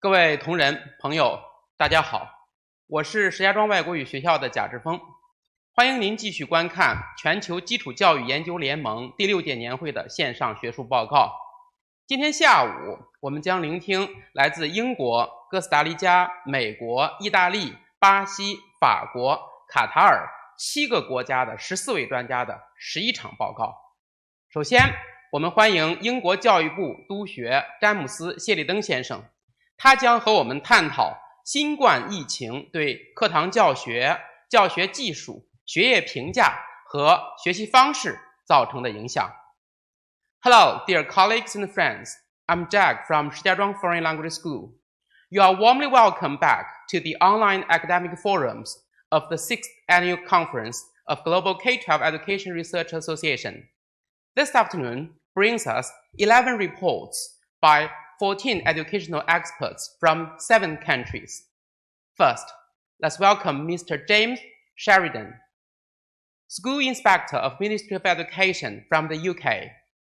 各位同仁、朋友，大家好，我是石家庄外国语学校的贾志峰，欢迎您继续观看全球基础教育研究联盟第6届年会的线上学术报告。今天下午，我们将聆听来自英国、哥斯达黎加、美国、意大利、巴西、法国、卡塔尔7个国家的14位专家的11场报告。首先，我们欢迎英国教育部督学詹姆斯·谢利登先生。他将和我们探讨新冠疫情对课堂教学、教学技术、学业评价和学习方式造成的影响。Hello, dear colleagues and friends. I'm Jack from Shijiazhuang Foreign Language School. You are warmly welcome back to the online academic forums of the 6th Annual Conference of Global K-12 Education Research Association. This afternoon brings us 11 reports by 14 educational experts from 7 countries. First, let's welcome Mr. James Sheridan, School Inspector of Ministry of Education from the UK.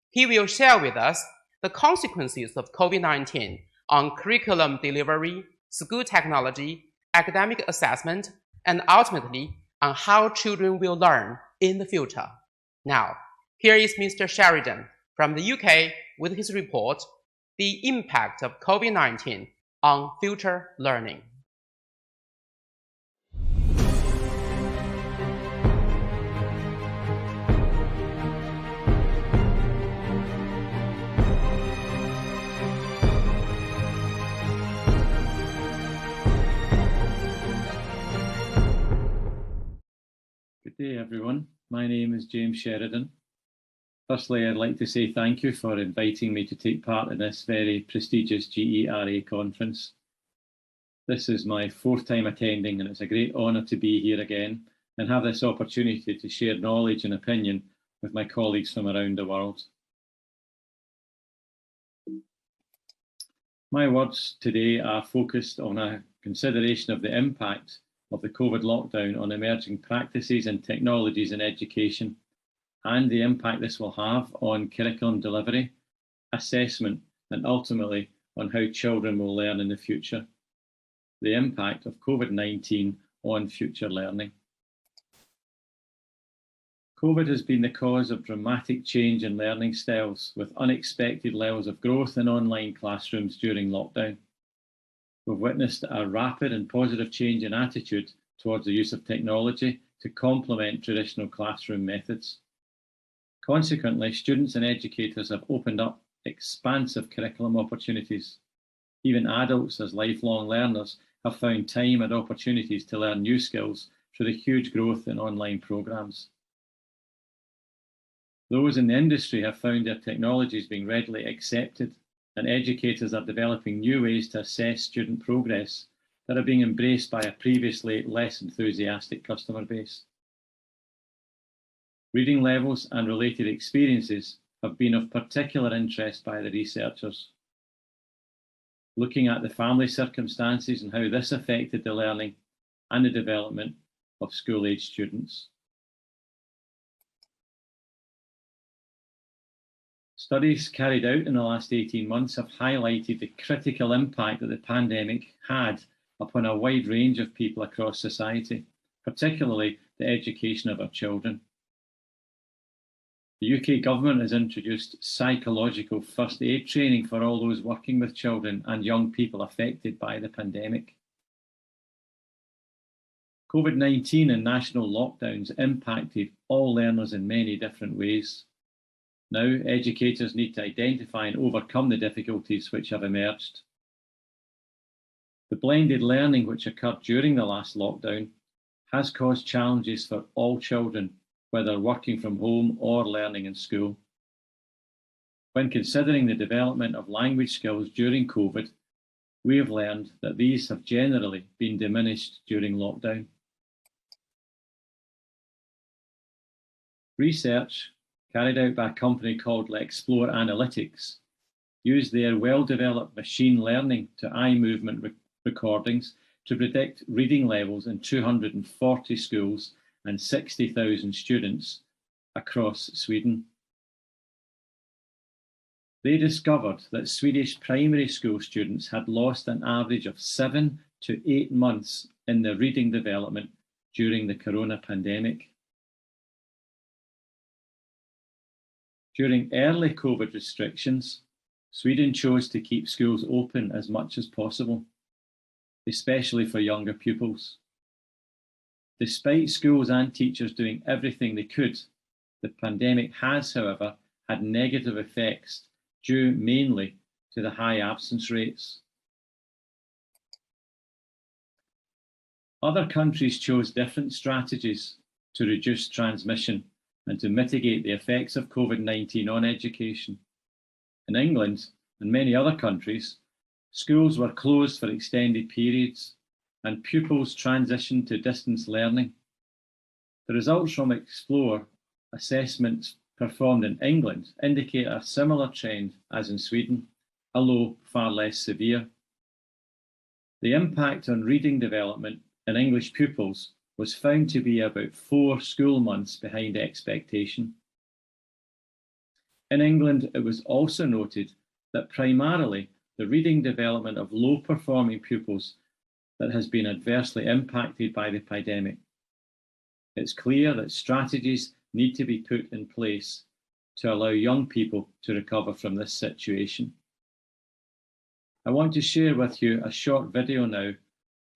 He will share with us the consequences of COVID-19 on curriculum delivery, school technology, academic assessment, and ultimately on how children will learn in the future. Now, here is Mr. Sheridan from the UK with his report, The Impact of COVID-19 on Future Learning. Good day, everyone. My name is James Sheridan. Firstly, I'd like to say thank you for inviting me to take part in this very prestigious GERA conference. This is my 4th time attending, and it's a great honour to be here again and have this opportunity to share knowledge and opinion with my colleagues from around the world. My words today are focused on a consideration of the impact of the COVID lockdown on emerging practices and technologies in education, and the impact this will have on curriculum delivery, assessment, and ultimately on how children will learn in the future. The impact of COVID-19 on future learning. COVID has been the cause of dramatic change in learning styles, with unexpected levels of growth in online classrooms during lockdown. We've witnessed a rapid and positive change in attitude towards the use of technology to complement traditional classroom methods. Consequently, students and educators have opened up expansive curriculum opportunities. Even adults, as lifelong learners, have found time and opportunities to learn new skills through the huge growth in online programs. Those in the industry have found their technologies being readily accepted, and educators are developing new ways to assess student progress that are being embraced by a previously less enthusiastic customer base. Reading levels and related experiences have been of particular interest by the researchers, looking at the family circumstances and how this affected the learning and the development of school-age students. Studies carried out in the last 18 months have highlighted the critical impact that the pandemic had upon a wide range of people across society, particularly the education of our children. The UK government has introduced psychological first aid training for all those working with children and young people affected by the pandemic. COVID-19 and national lockdowns impacted all learners in many different ways. Now, educators need to identify and overcome the difficulties which have emerged. The blended learning which occurred during the last lockdown has caused challenges for all children, whether working from home or learning in school. When considering the development of language skills during COVID, we have learned that these have generally been diminished during lockdown. Research carried out by a company called Explore Analytics used their well-developed machine learning to eye movement recordings to predict reading levels in 240 schools and 60,000 students across Sweden. They discovered that Swedish primary school students had lost an average of 7 to 8 months in their reading development during the corona pandemic. During early COVID restrictions, Sweden chose to keep schools open as much as possible, especially for younger pupils. Despite schools and teachers doing everything they could, the pandemic has, however, had negative effects due mainly to the high absence rates. Other countries chose different strategies to reduce transmission and to mitigate the effects of COVID-19 on education. In England and many other countries, schools were closed for extended periods and pupils transitioned to distance learning. The results from Explore assessments performed in England indicate a similar trend as in Sweden, although far less severe. The impact on reading development in English pupils was found to be about 4 school months behind expectation. In England, it was also noted that primarily the reading development of low-performing pupils that has been adversely impacted by the pandemic. It's clear that strategies need to be put in place to allow young people to recover from this situation. I want to share with you a short video now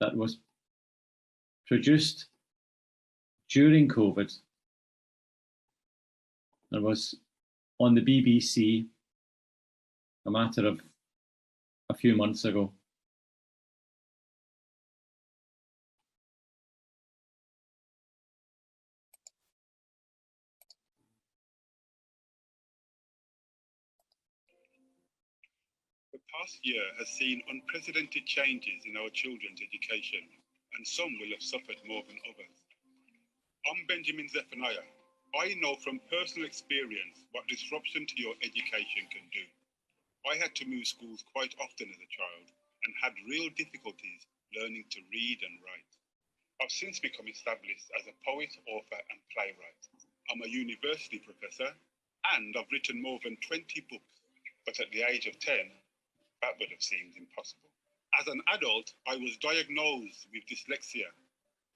that was produced during COVID and was on the BBC a matter of a few months ago. The past year has seen unprecedented changes in our children's education, and some will have suffered more than others. I'm Benjamin Zephaniah. I know from personal experience what disruption to your education can do. I had to move schools quite often as a child and had real difficulties learning to read and write. I've since become established as a poet, author, and playwright. I'm a university professor, and I've written more than 20 books, but at the age of 10, that would have seemed impossible. As an adult, I was diagnosed with dyslexia,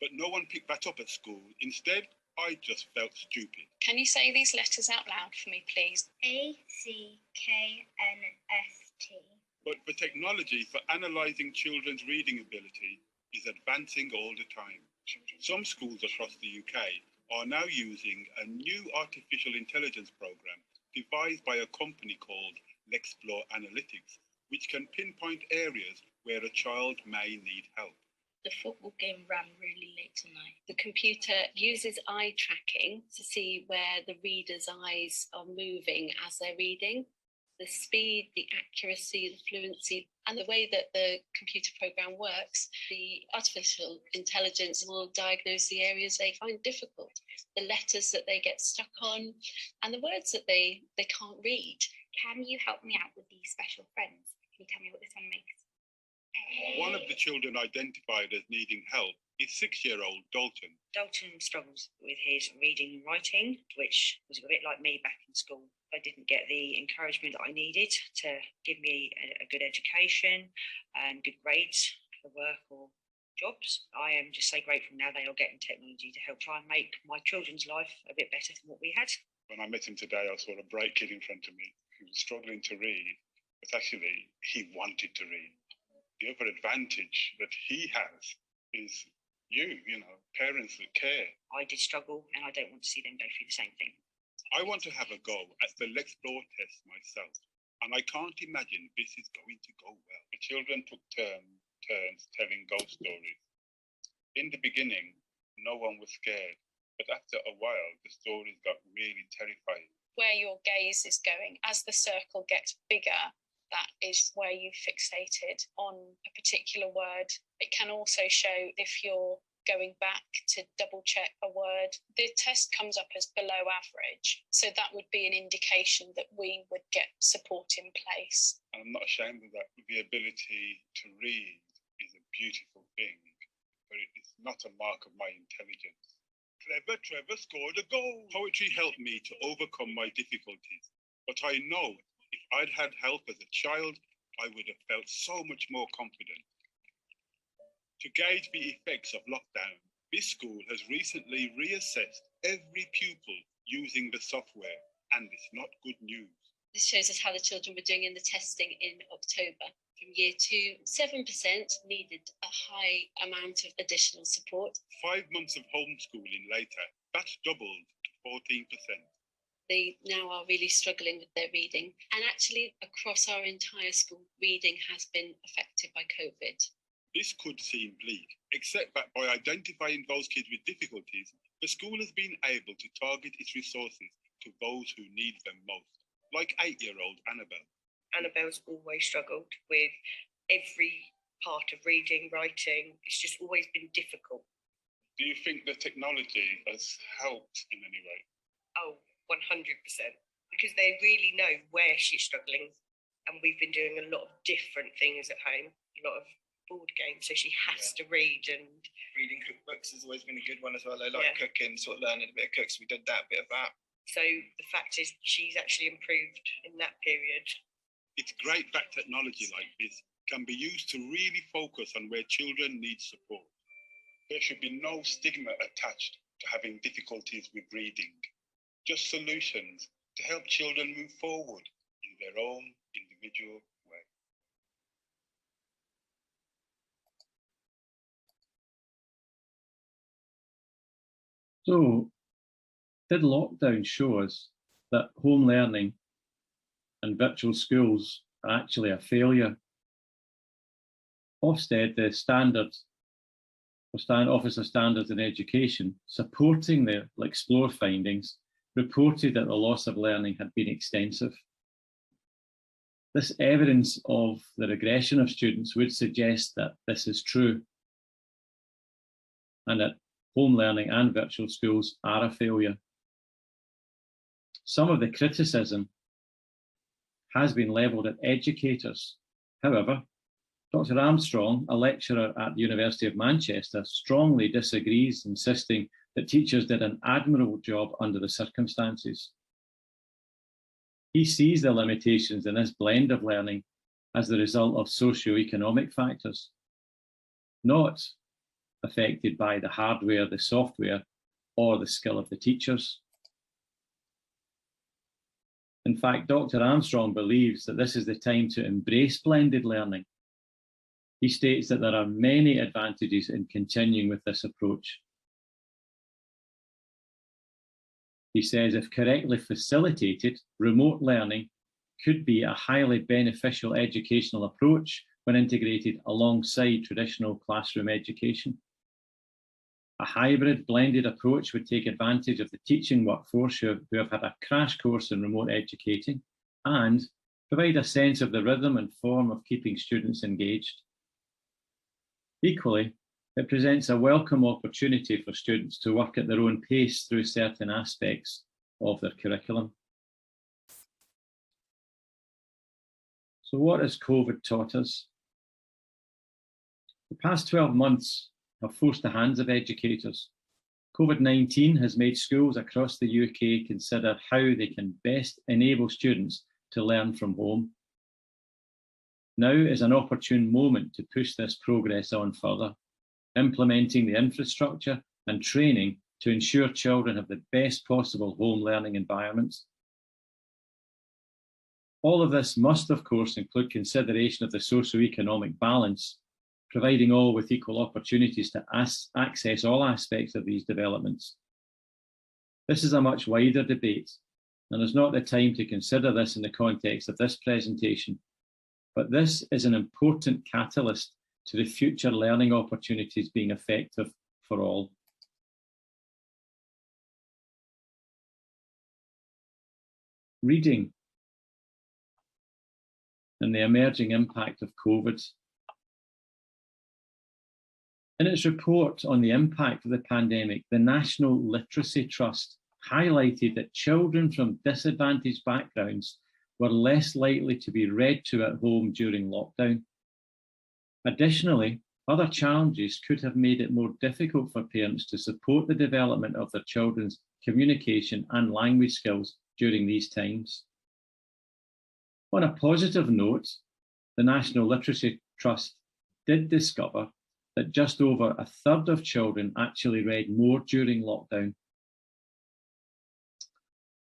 but no one picked that up at school. Instead, I just felt stupid. Can you say these letters out loud for me, please? A-C-K-N-S-T. But the technology for analysing children's reading ability is advancing all the time. Some schools across the UK are now using a new artificial intelligence program devised by a company called Explore Analytics, which can pinpoint areas where a child may need help. The football game ran really late tonight. The computer uses eye tracking to see where the reader's eyes are moving as they're reading. The speed, the accuracy, the fluency, and the way that the computer program works, the artificial intelligence will diagnose the areas they find difficult, the letters that they get stuck on, and the words that they can't read. Can you help me out with these special friends? Can you tell me what this one makes? One of the children identified as needing help is 6-year-old Dalton. Dalton struggles with his reading and writing, which was a bit like me back in school. I didn't get the encouragement that I needed to give me a good education and good grades for work or jobs. I am just so grateful now they are getting technology to help try and make my children's life a bit better than what we had. When I met him today, I saw a bright kid in front of me who was struggling to read, but actually he wanted to read. The other advantage that he has is you know, parents that care. I did struggle and I don't want to see them go through the same thing. I want to have a go at the Explore test myself, and I can't imagine this is going to go well. The children took turns telling ghost stories. In the beginning, no one was scared, but after a while, the stories got really terrifying. Where your gaze is going, as the circle gets bigger, that is where you fixated on a particular word. It can also show if you're going back to double check a word. The test comes up as below average, so that would be an indication that we would get support in place. And I'm not ashamed of that. The ability to read is a beautiful thing, but it's not a mark of my intelligence. Clever Trevor scored a goal. Poetry helped me to overcome my difficulties, but I know If I'd had help as a child, I would have felt so much more confident. To gauge the effects of lockdown, this school has recently reassessed every pupil using the software, and it's not good news. This shows us how the children were doing in the testing in October. From year 2, 7% needed a high amount of additional support. 5 months of homeschooling later, that's doubled to 14%. They now are really struggling with their reading. And actually, across our entire school, reading has been affected by COVID. This could seem bleak, except that by identifying those kids with difficulties, the school has been able to target its resources to those who need them most, like 8-year-old Annabelle. Annabelle's always struggled with every part of reading, writing. It's just always been difficult. Do you think the technology has helped in any way? Oh, 100%. Because they really know where she's struggling. And we've been doing a lot of different things at home, a lot of board games, so she has to read. And reading cookbooks has always been a good one as well. I like cooking, sort of learning a bit of cooks. We did that, bit of that. So the fact is she's actually improved in that period. It's great that technology like this can be used to really focus on where children need support. There should be no stigma attached to having difficulties with reading, just solutions to help children move forward in their own individual way. So, did lockdown show us that home learning and virtual schools are actually a failure? Ofsted, the Office of Standards in Education, supporting the Explore findings, reported that the loss of learning had been extensive. This evidence of the regression of students would suggest that this is true, and that home learning and virtual schools are a failure. Some of the criticism has been levelled at educators. However, Dr. Armstrong, a lecturer at the University of Manchester, strongly disagrees, insisting that teachers did an admirable job under the circumstances. He sees the limitations in this blend of learning as the result of socio-economic factors, not affected by the hardware, the software, or the skill of the teachers. In fact, Dr. Armstrong believes that this is the time to embrace blended learning. He states that there are many advantages in continuing with this approach. He says if correctly facilitated, remote learning could be a highly beneficial educational approach when integrated alongside traditional classroom education. A hybrid blended approach would take advantage of the teaching workforce who have had a crash course in remote educating and provide a sense of the rhythm and form of keeping students engaged. Equally, it presents a welcome opportunity for students to work at their own pace through certain aspects of their curriculum. So what has COVID taught us? The past 12 months have forced the hands of educators. COVID-19 has made schools across the UK consider how they can best enable students to learn from home. Now is an opportune moment to push this progress on further, implementing the infrastructure and training to ensure children have the best possible home learning environments. All of this must, of course, include consideration of the socio-economic balance, providing all with equal opportunities to access all aspects of these developments. This is a much wider debate, and is not the time to consider this in the context of this presentation, but this is an important catalyst to the future learning opportunities being effective for all. Reading and the emerging impact of COVID. In its report on the impact of the pandemic, the National Literacy Trust highlighted that children from disadvantaged backgrounds were less likely to be read to at home during lockdown. Additionally, other challenges could have made it more difficult for parents to support the development of their children's communication and language skills during these times. On a positive note, the National Literacy Trust did discover that just over a third of children actually read more during lockdown.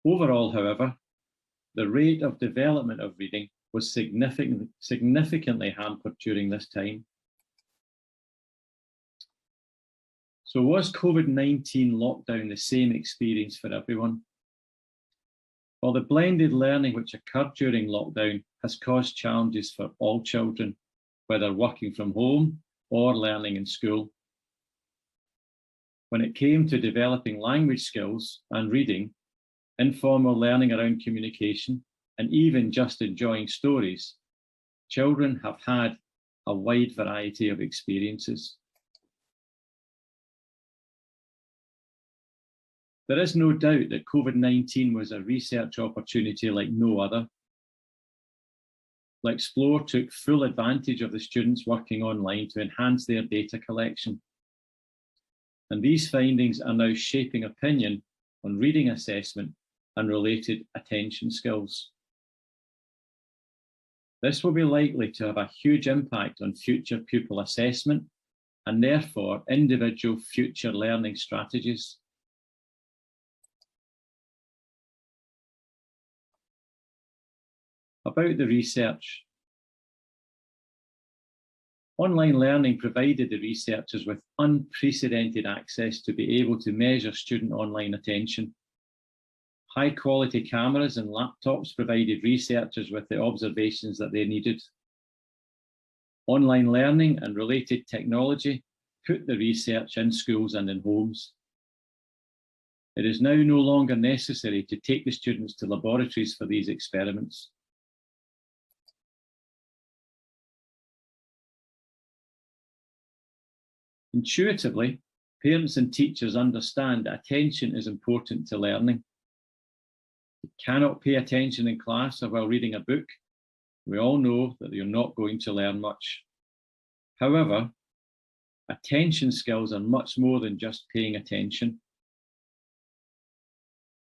Overall, however, the rate of development of reading was significantly hampered during this time. So was COVID-19 lockdown the same experience for everyone? Well, the blended learning which occurred during lockdown has caused challenges for all children, whether working from home or learning in school. When it came to developing language skills and reading, informal learning around communication, and even just enjoying stories, children have had a wide variety of experiences. There is no doubt that COVID-19 was a research opportunity like no other. L'Explore took full advantage of the students working online to enhance their data collection. And these findings are now shaping opinion on reading assessment and related attention skills. This will be likely to have a huge impact on future pupil assessment and therefore individual future learning strategies. About the research. Online learning provided the researchers with unprecedented access to be able to measure student online attention. High quality cameras and laptops provided researchers with the observations that they needed. Online learning and related technology put the research in schools and in homes. It is now no longer necessary to take the students to laboratories for these experiments. Intuitively, parents and teachers understand that attention is important to learning. You cannot pay attention in class or while reading a book. We all know that you're not going to learn much. However, attention skills are much more than just paying attention.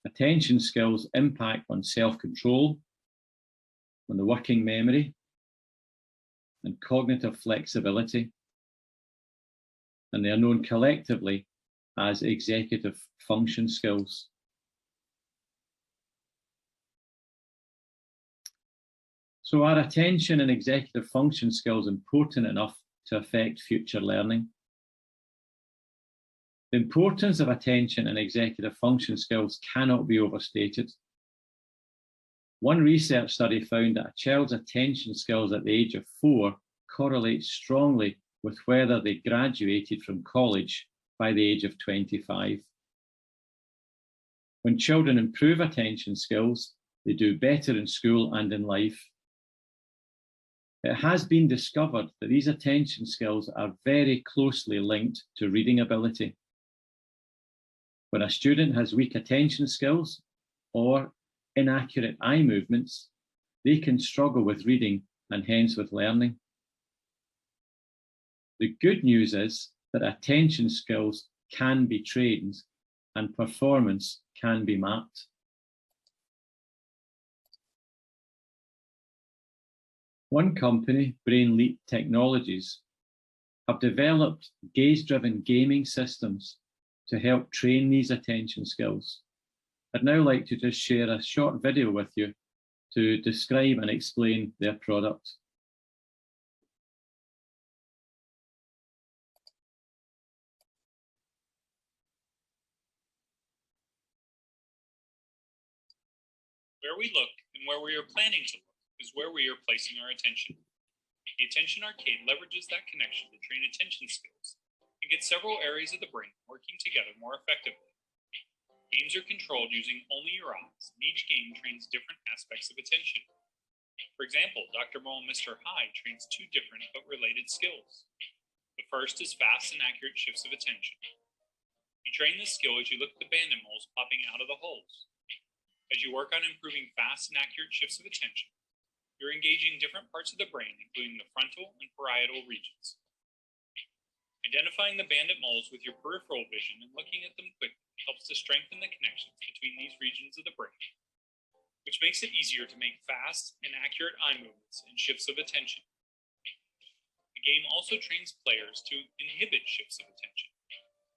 Attention skills impact on self-control, on the working memory, and cognitive flexibility. And they are known collectively as executive function skills. So are attention and executive function skills important enough to affect future learning? The importance of attention and executive function skills cannot be overstated. One research study found that a child's attention skills at the age of 4 correlate strongly with whether they graduated from college by the age of 25. When children improve attention skills, they do better in school and in life. It has been discovered that these attention skills are very closely linked to reading ability. When a student has weak attention skills or inaccurate eye movements, they can struggle with reading and hence with learning. The good news is that attention skills can be trained and performance can be mapped. One company, Brain Leap Technologies, have developed gaze-driven gaming systems to help train these attention skills. I'd now like to just share a short video with you to describe and explain their product. Where we look and where we are planning to look is where we are placing our attention. The Attention Arcade leverages that connection to train attention skills and get several areas of the brain working together more effectively. Games are controlled using only your eyes, and each game trains different aspects of attention. For example, Dr. Mo and Mr. Hyde trains 2 different but related skills. The first is fast and accurate shifts of attention. You train this skill as you look at the bandit moles popping out of the holes. As you work on improving fast and accurate shifts of attention, you're engaging different parts of the brain, including the frontal and parietal regions. Identifying the bandit moles with your peripheral vision and looking at them quickly helps to strengthen the connections between these regions of the brain. which makes it easier to make fast and accurate eye movements and shifts of attention. The game also trains players to inhibit shifts of attention.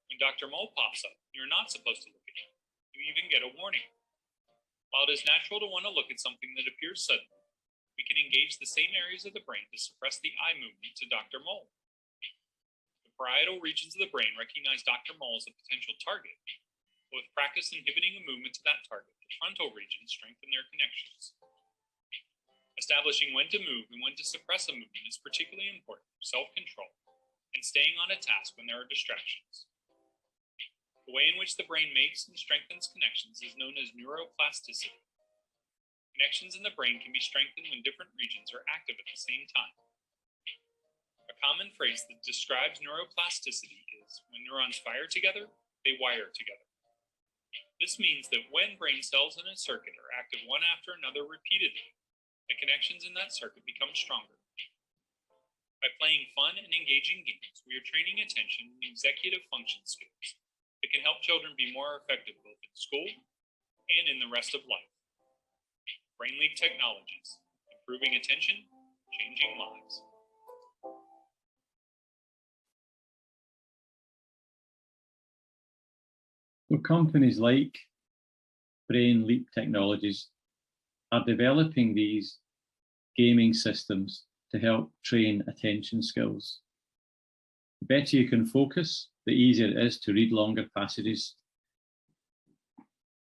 When Dr. Mole pops up, you're not supposed to look at him. You even get a warning. While it is natural to want to look at something that appears suddenly, we can engage the same areas of the brain to suppress the eye movement to Dr. Mole. The parietal regions of the brain recognize Dr. Mole as a potential target, but with practice inhibiting a movement to that target, the frontal regions strengthen their connections. Establishing when to move and when to suppress a movement is particularly important for self-control and staying on a task when there are distractions. The way in which the brain makes and strengthens connections is known as neuroplasticity. Connections in the brain can be strengthened when different regions are active at the same time. A common phrase that describes neuroplasticity is, when neurons fire together, they wire together. This means that when brain cells in a circuit are active one after another repeatedly, the connections in that circuit become stronger. By playing fun and engaging games, we are training attention and executive function skills that can help children be more effective both in school and in the rest of life. BrainLeap Technologies, improving attention, changing lives. Well, companies like BrainLeap Technologies are developing these gaming systems to help train attention skills. The better you can focus, the easier it is to read longer passages.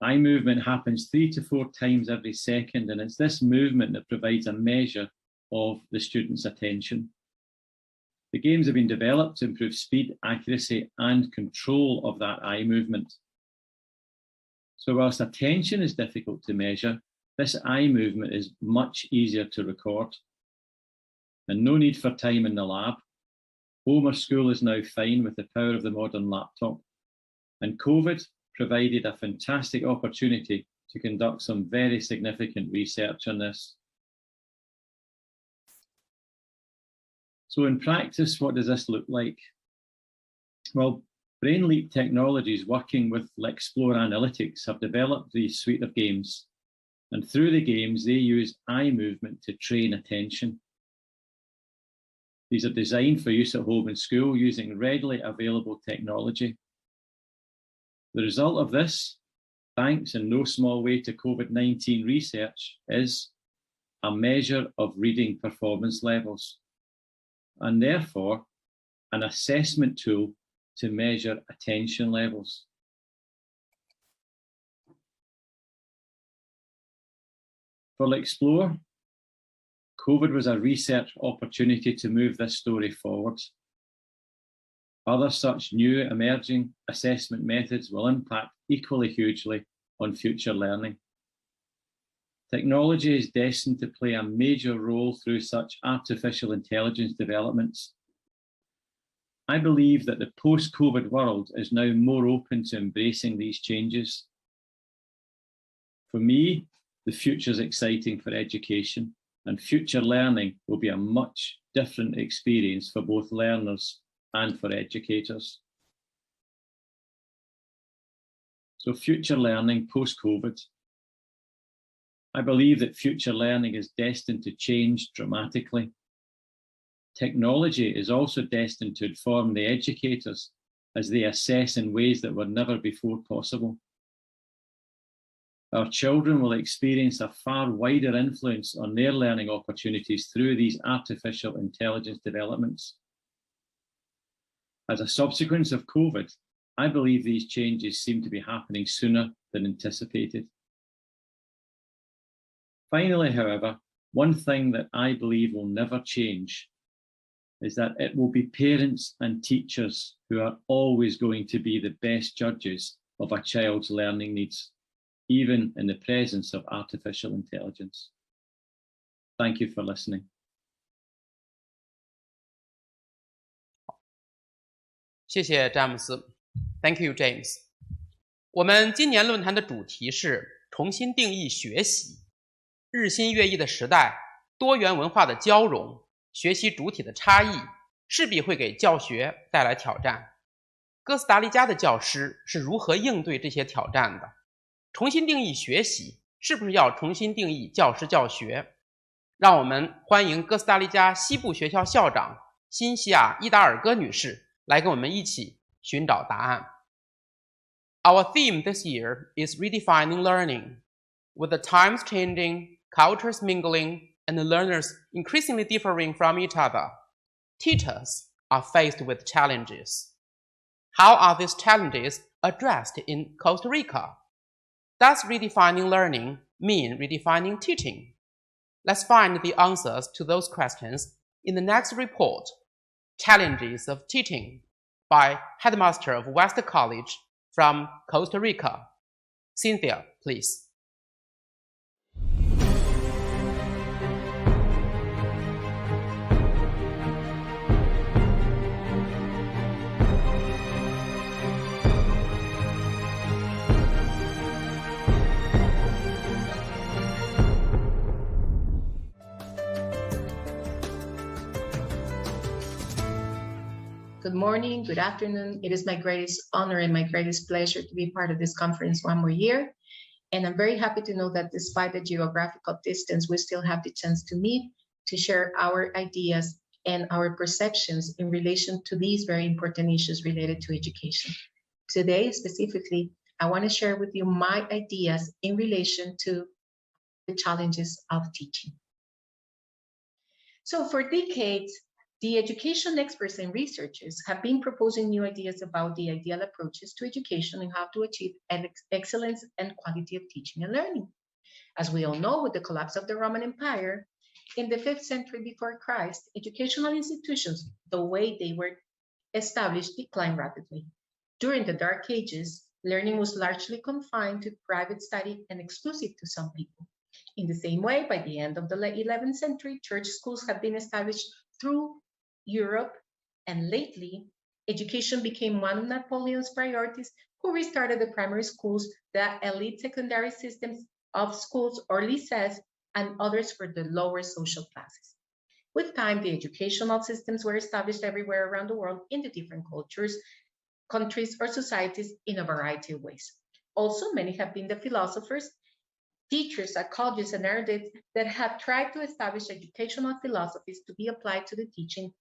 Eye movement happens 3 to 4 times every second, and it's this movement that provides a measure of the student's attention. The games have been developed to improve speed, accuracy, and control of that eye movement. So whilst attention is difficult to measure, this eye movement is much easier to record. And no need for time in the lab. Home or school is now fine with the power of the modern laptop. And COVID provided a fantastic opportunity to conduct some very significant research on this. So in practice, what does this look like? Well, BrainLeap Technologies, working with Lexplore Analytics, have developed the suite of games. And through the games, they use eye movement to train attention. These are designed for use at home and school using readily available technology. The result of this, thanks in no small way to COVID-19 research, is a measure of reading performance levels, and therefore an assessment tool to measure attention levels. For Lexplore, COVID was a research opportunity to move this story forward. Other such new emerging assessment methods will impact equally hugely on future learning. Technology is destined to play a major role through such artificial intelligence developments. I believe that the post-COVID world is now more open to embracing these changes. For me, the future is exciting for education, and future learning will be a much different experience for both learners and for educators. So future learning post-COVID. I believe that future learning is destined to change dramatically. Technology is also destined to inform the educators as they assess in ways that were never before possible. Our children will experience a far wider influence on their learning opportunities through these artificial intelligence developments. As a subsequence of COVID, I believe these changes seem to be happening sooner than anticipated. Finally, however, one thing that I believe will never change is that it will be parents and teachers who are always going to be the best judges of a child's learning needs, even in the presence of artificial intelligence. Thank you for listening. 谢谢詹姆斯 ，Thank you, James。我们今年论坛的主题是重新定义学习。日新月异的时代，多元文化的交融，学习主体的差异，势必会给教学带来挑战。哥斯达黎加的教师是如何应对这些挑战的？重新定义学习是不是要重新定义教师教学？让我们欢迎哥斯达黎加西部学校校长辛西亚·伊达尔戈女士来跟我们一起寻找答案。Our theme this year is redefining learning. With the times changing, cultures mingling, and learners increasingly differing from each other, teachers are faced with challenges. How are these challenges addressed in Costa Rica? Does redefining learning mean redefining teaching? Let's find the answers to those questions in the next report, Challenges of Teaching, by Headmaster of West College from Costa Rica. Cynthia, please. Good morning, good afternoon. It is my greatest honor and my greatest pleasure to be part of this conference one more year. And I'm very happy to know that despite the geographical distance, we still have the chance to meet, to share our ideas and our perceptions in relation to these very important issues related to education. Today, specifically, I want to share with you my ideas in relation to the challenges of teaching. So for decades, the education experts and researchers have been proposing new ideas about the ideal approaches to education and how to achieve excellence and quality of teaching and learning. As we all know, with the collapse of the Roman Empire, in the 5th century before Christ, educational institutions, the way they were established, declined rapidly. During the Dark Ages, learning was largely confined to private study and exclusive to some people. In the same way, by the end of the late 11th century, church schools have been established through Europe, and lately, education became one of Napoleon's priorities, who restarted the primary schools, the elite secondary systems of schools or lycées, and others for the lower social classes. With time, the educational systems were established everywhere around the world in the different cultures, countries, or societies in a variety of ways. Also, many have been the philosophers, teachers, psychologists, and erudites that have tried to establish educational philosophies to be applied to the teaching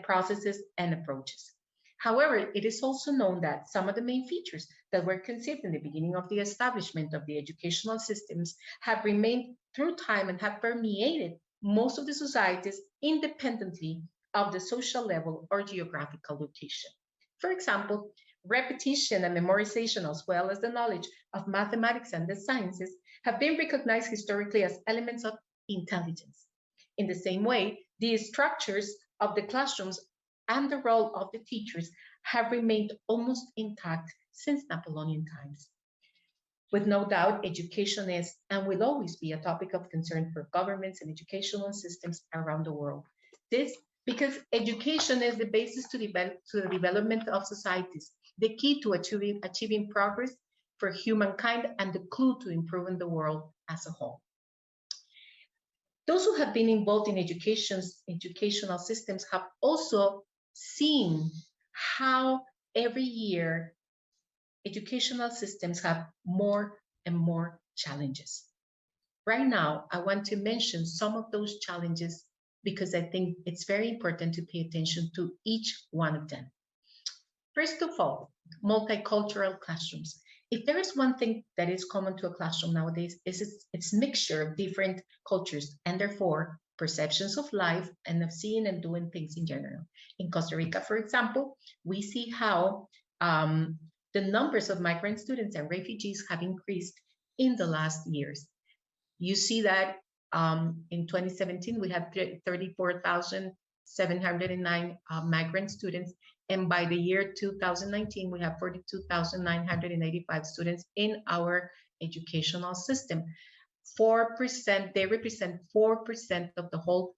processes and approaches. However, it is also known that some of the main features that were conceived in the beginning of the establishment of the educational systems have remained through time and have permeated most of the societies independently of the social level or geographical location. For example, repetition and memorization, as well as the knowledge of mathematics and the sciences, have been recognized historically as elements of intelligence. In the same way, the structures of the classrooms and the role of the teachers have remained almost intact since Napoleonian times. With no doubt, education is and will always be a topic of concern for governments and educational systems around the world. This because education is the basis to the development of societies, the key to achieving progress for humankind, and the clue to improving the world as a whole. Those who have been involved in educational systems have also seen how every year educational systems have more and more challenges. Right now, I want to mention some of those challenges because I think it's very important to pay attention to each one of them. First of all, multicultural classrooms. If there is one thing that is common to a classroom nowadays, is its mixture of different cultures and therefore perceptions of life and of seeing and doing things in general. In Costa Rica, for example, we see how the numbers of migrant students and refugees have increased in the last years. You see that in 2017, we had 34,709 migrant students. And by the year 2019, we have 42,985 students in our educational system. 4%, they represent 4% of the whole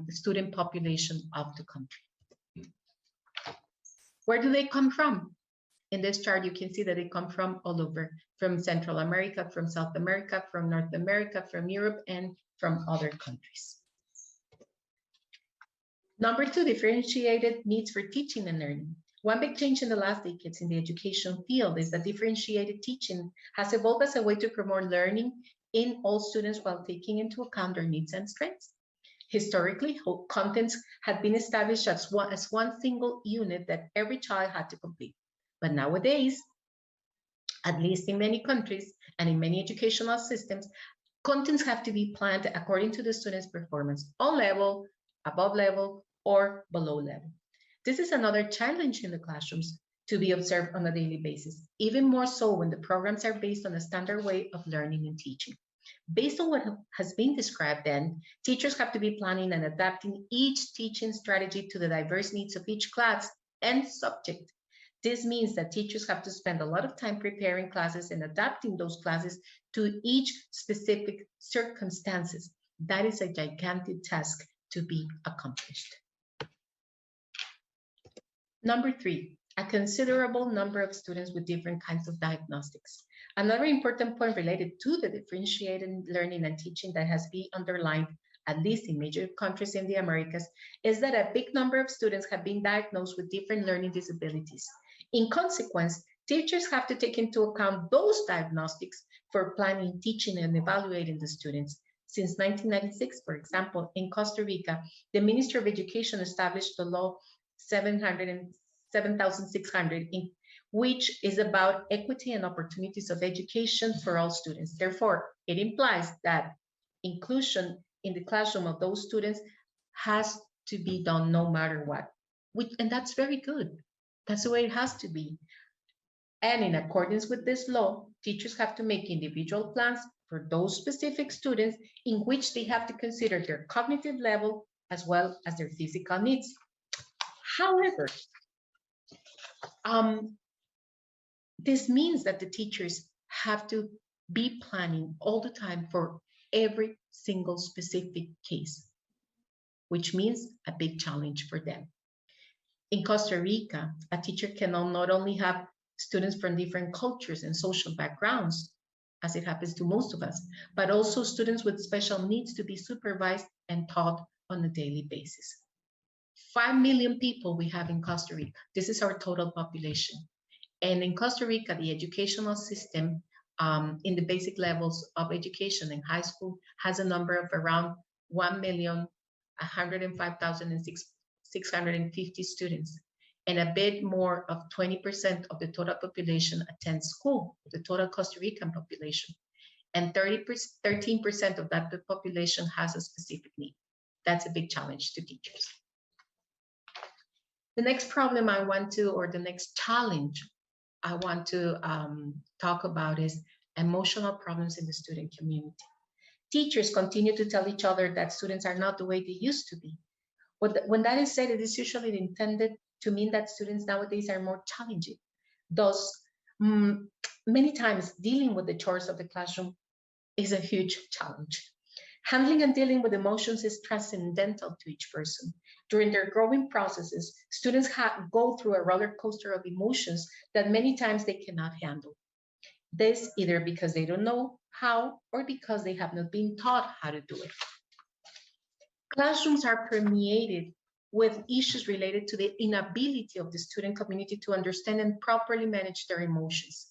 student population of the country. Where do they come from? In this chart, you can see that they come from all over, from Central America, from South America, from North America, from Europe, and from other countries. Number two, differentiated needs for teaching and learning. One big change in the last decades in the education field is that differentiated teaching has evolved as a way to promote learning in all students while taking into account their needs and strengths. Historically, contents had been established as one single unit that every child had to complete. But nowadays, at least in many countries and in many educational systems, contents have to be planned according to the student's performance, on level, above level, or below level. This is another challenge in the classrooms to be observed on a daily basis, even more so when the programs are based on a standard way of learning and teaching. Based on what has been described then, teachers have to be planning and adapting each teaching strategy to the diverse needs of each class and subject. This means that teachers have to spend a lot of time preparing classes and adapting those classes to each specific circumstances. That is a gigantic task to be accomplished. Number 3, a considerable number of students with different kinds of diagnostics. Another important point related to the differentiated learning and teaching that has been underlined, at least in major countries in the Americas, is that a big number of students have been diagnosed with different learning disabilities. In consequence, teachers have to take into account those diagnostics for planning, teaching, and evaluating the students. Since 1996, for example, in Costa Rica, the Ministry of Education established the law 7600, which is about equity and opportunities of education for all students. Therefore, it implies that inclusion in the classroom of those students has to be done no matter what. And that's very good. That's the way it has to be. And in accordance with this law, teachers have to make individual plans for those specific students in which they have to consider their cognitive level as well as their physical needs. However, this means that the teachers have to be planning all the time for every single specific case, which means a big challenge for them. In Costa Rica, a teacher can not only have students from different cultures and social backgrounds, as it happens to most of us, but also students with special needs to be supervised and taught on a daily basis. 5 million people we have in Costa Rica. This is our total population. And in Costa Rica, the educational system in the basic levels of education in high school has a number of around 1,105,650 students. And a bit more of 20% of the total population attends school, the total Costa Rican population. And 13% of that population has a specific need. That's a big challenge to teachers. The next problem the next challenge I want to talk about is emotional problems in the student community. Teachers continue to tell each other that students are not the way they used to be. When that is said, it is usually intended to mean that students nowadays are more challenging. Thus, many times dealing with the chores of the classroom is a huge challenge. Handling and dealing with emotions is transcendental to each person. During their growing processes, students go through a roller coaster of emotions that many times they cannot handle. This either because they don't know how or because they have not been taught how to do it. Classrooms are permeated with issues related to the inability of the student community to understand and properly manage their emotions.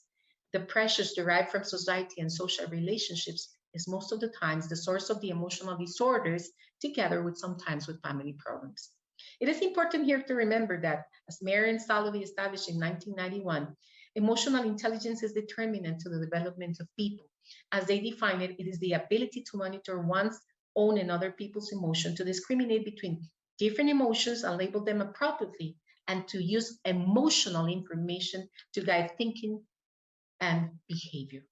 The pressures derived from society and social relationships is most of the times the source of the emotional disorders, together with sometimes with family problems. It is important here to remember that, as Mayer and Salovey established in 1991, emotional intelligence is determinant to the development of people. As they define it, it is the ability to monitor one's own and other people's emotion, to discriminate between different emotions and label them appropriately, and to use emotional information to guide thinking and behavior.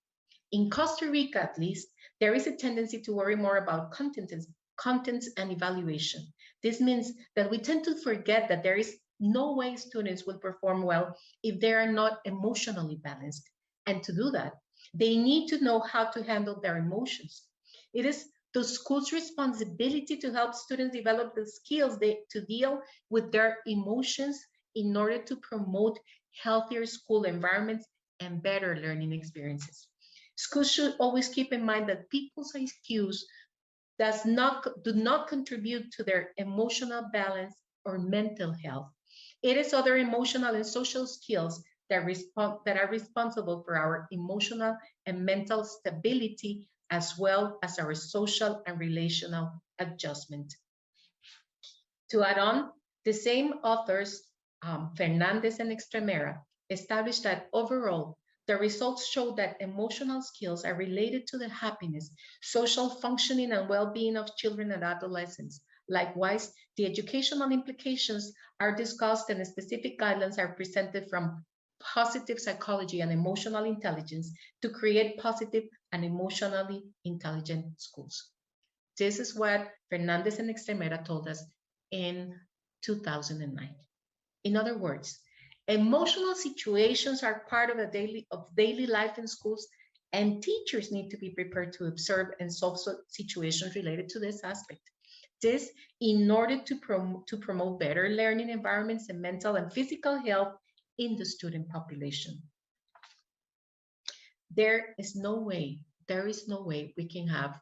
In Costa Rica, at least, there is a tendency to worry more about contents and evaluation. This means that we tend to forget that there is no way students will perform well if they are not emotionally balanced. And to do that, they need to know how to handle their emotions. It is the school's responsibility to help students develop the skills to deal with their emotions in order to promote healthier school environments and better learning experiences. Schools should always keep in mind that people's IQs do not contribute to their emotional balance or mental health. It is other emotional and social skills that are responsible for our emotional and mental stability, as well as our social and relational adjustment. To add on, the same authors, Fernandez and Extremera, established that overall, the results show that emotional skills are related to the happiness, social functioning, and well-being of children and adolescents. Likewise, the educational implications are discussed and specific guidelines are presented from positive psychology and emotional intelligence to create positive and emotionally intelligent schools. This is what Fernandez and Extremera told us in 2009. In other words, emotional situations are part of daily life in schools, and teachers need to be prepared to observe and solve situations related to this aspect. This in order to promote better learning environments and mental and physical health in the student population. There is no way we can have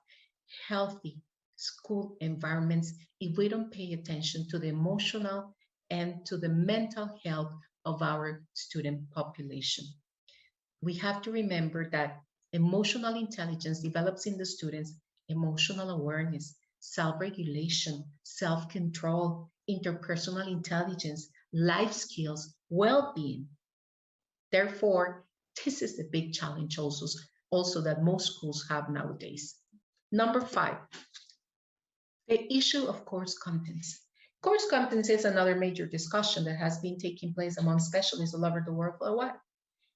healthy school environments if we don't pay attention to the emotional and to the mental health of our student population. We have to remember that emotional intelligence develops in the students emotional awareness, self-regulation, self-control, interpersonal intelligence, life skills, well-being. Therefore, this is the big challenge also that most schools have nowadays. Number 5, the issue of course contents. Course contents is another major discussion that has been taking place among specialists all over the world for a while.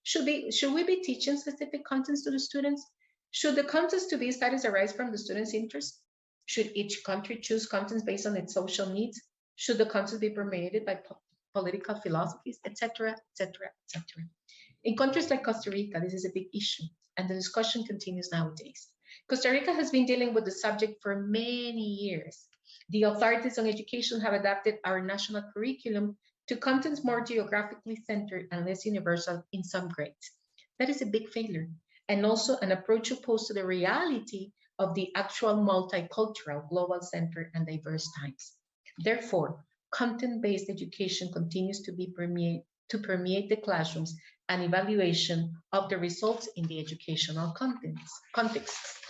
Should we be teaching specific contents to the students? Should the contents to be studied arise from the students' interests? Should each country choose contents based on its social needs? Should the contents be permeated by political philosophies, etc., etc., etc.? In countries like Costa Rica, this is a big issue, and the discussion continues nowadays. Costa Rica has been dealing with the subject for many years. The authorities on education have adapted our national curriculum to contents more geographically centered and less universal in some grades. That is a big failure, and also an approach opposed to the reality of the actual multicultural, global center and diverse times. Therefore, content-based education continues to permeate the classrooms and evaluation of the results in the educational contexts.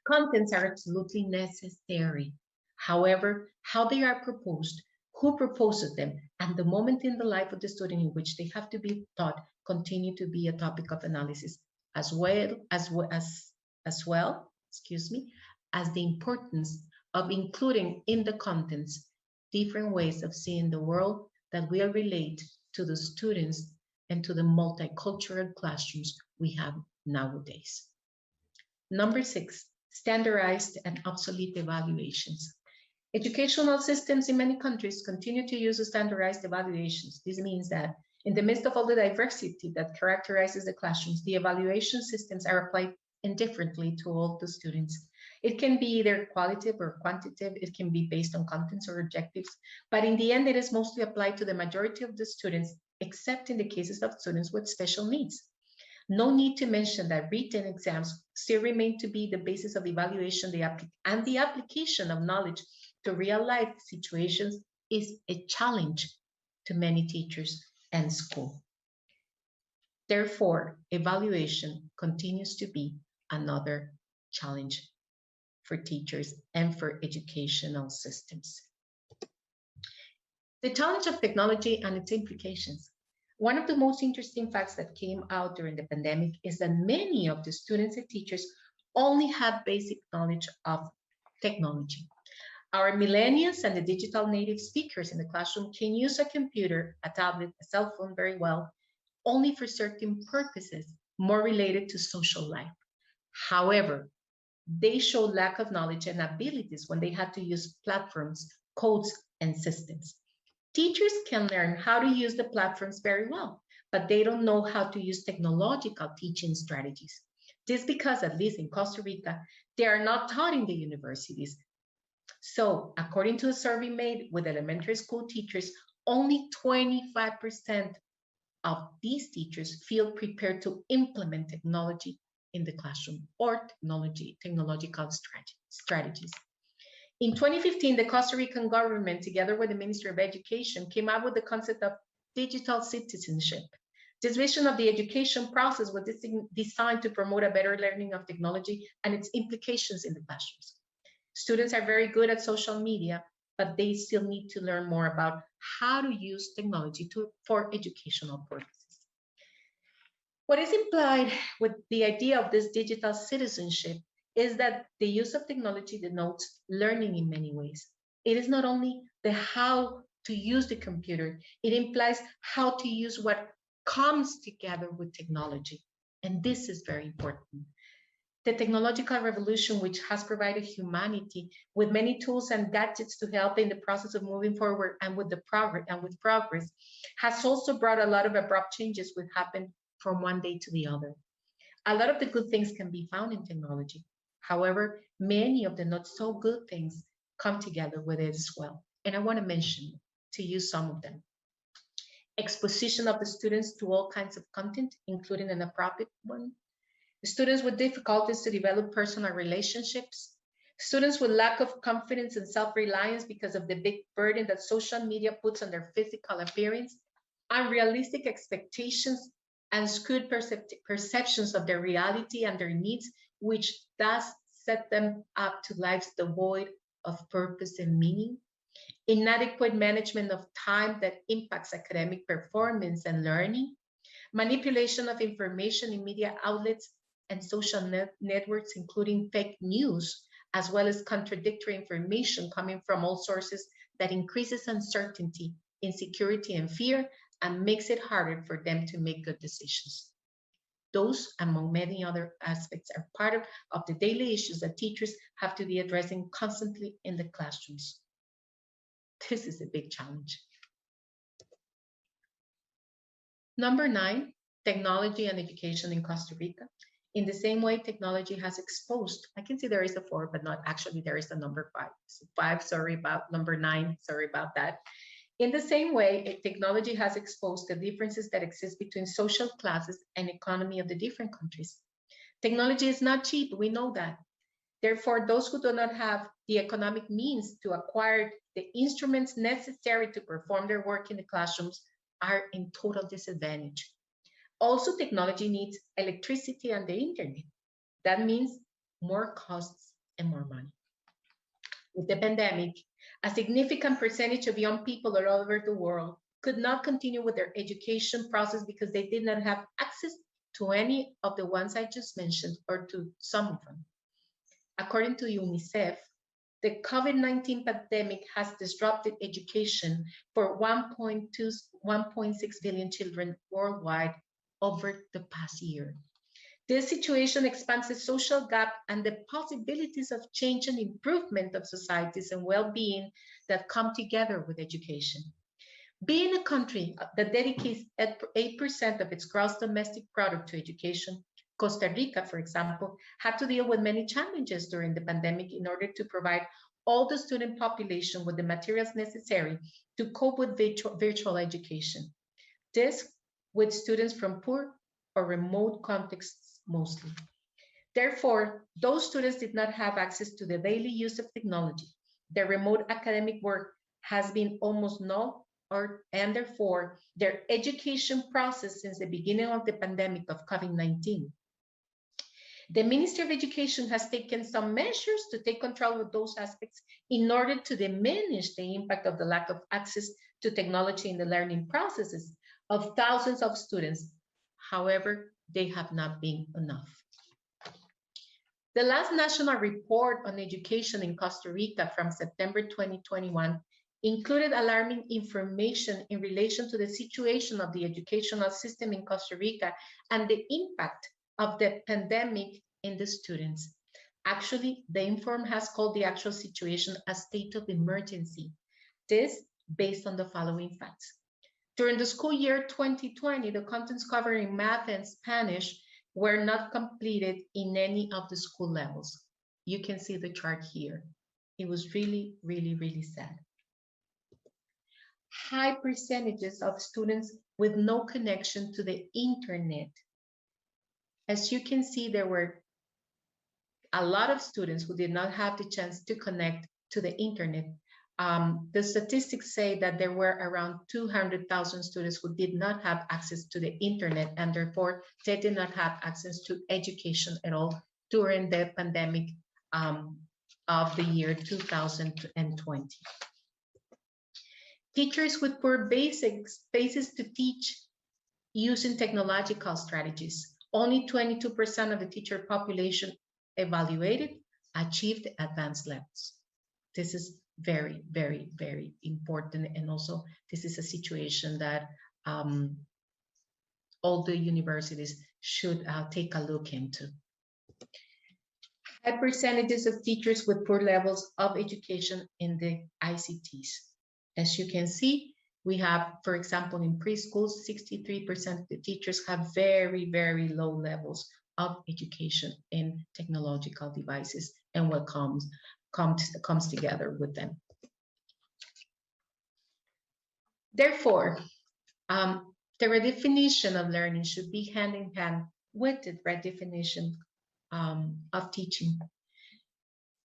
Contents are absolutely necessary. However, how they are proposed, who proposes them, and the moment in the life of the student in which they have to be taught continue to be a topic of analysis, as well as the importance of including in the contents different ways of seeing the world that will relate to the students and to the multicultural classrooms we have nowadays. Number 6, standardized and obsolete evaluations. Educational systems in many countries continue to use standardized evaluations. This means that in the midst of all the diversity that characterizes the classrooms, the evaluation systems are applied indifferently to all the students. It can be either qualitative or quantitative. It can be based on contents or objectives, but in the end, it is mostly applied to the majority of the students, except in the cases of students with special needs. No need to mention that written exams still remain to be the basis of evaluation, and the application of knowledge to real-life situations is a challenge to many teachers and schools. Therefore, evaluation continues to be another challenge for teachers and for educational systems. The challenge of technology and its implications. One of the most interesting facts that came out during the pandemic is that many of the students and teachers only had basic knowledge of technology. Our millennials and the digital native speakers in the classroom can use a computer, a tablet, a cell phone very well, only for certain purposes more related to social life. However, they show lack of knowledge and abilities when they had to use platforms, codes, and systems. Teachers can learn how to use the platforms very well, but they don't know how to use technological teaching strategies. This because, at least in Costa Rica, they are not taught in the universities. So, according to a survey made with elementary school teachers, only 25% of these teachers feel prepared to implement technology in the classroom or technological strategies. In 2015, the Costa Rican government, together with the Ministry of Education, came up with the concept of digital citizenship. This vision of the education process was designed to promote a better learning of technology and its implications in the classrooms. Students are very good at social media, but they still need to learn more about how to use technology for educational purposes. What is implied with the idea of this digital citizenship is that the use of technology denotes learning in many ways. It is not only the how to use the computer, it implies how to use what comes together with technology. And this is very important. The technological revolution, which has provided humanity with many tools and gadgets to help in the process of moving forward and with progress, has also brought a lot of abrupt changes which happen from one day to the other. A lot of the good things can be found in technology. However, many of the not so good things come together with it as well. And I want to mention to you some of them. Exposition of the students to all kinds of content, including an inappropriate one. Students with difficulties to develop personal relationships. Students with lack of confidence and self-reliance because of the big burden that social media puts on their physical appearance. Unrealistic expectations and skewed perceptions of their reality and their needs, which thus set them up to lives devoid of purpose and meaning. Inadequate management of time that impacts academic performance and learning. Manipulation of information in media outlets and social networks, including fake news, as well as contradictory information coming from all sources that increases uncertainty, insecurity, and fear, and makes it harder for them to make good decisions. Those, among many other aspects, are part of the daily issues that teachers have to be addressing constantly in the classrooms. This is a big challenge. Number 9, technology and education in Costa Rica. In the same way, technology has exposed, I can see there is a 4, but not actually, there is a number 5. So 5, sorry about number 9, sorry about that. In the same way, technology has exposed the differences that exist between social classes and economy of the different countries. Technology is not cheap, we know that. Therefore, those who do not have the economic means to acquire the instruments necessary to perform their work in the classrooms are in total disadvantage. Also, technology needs electricity and the internet. That means more costs and more money. With the pandemic, a significant percentage of young people all over the world could not continue with their education process because they did not have access to any of the ones I just mentioned or to some of them. According to UNICEF, the COVID-19 pandemic has disrupted education for 1.6 billion children worldwide over the past year. This situation expands the social gap and the possibilities of change and improvement of societies and well-being that come together with education. Being a country that dedicates 8% of its gross domestic product to education, Costa Rica, for example, had to deal with many challenges during the pandemic in order to provide all the student population with the materials necessary to cope with virtual education. This with students from poor or remote contexts mostly. Therefore, those students did not have access to the daily use of technology. Their remote academic work has been almost null, and therefore, their education process since the beginning of the pandemic of COVID-19. The Ministry of Education has taken some measures to take control of those aspects in order to diminish the impact of the lack of access to technology in the learning processes of thousands of students. However, they have not been enough. The last national report on education in Costa Rica from September 2021 included alarming information in relation to the situation of the educational system in Costa Rica and the impact of the pandemic in the students. Actually, the Inform has called the actual situation a state of emergency. This based on the following facts. During the school year 2020, the contents covering math and Spanish were not completed in any of the school levels. You can see the chart here. It was really, really, really sad. High percentages of students with no connection to the internet. As you can see, there were a lot of students who did not have the chance to connect to the internet. The statistics say that there were around 200,000 students who did not have access to the internet, and therefore they did not have access to education at all during the pandemic of the year 2020. Teachers with poor bases to teach using technological strategies. Only 22% of the teacher population evaluated achieved advanced levels. This is very, very, very important. And also, this is a situation that all the universities should take a look into. High percentages of teachers with poor levels of education in the ICTs. As you can see, we have, for example, in preschools, 63% of the teachers have very, very low levels of education in technological devices and what comes together with them. Therefore, the redefinition of learning should be hand in hand with the redefinition of teaching.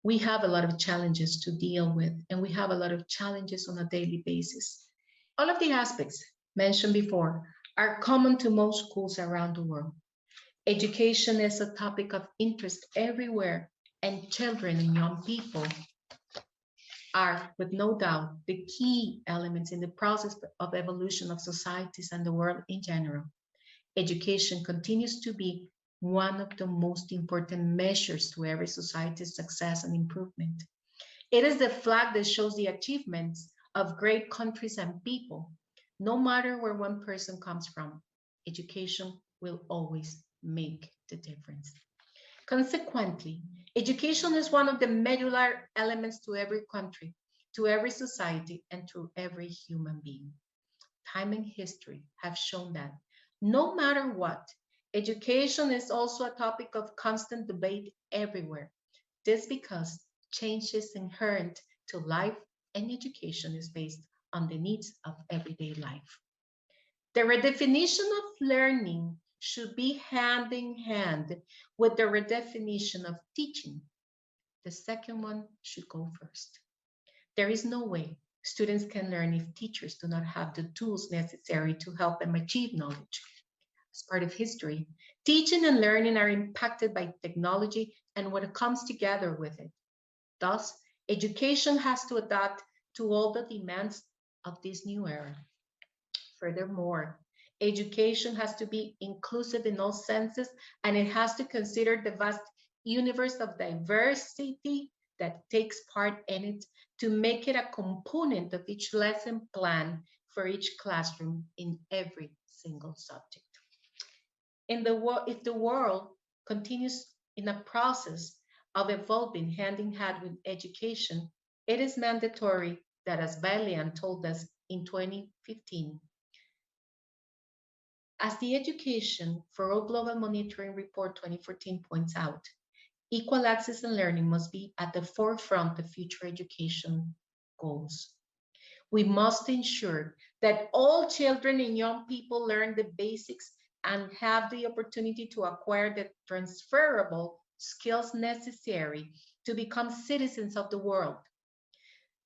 We have a lot of challenges to deal with, and we have a lot of challenges on a daily basis. All of the aspects mentioned before are common to most schools around the world. Education is a topic of interest everywhere, and children and young people are, with no doubt, the key elements in the process of evolution of societies and the world in general. Education continues to be one of the most important measures to every society's success and improvement. It is the flag that shows the achievements of great countries and people. No matter where one person comes from, education will always make the difference. Consequently, education is one of the medullary elements to every country, to every society, and to every human being. Time and history have shown that no matter what, education is also a topic of constant debate everywhere. This because change is inherent to life, and education is based on the needs of everyday life. The redefinition of learning should be hand in hand with the redefinition of teaching. The second one should go first. There is no way students can learn if teachers do not have the tools necessary to help them achieve knowledge. As part of history, teaching and learning are impacted by technology and what comes together with it. Thus, education has to adapt to all the demands of this new era. Furthermore, education has to be inclusive in all senses, and it has to consider the vast universe of diversity that takes part in it to make it a component of each lesson plan for each classroom in every single subject. If the world continues in a process of evolving hand in hand with education, it is mandatory that, as Balian told us in 2015, as the Education for All Global Monitoring Report 2014 points out, equal access and learning must be at the forefront of future education goals. We must ensure that all children and young people learn the basics and have the opportunity to acquire the transferable skills necessary to become citizens of the world.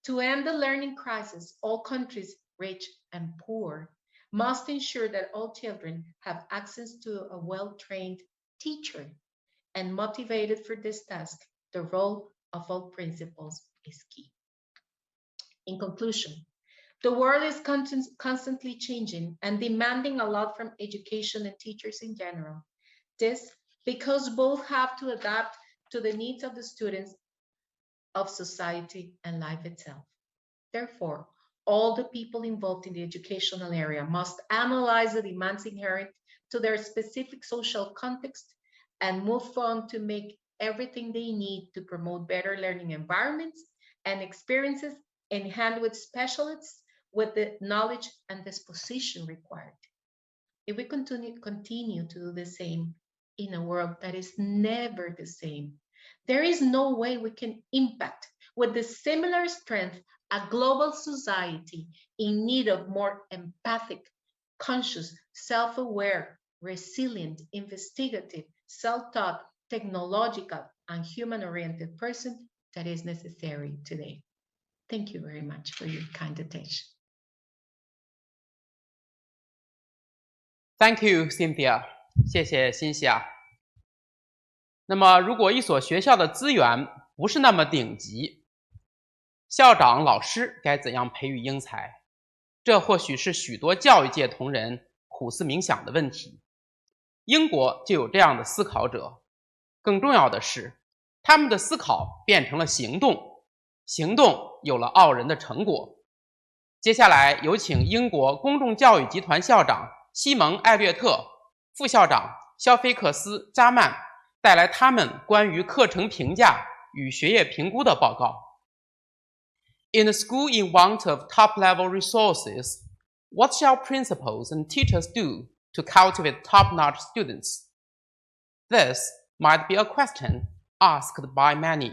To end the learning crisis, all countries, rich and poor, must ensure that all children have access to a well-trained teacher, and motivated for this task, the role of all principals is key. In conclusion, the world is constantly changing and demanding a lot from education and teachers in general. This because both have to adapt to the needs of the students, of society, and life itself. Therefore, all the people involved in the educational area must analyze the demands inherent to their specific social context and move on to make everything they need to promote better learning environments and experiences in hand with specialists with the knowledge and disposition required. If we continue to do the same in a world that is never the same, there is no way we can impact with the similar strength a global society in need of more empathic, conscious, self-aware, resilient, investigative, self-taught, technological, and human-oriented person that is necessary today. Thank you very much for your kind attention. Thank you, Cynthia. 谢谢辛西娅。那么，如果一所学校的资源不是那么顶级，校长、老师该怎样培育英才？这或许是许多教育界同仁苦思冥想的问题。英国就有这样的思考者，更重要的是，他们的思考变成了行动，行动有了傲人的成果。接下来有请英国公众教育集团校长西蒙·艾略特、副校长肖菲克斯·扎曼带来他们关于课程评价与学业评估的报告。In a school in want of top-level resources, what shall principals and teachers do to cultivate top-notch students? This might be a question asked by many.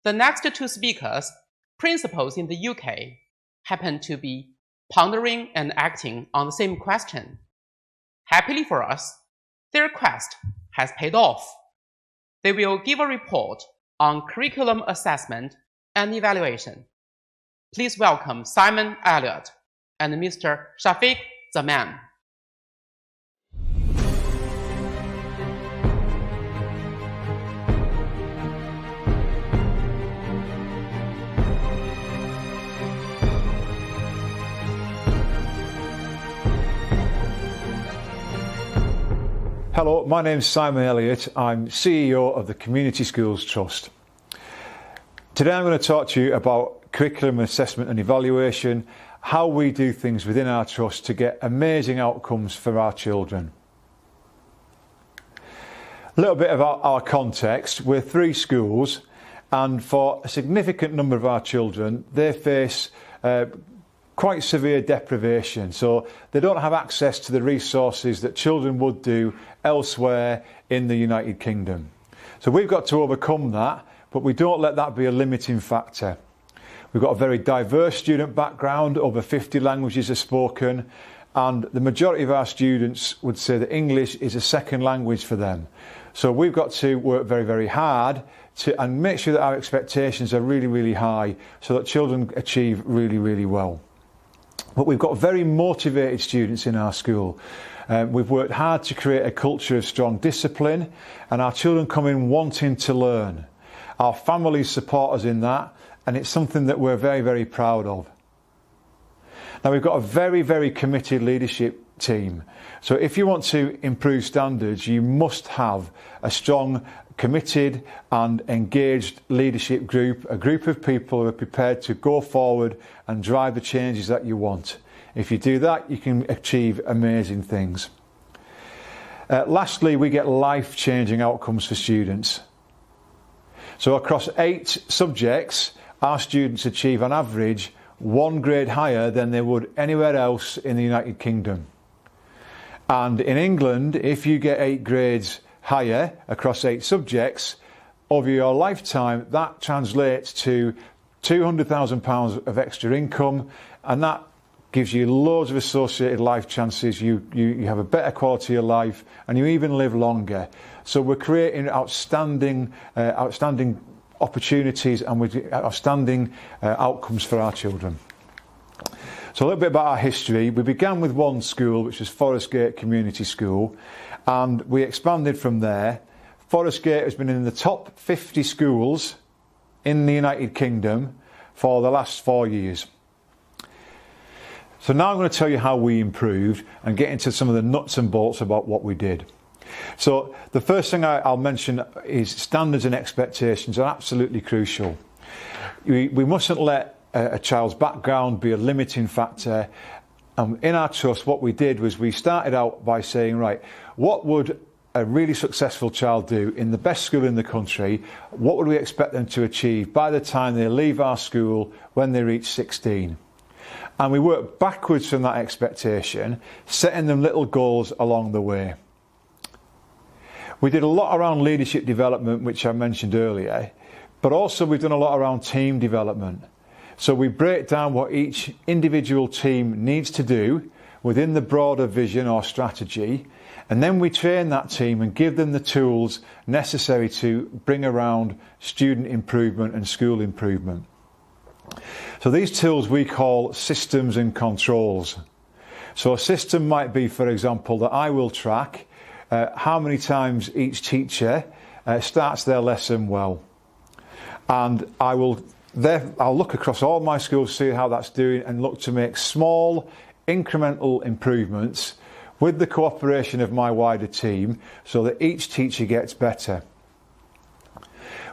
The next two speakers, principals in the UK, happen to be pondering and acting on the same question. Happily for us, their quest has paid off. They will give a report on curriculum assessment and evaluation. Please welcome Simon Elliott and Mr. Shafiq Zaman. Hello, my name's Simon Elliott. I'm CEO of the Community Schools Trust. Today I'm going to talk to you about curriculum assessment and evaluation, how we do things within our trust to get amazing outcomes for our children. A little bit about our context. We're 3 schools, and for a significant number of our children, they face quite severe deprivation, so they don't have access to the resources that children would do elsewhere in the United Kingdom. So we've got to overcome that, but we don't let that be a limiting factor. We've got a very diverse student background, over 50 languages are spoken, and the majority of our students would say that English is a second language for them. So we've got to work very, very hard and make sure that our expectations are really, really high so that children achieve really, really well. But we've got very motivated students in our school. We've worked hard to create a culture of strong discipline, and our children come in wanting to learn. Our families support us in that, and it's something that we're very, very proud of. Now, we've got a very, very committed leadership team. So if you want to improve standards, you must have a strong, committed and engaged leadership group, a group of people who are prepared to go forward and drive the changes that you want. If you do that, you can achieve amazing things. Lastly, we get life-changing outcomes for students. So across 8 subjects, our students achieve on average 1 grade higher than they would anywhere else in the United Kingdom. And in England, if you get 8 grades higher across 8 subjects, over your lifetime, that translates to £200,000 of extra income, and that gives you loads of associated life chances. You have a better quality of life, and you even live longer. So we're creating outstanding opportunities and with outstanding outcomes for our children. So a little bit about our history. We began with 1 school, which was Forest Gate Community School, and we expanded from there. Forest Gate has been in the top 50 schools in the United Kingdom for the last 4 years. So now I'm going to tell you how we improved and get into some of the nuts and bolts about what we did. So the first thing I'll mention is standards and expectations are absolutely crucial. We mustn't let a child's background be a limiting factor. In our trust, what we did was we started out by saying, right, what would a really successful child do in the best school in the country? What would we expect them to achieve by the time they leave our school when they reach 16? And we worked backwards from that expectation, setting them little goals along the way. We did a lot around leadership development, which I mentioned earlier, but also we've done a lot around team development. So we break down what each individual team needs to do within the broader vision or strategy, And then we train that team and give them the tools necessary to bring around student improvement and school improvement. So these tools we call systems and controls. So a system might be, for example, that I will track how many times each teacher starts their lesson well. And I'll look across all my schools, see how that's doing, and look to make small incremental improvements with the cooperation of my wider team so that each teacher gets better.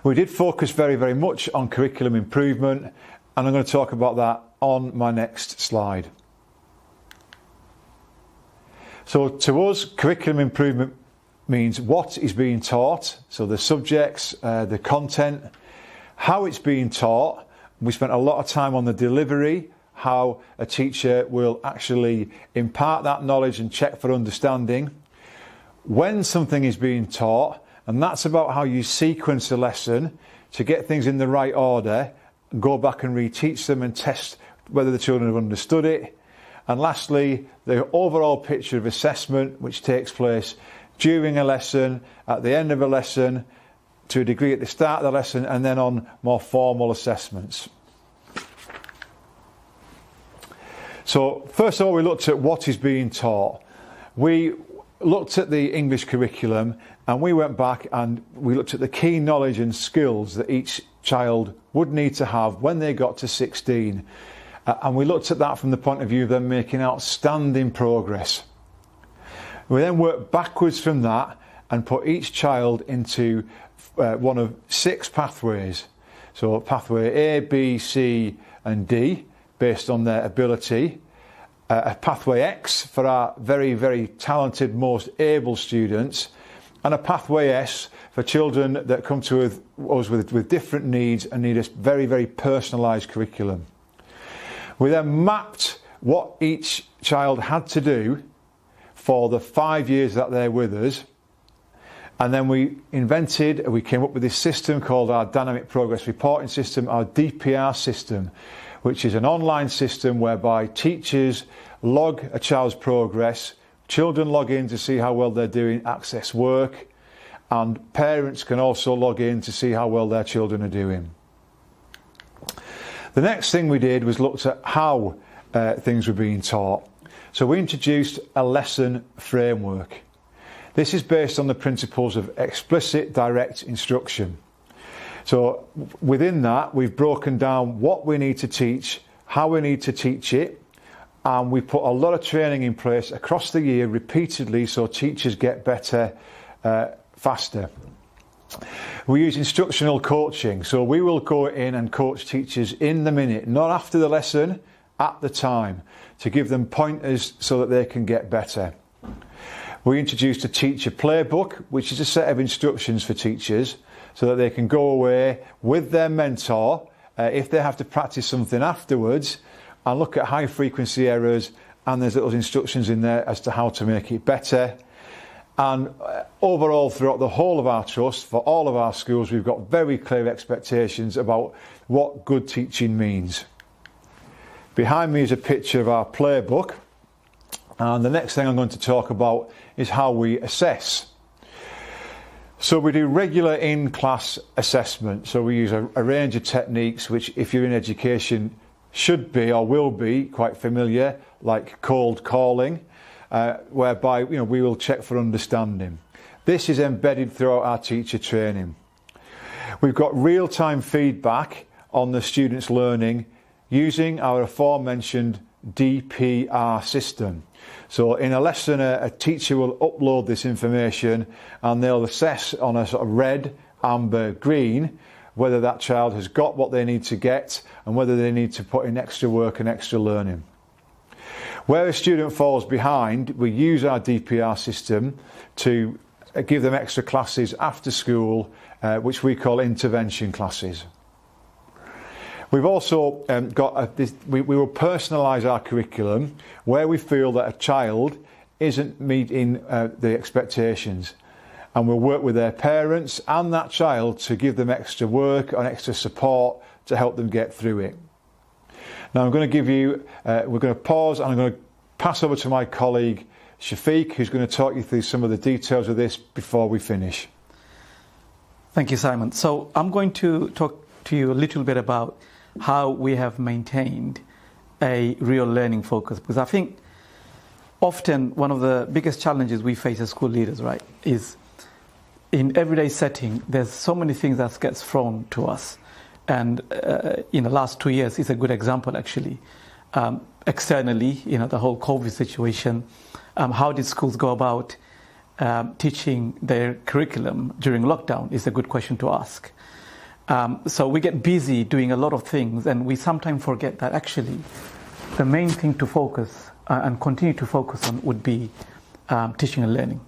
We did focus very, very much on curriculum improvement, and I'm going to talk about that on my next slide. So to us, curriculum improvement means what is being taught, so the subjects, the content, how it's being taught. We spent a lot of time on the delivery, how a teacher will actually impart that knowledge and check for understanding. When something is being taught, and that's about how you sequence a lesson to get things in the right order, go back and reteach them and test whether the children have understood it. And lastly, the overall picture of assessment, which takes place during a lesson, at the end of a lesson, to a degree at the start of the lesson, and then on more formal assessments. So first of all, we looked at what is being taught. We looked at the English curriculum, and we went back and we looked at the key knowledge and skills that each child would need to have when they got to 16. And we looked at that from the point of view of them making outstanding progress. We then worked backwards from that and put each child into one of 6 pathways. So pathway A, B, C and D, based on their ability. A pathway X for our very, very talented, most able students. And a pathway S for children that come to us with different needs and need a very, very personalised curriculum. We then mapped what each child had to do for the 5 years that they're with us. And then we came up with this system called our Dynamic Progress Reporting System, our DPR system, which is an online system whereby teachers log a child's progress, children log in to see how well they're doing, access work, and parents can also log in to see how well their children are doing. The next thing we did was looked at how things were being taught. So we introduced a lesson framework. This is based on the principles of explicit direct instruction. So within that, we've broken down what we need to teach, how we need to teach it, and we put a lot of training in place across the year repeatedly so teachers get better faster. We use instructional coaching, so we will go in and coach teachers in the minute, not after the lesson, at the time, to give them pointers so that they can get better. We introduced a teacher playbook, which is a set of instructions for teachers so that they can go away with their mentor if they have to practice something afterwards and look at high frequency errors, and there's little instructions in there as to how to make it better. And overall, throughout the whole of our trust, for all of our schools, we've got very clear expectations about what good teaching means. Behind me is a picture of our playbook, and the next thing I'm going to talk about is how we assess. So we do regular in-class assessment. So we use a range of techniques which, if you're in education, should be or will be quite familiar, like cold calling, whereby we will check for understanding. This is embedded throughout our teacher training. We've got real-time feedback on the students' learning using our aforementioned DPR system. So in a lesson, a teacher will upload this information and they'll assess on a sort of red, amber, green whether that child has got what they need to get and whether they need to put in extra work and extra learning. Where a student falls behind, we use our DPR system to give them extra classes after school, which we call intervention classes. We've also we will personalise our curriculum where we feel that a child isn't meeting the expectations, and we'll work with their parents and that child to give them extra work and extra support to help them get through it. Now I'm going to give you, we're going to pause and I'm going to pass over to my colleague Shafiq, who's going to talk you through some of the details of this before we finish. Thank you, Simon. So I'm going to talk to you a little bit about how we have maintained a real learning focus, because I think often one of the biggest challenges we face as school leaders, right, is in everyday setting, there's so many things that gets thrown to us. And in the last 2 years is a good example, actually. Externally, the whole COVID situation, how did schools go about teaching their curriculum during lockdown is a good question to ask. So we get busy doing a lot of things, and we sometimes forget that actually the main thing to focus and continue to focus on would be teaching and learning.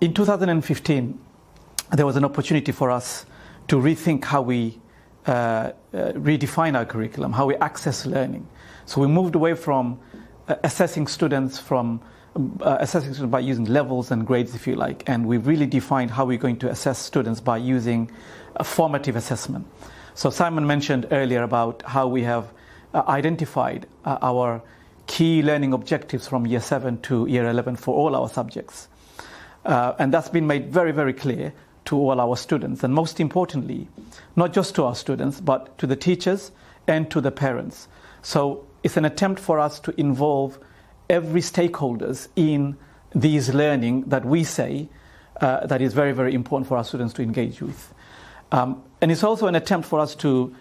In 2015, there was an opportunity for us to rethink how we redefine our curriculum, how we access learning. So we moved away from assessing students by using levels and grades, if you like, and we really defined how we're going to assess students by using a formative assessment. So Simon mentioned earlier about how we have identified our key learning objectives from year 7 to year 11 for all our subjects. And that's been made very, very clear to all our students, and most importantly, not just to our students, but to the teachers and to the parents. So it's an attempt for us to involve every stakeholders in these learning that we say that is very, very important for our students to engage with. And it's also an attempt for us to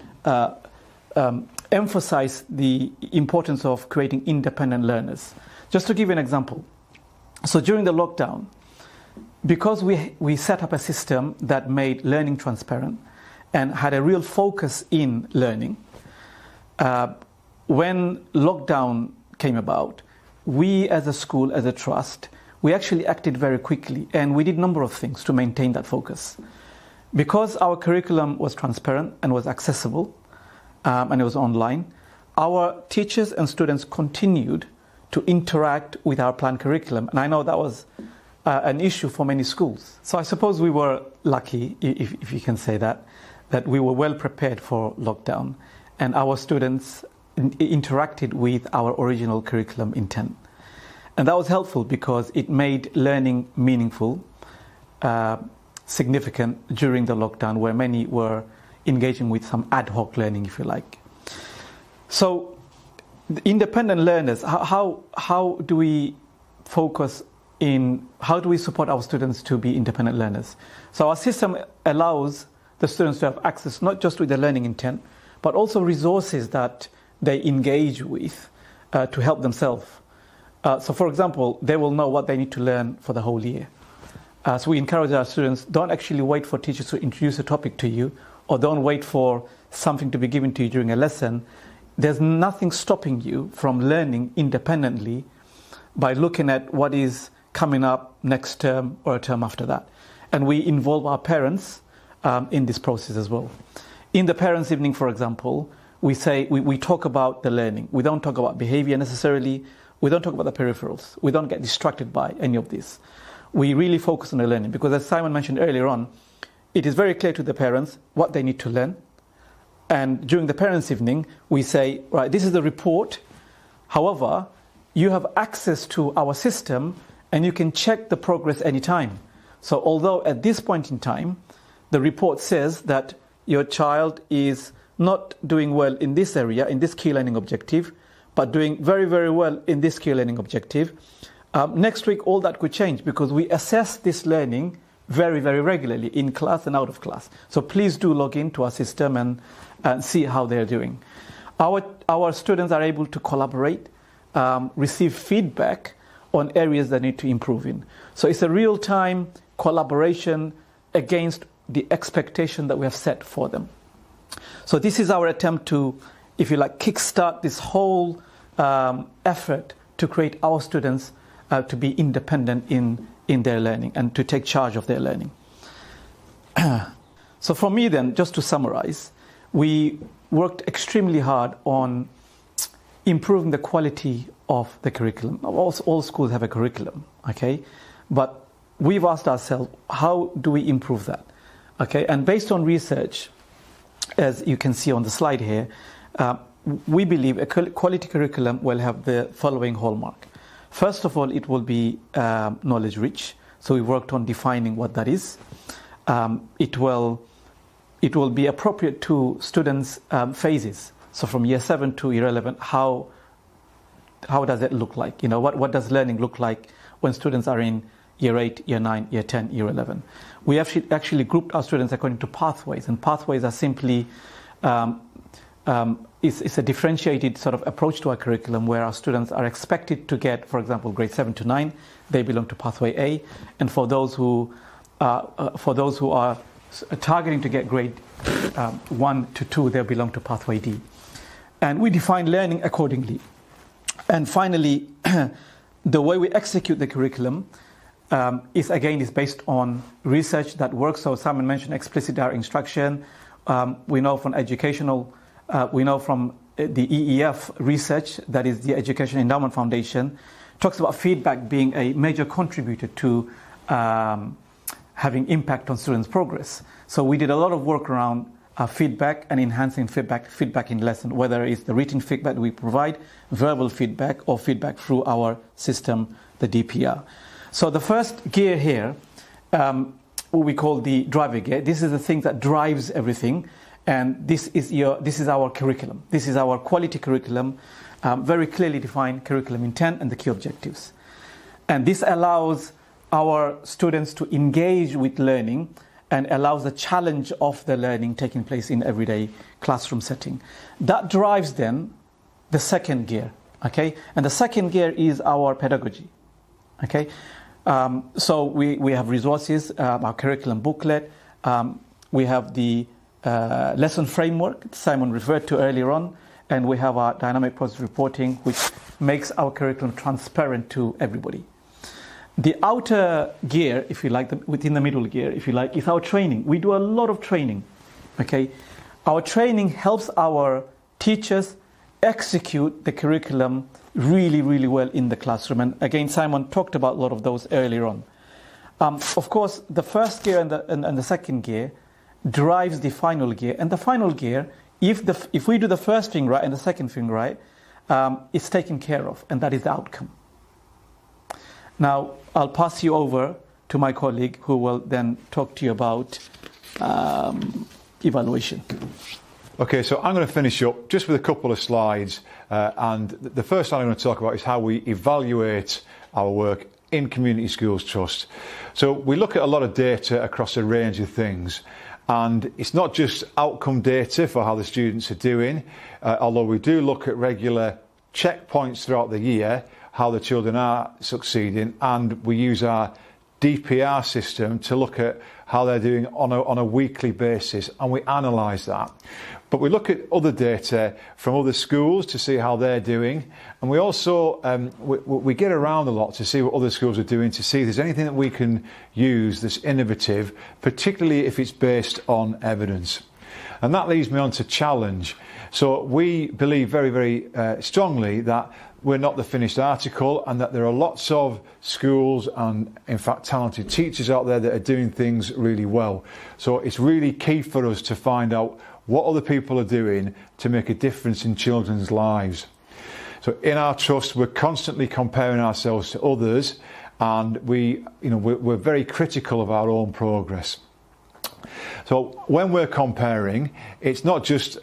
emphasize the importance of creating independent learners. Just to give you an example, so during the lockdown, because we set up a system that made learning transparent and had a real focus in learning, when lockdown came about, we as a school, as a trust, we actually acted very quickly, and we did a number of things to maintain that focus. Because our curriculum was transparent and was accessible, and it was online, our teachers and students continued to interact with our planned curriculum. And I know that was an issue for many schools. So I suppose we were lucky, if you can say that we were well prepared for lockdown, and our students interacted with our original curriculum intent. And that was helpful because it made learning meaningful, significant during the lockdown, where many were engaging with some ad hoc learning, if you like. So the independent learners, how do we focus in, how do we support our students to be independent learners? So our system allows the students to have access not just with the learning intent, but also resources that they engage with to help themselves. So for example, they will know what they need to learn for the whole year. So we encourage our students, don't actually wait for teachers to introduce a topic to you, or don't wait for something to be given to you during a lesson. There's nothing stopping you from learning independently by looking at what is coming up next term or a term after that. And we involve our parents in this process as well. In the parents' evening, for example, we talk about the learning. We don't talk about behavior necessarily. We don't talk about the peripherals. We don't get distracted by any of this. We really focus on the learning because, as Simon mentioned earlier on, it is very clear to the parents what they need to learn. And during the parents' evening, we say, right, this is the report. However, you have access to our system and you can check the progress anytime. So although at this point in time, the report says that your child is not doing well in this area, in this key learning objective, but doing very, very well in this key learning objective, next week all that could change because we assess this learning very, very regularly in class and out of class. So please do log into our system and see how they're doing. Our students are able to collaborate, receive feedback on areas that need to improve in. So it's a real-time collaboration against the expectation that we have set for them. So this is our attempt to, if you like, kickstart this whole effort to create our students to be independent in their learning and to take charge of their learning. So for me then, just to summarize, we worked extremely hard on improving the quality of the curriculum. All schools have a curriculum, okay? But we've asked ourselves, how do we improve that? Okay, and based on research, as you can see on the slide here, we believe a quality curriculum will have the following hallmark. First of all, it will be knowledge rich. So we worked on defining what that is. It will be appropriate to students' phases. So from year 7 to year 11, how does it look like? You know, what does learning look like when students are in year 8, year 9, year 10, year 11? We actually grouped our students according to pathways, and pathways are simply it's a differentiated sort of approach to our curriculum where our students are expected to get, for example, grade 7 to 9, they belong to pathway A, and for those who are targeting to get grade 1 to 2, they belong to pathway D. And we define learning accordingly. And finally, the way we execute the curriculum is based on research that works. So Simon mentioned explicit direct instruction. We know from the EEF research, that is the Education Endowment Foundation, talks about feedback being a major contributor to having impact on students' progress. So we did a lot of work around feedback and enhancing feedback in lesson, whether it's the written feedback we provide, verbal feedback, or feedback through our system, the DPR. So the first gear here, what we call the driver gear, this is the thing that drives everything, and this is our curriculum. This is our quality curriculum, very clearly defined curriculum intent and the key objectives. And this allows our students to engage with learning and allows the challenge of the learning taking place in everyday classroom setting. That drives then the second gear, okay? And the second gear is our pedagogy, okay? So we have resources, our curriculum booklet, we have the lesson framework Simon referred to earlier on, and we have our dynamic process reporting, which makes our curriculum transparent to everybody. The outer gear, if you like, within the middle gear, if you like, is our training. We do a lot of training, okay? Our training helps our teachers execute the curriculum really, really well in the classroom. And again, Simon talked about a lot of those earlier on. Of course, the first gear and the second gear drives the final gear. And the final gear, if we do the first thing right and the second thing right, it's taken care of, and that is the outcome. Now, I'll pass you over to my colleague who will then talk to you about evaluation. Okay, so I'm going to finish up just with a couple of slides, and the first slide I'm going to talk about is how we evaluate our work in Community Schools Trust. So we look at a lot of data across a range of things, and it's not just outcome data for how the students are doing, although we do look at regular checkpoints throughout the year, how the children are succeeding, and we use our DPR system to look at how they're doing on a weekly basis, and we analyse that. But we look at other data from other schools to see how they're doing, and we also we get around a lot to see what other schools are doing, to see if there's anything that we can use that's innovative, particularly if it's based on evidence. And that leads me on to challenge. So we believe very, very strongly that we're not the finished article, and that there are lots of schools and, in fact, talented teachers out there that are doing things really well. So it's really key for us to find out what other people are doing to make a difference in children's lives. So in our trust, we're constantly comparing ourselves to others, and we're very critical of our own progress. So when we're comparing, it's not just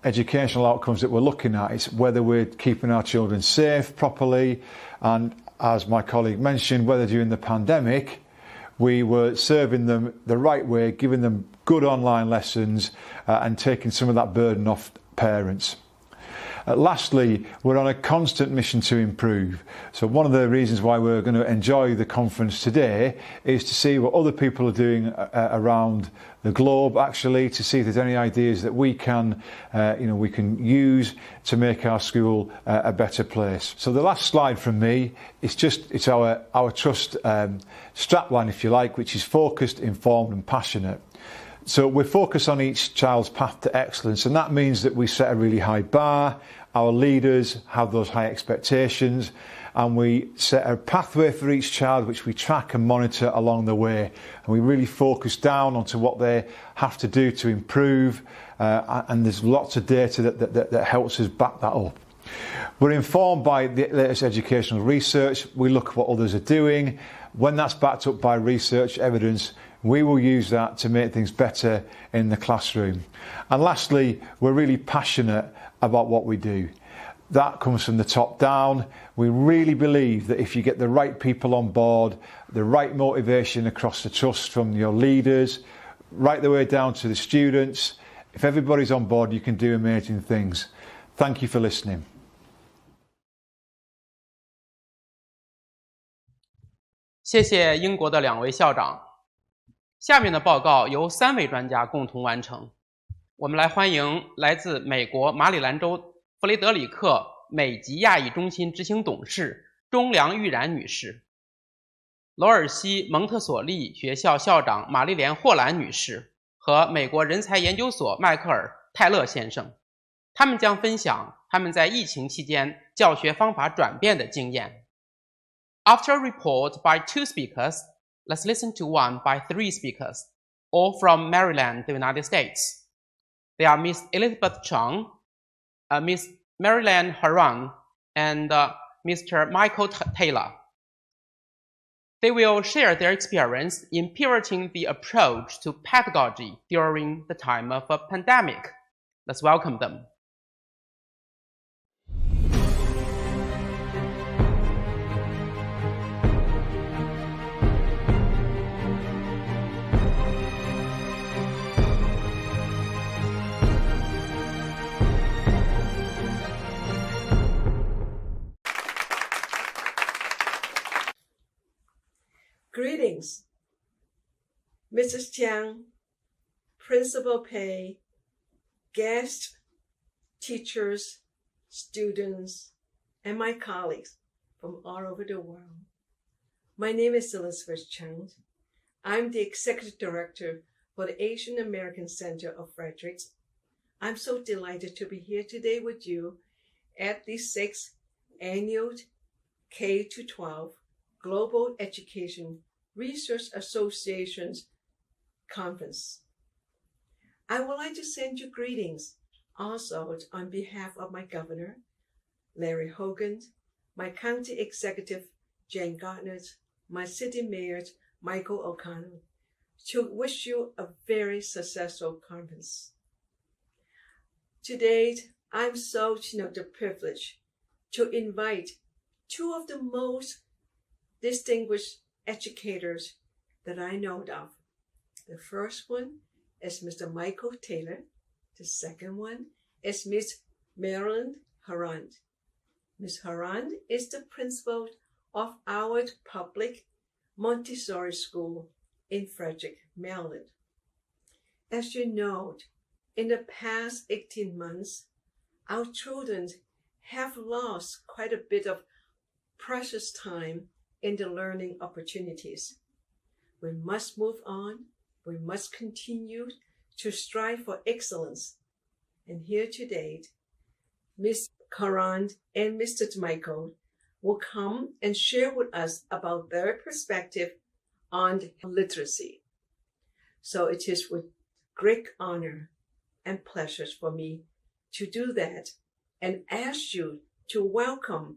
educational outcomes that we're looking at, it's whether we're keeping our children safe properly, and as my colleague mentioned, whether during the pandemic we were serving them the right way, giving them good online lessons and taking some of that burden off parents. Lastly, we're on a constant mission to improve. So one of the reasons why we're going to enjoy the conference today is to see what other people are doing around the globe, actually, to see if there's any ideas that we can use to make our school a better place. So the last slide from me is it's our trust strapline, if you like, which is focused, informed and passionate. So we're focused on each child's path to excellence, and that means that we set a really high bar. Our leaders have those high expectations, and we set a pathway for each child which we track and monitor along the way, and we really focus down onto what they have to do to improve, and there's lots of data that helps us back that up. We're informed by the latest educational research. We look at what others are doing. When that's backed up by research evidence, we will use that to make things better in the classroom. And lastly, we're really passionate about what we do. That comes from the top down. We really believe that if you get the right people on board, the right motivation across the trust from your leaders, right the way down to the students, if everybody's on board, you can do amazing things. Thank you for listening. 谢谢英国的2位校长。下面的报告由3位专家共同完成。我们来欢迎来自美国马里兰州弗雷德里克美籍亚裔中心执行董事钟良玉然女士，罗尔西蒙特索利学校校长玛丽莲霍兰女士和美国人才研究所迈克尔泰勒先生。他们将分享他们在疫情期间教学方法转变的经验。After a report by 2 speakers, let's listen to one by 3 speakers, all from Maryland, the United States. They are Ms. Elizabeth Chung, Ms. Maryland Haran, and Mr. Michael Taylor. They will share their experience in pivoting the approach to pedagogy during the time of a pandemic. Let's welcome them. Greetings, Mrs. Chiang, Principal Pei, guests, teachers, students, and my colleagues from all over the world. My name is Elizabeth Chung. I'm the Executive Director for the Asian American Center of Fredericks. I'm so delighted to be here today with you at the 6th Annual K-12 Global Education Research Association's Conference. I would like to send you greetings also on behalf of my governor, Larry Hogan, my county executive, Jane Gardner, my city mayor, Michael O'Connell, to wish you a very successful conference. Today, I'm so the privilege to invite 2 of the most distinguished educators that I know of. The first one is Mr. Michael Taylor. The second one is Miss Marilyn Haran. Miss Haran is the principal of our public Montessori school in Frederick, Maryland. As you know, in the past 18 months, our children have lost quite a bit of precious time in the learning opportunities. We must move on. We must continue to strive for excellence. And here today, Ms. Karan and Mr. Michael will come and share with us about their perspective on literacy. So it is with great honor and pleasure for me to do that and ask you to welcome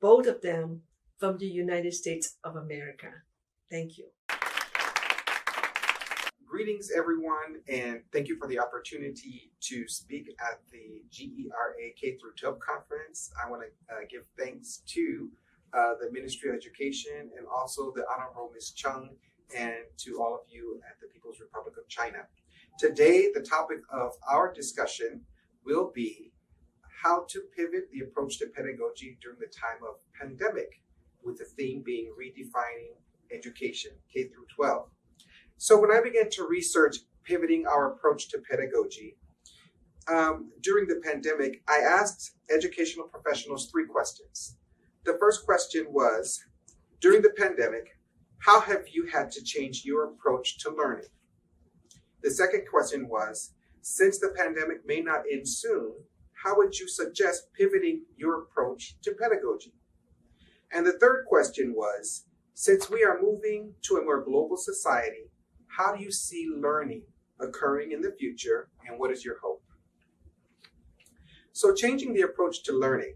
both of them from the United States of America. Thank you. Greetings, everyone, and thank you for the opportunity to speak at the GERA K-12 conference. I want to give thanks to the Ministry of Education and also the Honorable Ms. Chung and to all of you at the People's Republic of China. Today, the topic of our discussion will be how to pivot the approach to pedagogy during the time of pandemic, with the theme being redefining education, K through 12. So when I began to research pivoting our approach to pedagogy, during the pandemic, I asked educational professionals 3 questions. The first question was, during the pandemic, how have you had to change your approach to learning? The second question was, since the pandemic may not end soon, how would you suggest pivoting your approach to pedagogy? And the third question was, since we are moving to a more global society, how do you see learning occurring in the future, and what is your hope? So changing the approach to learning.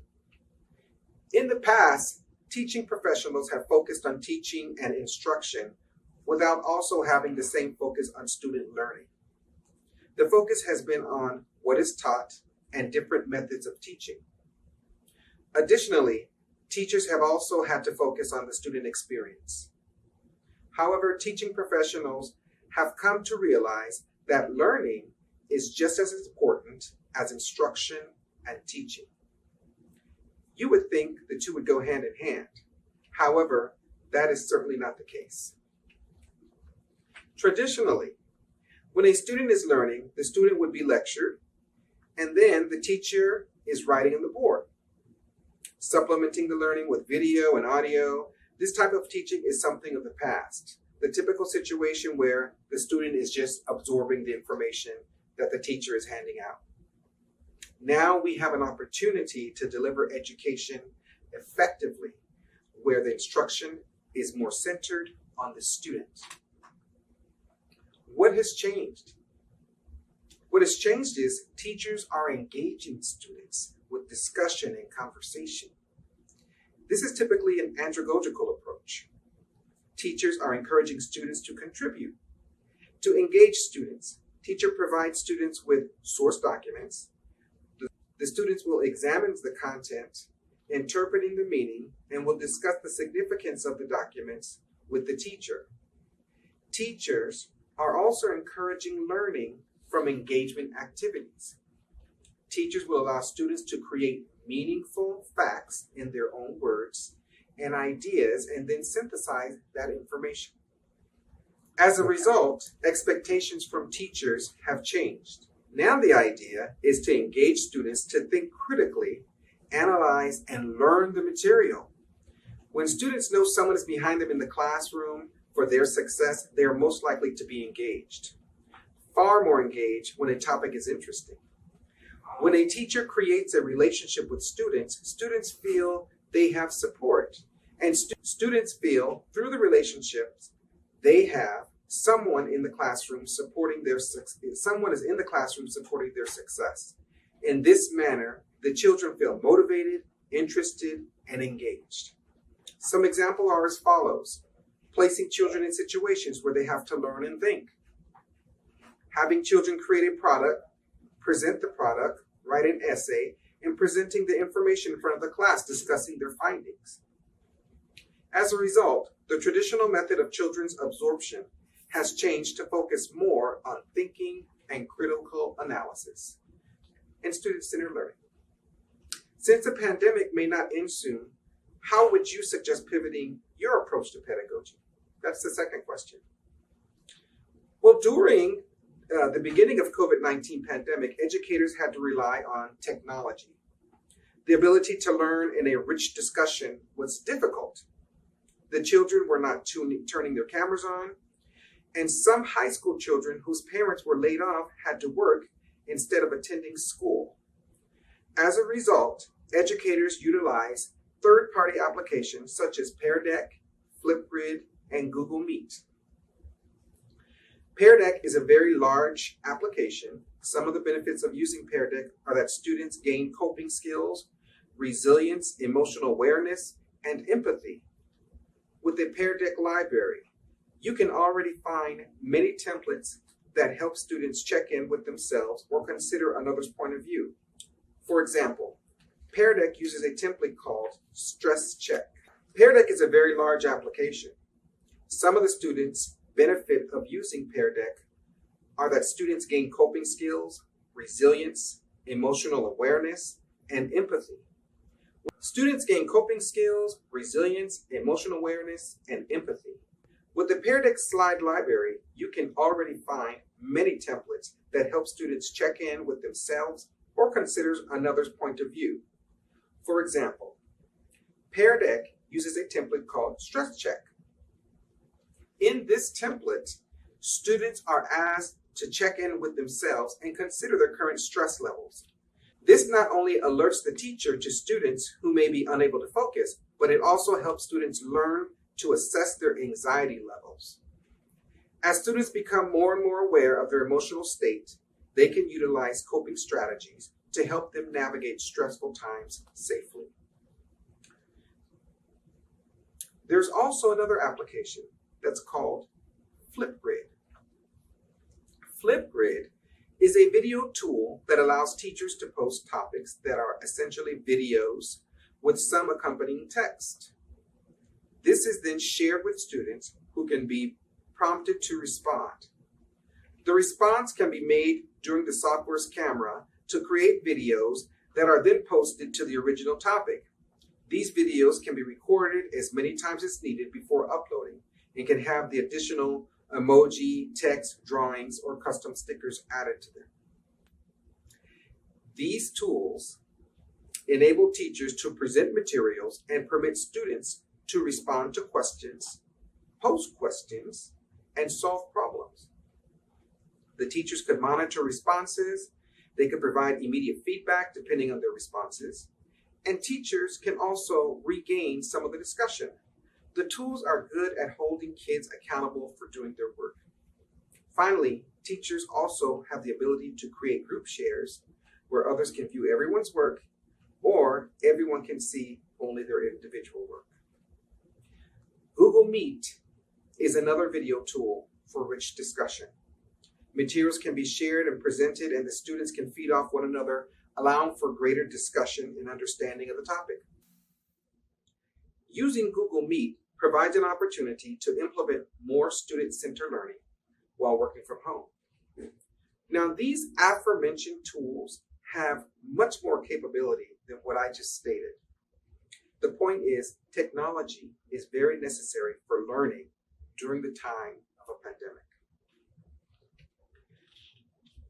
In the past, teaching professionals have focused on teaching and instruction without also having the same focus on student learning. The focus has been on what is taught and different methods of teaching. Additionally, teachers have also had to focus on the student experience. However, teaching professionals have come to realize that learning is just as important as instruction and teaching. You would think the two would go hand in hand. However, that is certainly not the case. Traditionally, when a student is learning, the student would be lectured, and then the teacher is writing on the board, supplementing the learning with video and audio. This type of teaching is something of the past, the typical situation where the student is just absorbing the information that the teacher is handing out. Now we have an opportunity to deliver education effectively, where the instruction is more centered on the student. What has changed? What has changed is teachers are engaging students with discussion and conversation. This is typically an andragogical approach. Teachers are encouraging students to contribute. To engage students, teacher provides students with source documents. The students will examine the content, interpreting the meaning, and will discuss the significance of the documents with the teacher. Teachers are also encouraging learning from engagement activities. Teachers will allow students to create meaningful facts in their own words and ideas and then synthesize that information. As a result, expectations from teachers have changed. Now the idea is to engage students to think critically, analyze, and learn the material. When students know someone is behind them in the classroom for their success, they are most likely to be engaged. Far more engaged when a topic is interesting. When a teacher creates a relationship with students, students feel they have support. And students feel through the relationships they have someone in the classroom supporting their success. Someone is in the classroom supporting their success. In this manner, the children feel motivated, interested, and engaged. Some examples are as follows. Placing children in situations where they have to learn and think. Having children create a product, present the product, write an essay, and presenting the information in front of the class, discussing their findings. As a result, the traditional method of children's absorption has changed to focus more on thinking and critical analysis and student-centered learning. Since the pandemic may not end soon, how would you suggest pivoting your approach to pedagogy? That's the second question. Well, during the beginning of COVID-19 pandemic, educators had to rely on technology. The ability to learn in a rich discussion was difficult. The children were not turning their cameras on, and some high school children whose parents were laid off had to work instead of attending school. As a result, educators utilized third-party applications such as Pear Deck, Flipgrid, and Google Meet. Pear Deck is a very large application. Some of the benefits of using Pear Deck are that students gain coping skills, resilience, emotional awareness, and empathy. With the Pear Deck library, you can already find many templates that help students check in with themselves or consider another's point of view. For example, Pear Deck uses a template called Stress Check. Pear Deck is a very large application. Some of the students' benefit of using Pear Deck are that students gain coping skills, resilience, emotional awareness, and empathy. Students gain coping skills, resilience, emotional awareness, and empathy. With the Pear Deck slide library, you can already find many templates that help students check in with themselves or consider another's point of view. For example, Pear Deck uses a template called Stress Check. In this template, students are asked to check in with themselves and consider their current stress levels. This not only alerts the teacher to students who may be unable to focus, but it also helps students learn to assess their anxiety levels. As students become more and more aware of their emotional state, they can utilize coping strategies to help them navigate stressful times safely. There's also another application that's called Flipgrid. Flipgrid is a video tool that allows teachers to post topics that are essentially videos with some accompanying text. This is then shared with students who can be prompted to respond. The response can be made during the software's camera to create videos that are then posted to the original topic. These videos can be recorded as many times as needed before uploading and can have the additional emoji, text, drawings, or custom stickers added to them. These tools enable teachers to present materials and permit students to respond to questions, post questions, and solve problems. The teachers could monitor responses, they could provide immediate feedback depending on their responses, and teachers can also regain some of the discussion. The tools are good at holding kids accountable for doing their work. Finally, teachers also have the ability to create group shares where others can view everyone's work or everyone can see only their individual work. Google Meet is another video tool for rich discussion. Materials can be shared and presented, and the students can feed off one another, allowing for greater discussion and understanding of the topic. Using Google Meet provides an opportunity to implement more student-centered learning while working from home. Now, these aforementioned tools have much more capability than what I just stated. The point is, technology is very necessary for learning during the time of a pandemic.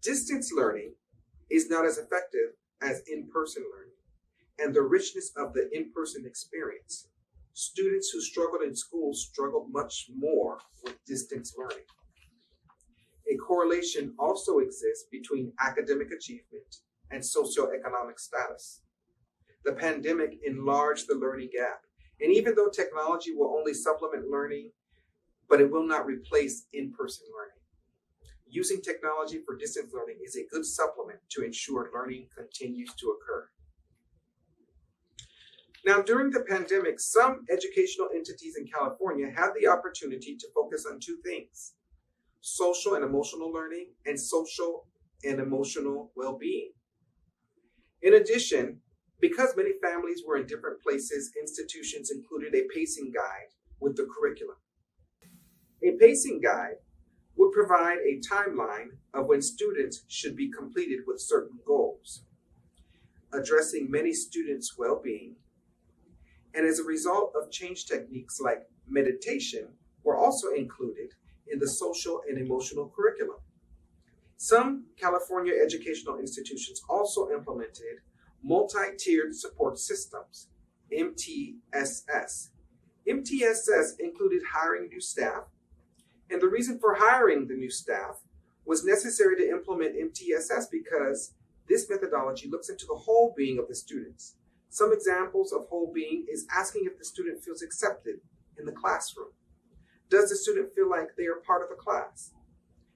Distance learning is not as effective as in-person learning, and the richness of the in-person experience. Students who struggled in school struggled much more with distance learning. A correlation also exists between academic achievement and socioeconomic status. The pandemic enlarged the learning gap, and even though technology will only supplement learning, but it will not replace in-person learning. Using technology for distance learning is a good supplement to ensure learning continues to occur. Now, during the pandemic, some educational entities in California had the opportunity to focus on two things: social and emotional learning and social and emotional well-being. In addition, because many families were in different places, institutions included a pacing guide with the curriculum. A pacing guide would provide a timeline of when students should be completed with certain goals, addressing many students' well-being. And as a result of change techniques like meditation were also included in the social and emotional curriculum. Some California educational institutions also implemented multi-tiered support systems, MTSS. MTSS included hiring new staff, and the reason for hiring the new staff was necessary to implement MTSS because this methodology looks into the whole being of the students. Some examples of whole being is asking if the student feels accepted in the classroom. Does the student feel like they are part of the class?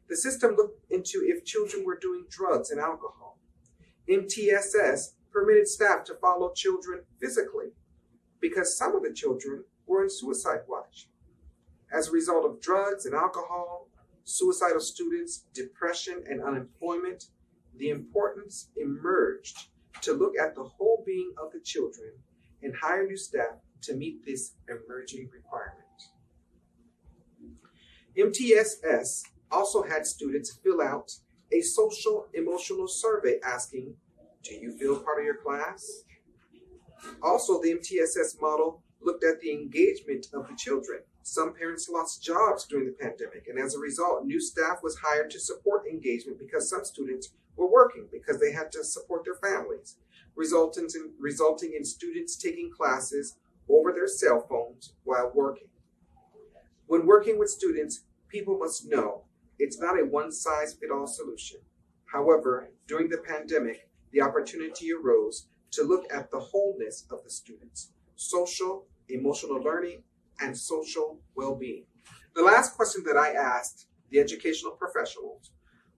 The system looked into if children were doing drugs and alcohol. MTSS permitted staff to follow children physically because some of the children were in suicide watch. As a result of drugs and alcohol, suicidal students, depression, and unemployment, the importance emerged to look at the whole being of the children and hire new staff to meet this emerging requirement. MTSS also had students fill out a social emotional survey asking, do you feel part of your class? Also, the MTSS model looked at the engagement of the children. Some parents lost jobs during the pandemic, and as a result, new staff was hired to support engagement because some students were working because they had to support their families, resulting in students taking classes over their cell phones while working. When working with students, people must know it's not a one-size-fits-all solution. However, during the pandemic, the opportunity arose to look at the wholeness of the students, social, emotional learning, and social well-being. The last question that I asked the educational professionals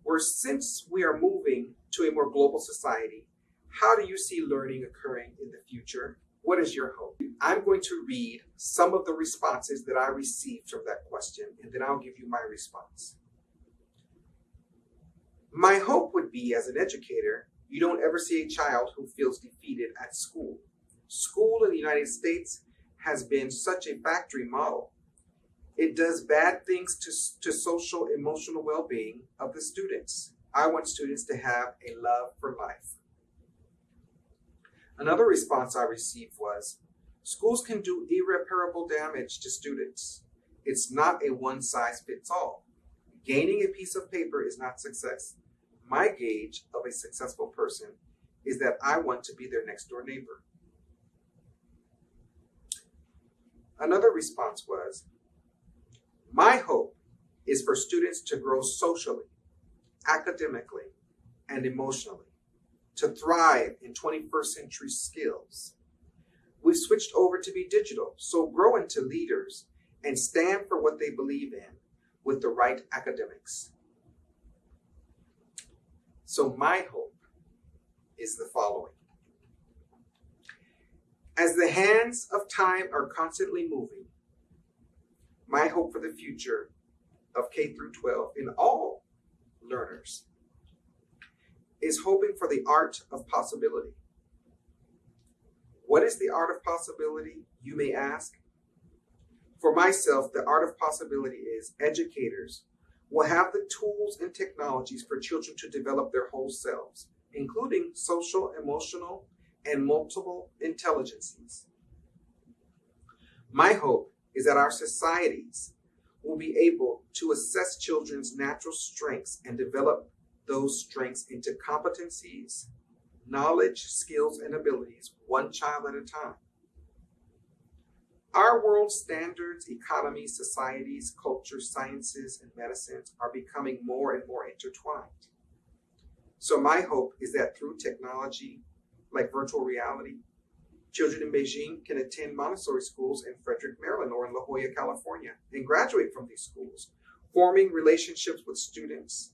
were, since we are moving to a more global society, How do you see learning occurring in the future? What is your hope? I'm going to read some of the responses that I received from that question, and then I'll give you my response. My hope would be, as an educator, you don't ever see a child who feels defeated at school. School in the United States has been such a factory model. It does bad things to social, emotional well-being of the students. I want students to have a love for life. Another response I received was, schools can do irreparable damage to students. It's not a one-size-fits-all. Gaining a piece of paper is not success. My gauge of a successful person is that I want to be their next-door neighbor. Another response was, my hope is for students to grow socially, academically, and emotionally, to thrive in 21st century skills. We've switched over to be digital, so grow into leaders and stand for what they believe in with the right academics. So my hope is the following. As the hands of time are constantly moving, my hope for the future of K through 12 in all learners is hoping for the art of possibility. What is the art of possibility, you may ask? For myself, the art of possibility is educators will have the tools and technologies for children to develop their whole selves, including social, emotional, and multiple intelligences. My hope is that our societies will be able to assess children's natural strengths and develop those strengths into competencies, knowledge, skills, and abilities, one child at a time. Our world standards, economies, societies, cultures, sciences, and medicines are becoming more and more intertwined. So my hope is that through technology like virtual reality, children in Beijing can attend Montessori schools in Frederick, Maryland, or in La Jolla, California, and graduate from these schools, forming relationships with students.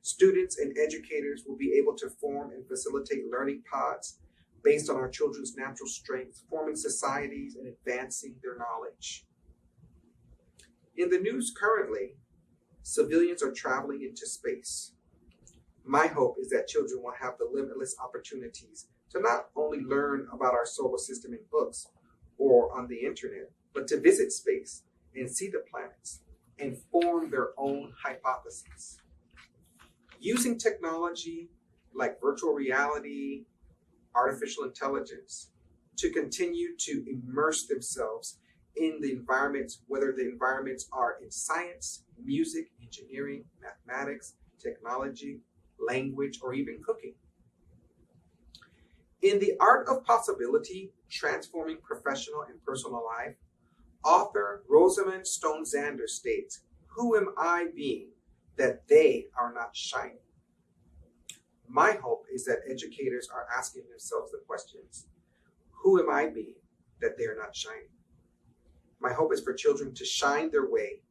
Students and educators will be able to form and facilitate learning pods based on our children's natural strengths, forming societies and advancing their knowledge. In the news currently, civilians are traveling into space. My hope is that children will have the limitless opportunities to not only learn about our solar system in books or on the internet, but to visit space and see the planets and form their own hypotheses. Using technology like virtual reality, artificial intelligence, to continue to immerse themselves in the environments, whether the environments are in science, music, engineering, mathematics, technology, language, or even cooking. In The Art of Possibility, Transforming Professional and Personal Life, author Rosamund Stone Zander states, "Who am I being that they are not shining?" My hope is that educators are asking themselves the questions, who am I being that they are not shining? My hope is for children to shine their way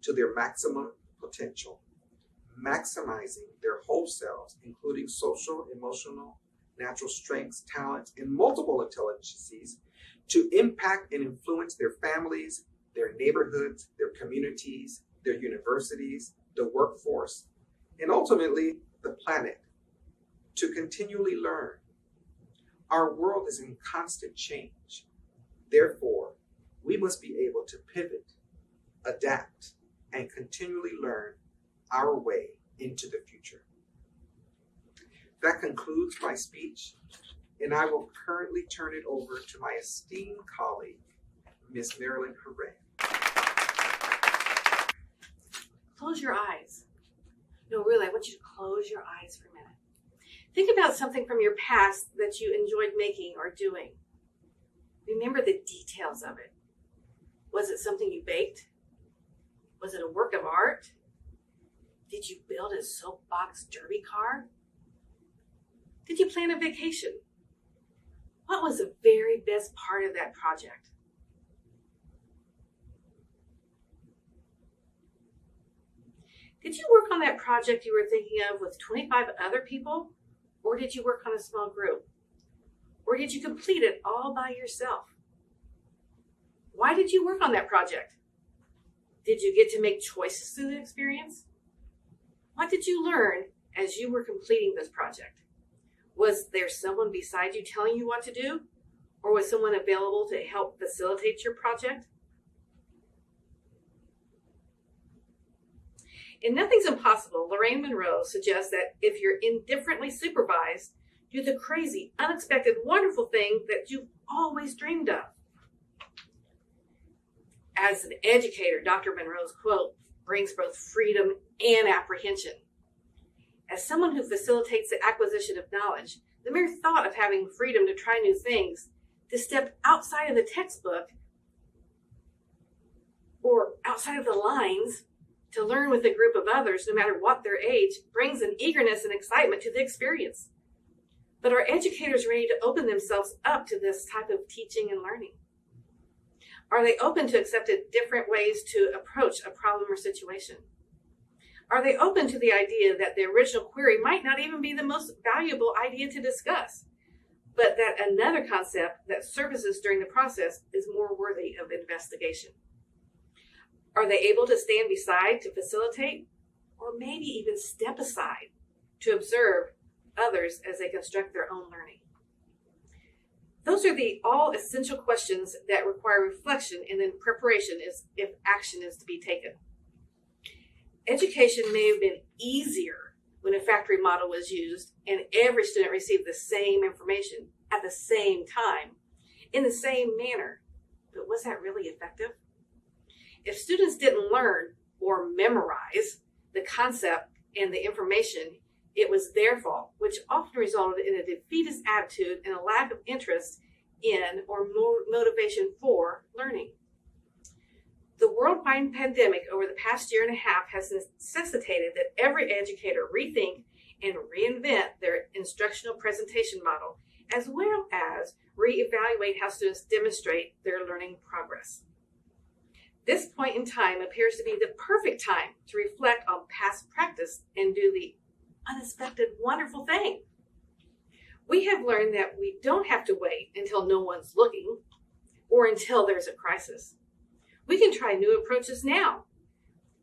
to their maximum potential, maximizing their whole selves, including social, emotional, natural strengths, talents, and multiple intelligences, to impact and influence their families, their neighborhoods, their communities, their universities, the workforce, and ultimately the planet, to continually learn. Our world is in constant change. Therefore, we must be able to pivot, adapt, and continually learn our way into the future. That concludes my speech, and I will currently turn it over to my esteemed colleague, Ms. Marilyn Hooray. Close your eyes. No, really, I want you to close your eyes for a minute. Think about something from your past that you enjoyed making or doing. Remember the details of it. Was it something you baked? Was it a work of art? Did you build a soapbox derby car? Did you plan a vacation? What was the very best part of that project? Did you work on that project you were thinking of with 25 other people, or did you work on a small group? Or did you complete it all by yourself? Why did you work on that project? Did you get to make choices through the experience? What did you learn as you were completing this project? Was there someone beside you telling you what to do? Or was someone available to help facilitate your project? In Nothing's Impossible, Lorraine Monroe suggests that if you're indifferently supervised, do the crazy, unexpected, wonderful thing that you've always dreamed of. As an educator, Dr. Monroe's quote brings both freedom and apprehension. As someone who facilitates the acquisition of knowledge, the mere thought of having freedom to try new things, to step outside of the textbook or outside of the lines, to learn with a group of others, no matter what their age, brings an eagerness and excitement to the experience. But are educators ready to open themselves up to this type of teaching and learning? Are they open to accepting different ways to approach a problem or situation? Are they open to the idea that the original query might not even be the most valuable idea to discuss, but that another concept that surfaces during the process is more worthy of investigation? Are they able to stand beside to facilitate, or maybe even step aside to observe others as they construct their own learning? Those are the all essential questions that require reflection and then preparation if action is to be taken. Education may have been easier when a factory model was used and every student received the same information at the same time, in the same manner, but was that really effective? If students didn't learn or memorize the concept and the information, it was their fault, which often resulted in a defeatist attitude and a lack of interest in or motivation for learning. The worldwide pandemic over the past year and a half has necessitated that every educator rethink and reinvent their instructional presentation model, as well as reevaluate how students demonstrate their learning progress. This point in time appears to be the perfect time to reflect on past practice and do the unexpected, wonderful thing. We have learned that we don't have to wait until no one's looking or until there's a crisis. We can try new approaches now.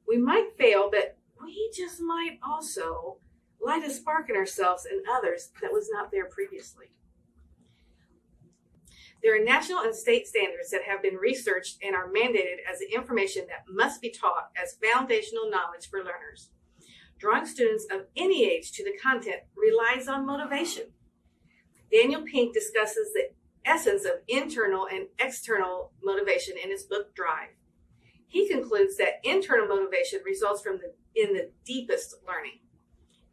We might fail, but we just might also light a spark in ourselves and others that was not there previously. There are national and state standards that have been researched and are mandated as the information that must be taught as foundational knowledge for learners. Drawing students of any age to the content relies on motivation. Daniel Pink discusses the essence of internal and external motivation in his book, Drive. He concludes that internal motivation results in the deepest learning.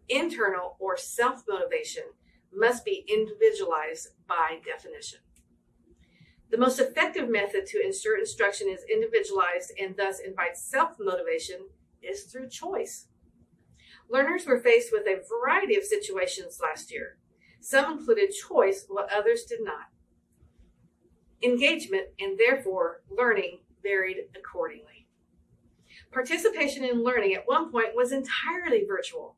Internal or self-motivation must be individualized by definition. The most effective method to ensure instruction is individualized and thus invites self-motivation is through choice. Learners were faced with a variety of situations last year. Some included choice, while others did not. Engagement and therefore learning varied accordingly. Participation in learning at one point was entirely virtual,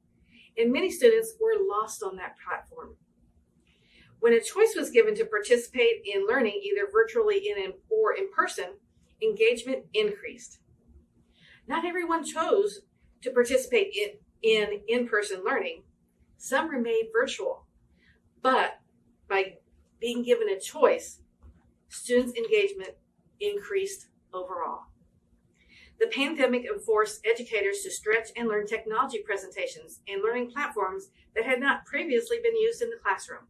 and many students were lost on that platform. When a choice was given to participate in learning, either virtually or in person, engagement increased. Not everyone chose to participate in in-person learning. Some remained virtual, but by being given a choice, students' engagement increased overall. The pandemic forced educators to stretch and learn technology presentations and learning platforms that had not previously been used in the classroom.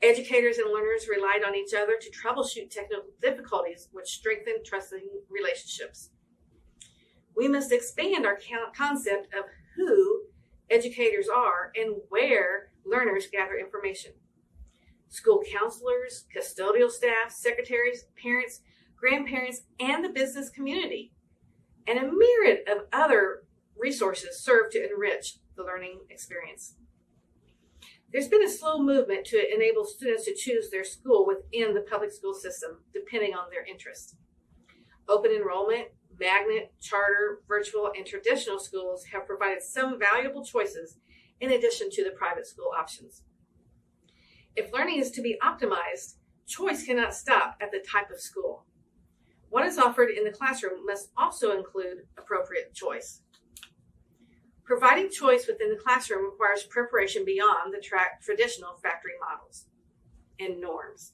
Educators and learners relied on each other to troubleshoot technical difficulties, which strengthened trusting relationships. We must expand our concept of who educators are and where learners gather information. School counselors, custodial staff, secretaries, parents, grandparents, and the business community, and a myriad of other resources serve to enrich the learning experience. There's been a slow movement to enable students to choose their school within the public school system, depending on their interests. Open enrollment, magnet, charter, virtual, and traditional schools have provided some valuable choices in addition to the private school options. If learning is to be optimized, choice cannot stop at the type of school. What is offered in the classroom must also include appropriate choice. Providing choice within the classroom requires preparation beyond the traditional factory models and norms.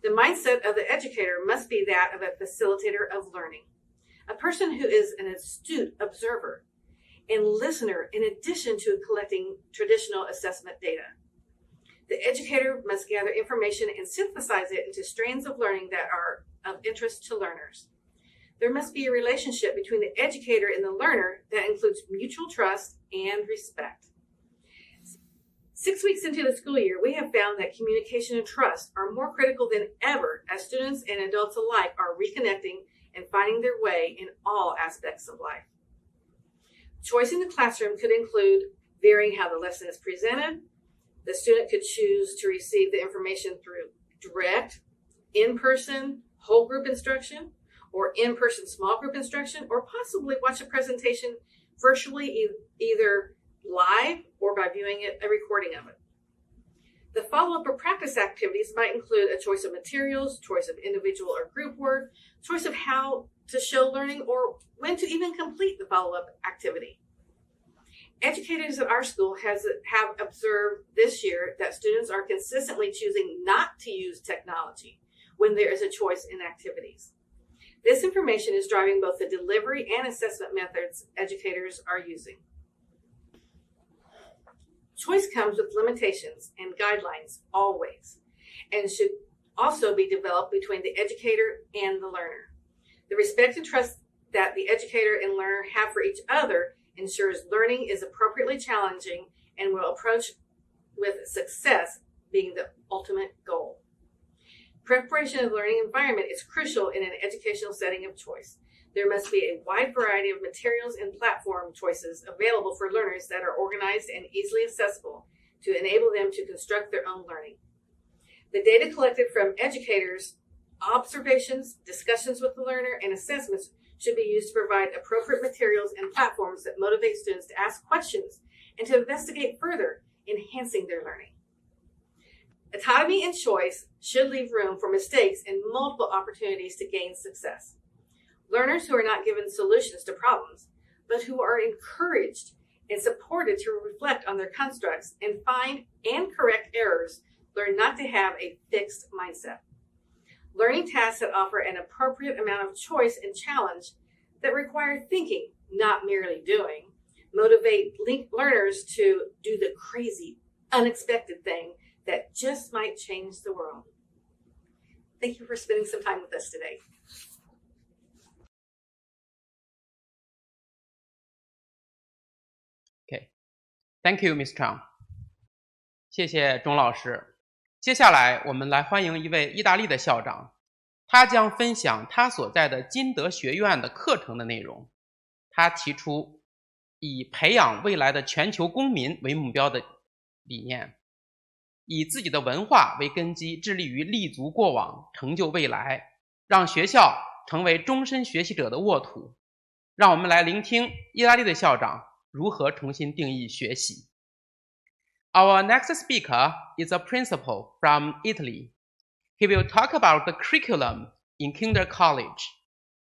The mindset of the educator must be that of a facilitator of learning, a person who is an astute observer and listener in addition to collecting traditional assessment data. The educator must gather information and synthesize it into strands of learning that are of interest to learners. There must be a relationship between the educator and the learner that includes mutual trust and respect. 6 weeks into the school year, we have found that communication and trust are more critical than ever as students and adults alike are reconnecting and finding their way in all aspects of life. Choice in the classroom could include varying how the lesson is presented. The student could choose to receive the information through direct, in-person, whole group instruction, or in-person small group instruction, or possibly watch a presentation virtually either live or by viewing a recording of it. The follow-up or practice activities might include a choice of materials, choice of individual or group work, choice of how to show learning, or when to even complete the follow-up activity. Educators at our school have observed this year that students are consistently choosing not to use technology when there is a choice in activities. This information is driving both the delivery and assessment methods educators are using. Choice comes with limitations and guidelines always, and should also be developed between the educator and the learner. The respect and trust that the educator and learner have for each other ensures learning is appropriately challenging and will approach with success being the ultimate goal. Preparation of the learning environment is crucial in an educational setting of choice. There must be a wide variety of materials and platform choices available for learners that are organized and easily accessible to enable them to construct their own learning. The data collected from educators, observations, discussions with the learner, and assessments should be used to provide appropriate materials and platforms that motivate students to ask questions and to investigate further, enhancing their learning. Autonomy and choice should leave room for mistakes and multiple opportunities to gain success. Learners who are not given solutions to problems, but who are encouraged and supported to reflect on their constructs and find and correct errors, learn not to have a fixed mindset. Learning tasks that offer an appropriate amount of choice and challenge that require thinking, not merely doing, motivate learners to do the crazy, unexpected thing that just might change the world. Thank you for spending some time with us today. Okay, thank you, Ms. Chang. 谢谢钟老师。接下来我们来欢迎一位意大利的校长，他将分享他所在的金德学院的课程的内容。他提出以培养未来的全球公民为目标的理念，以自己的文化为根基，致力于立足过往，成就未来，让学校成为终身学习者的沃土。让我们来聆听意大利的校长如何重新定义学习。Our next speaker is a principal from Italy. He will talk about the curriculum in Kinder College,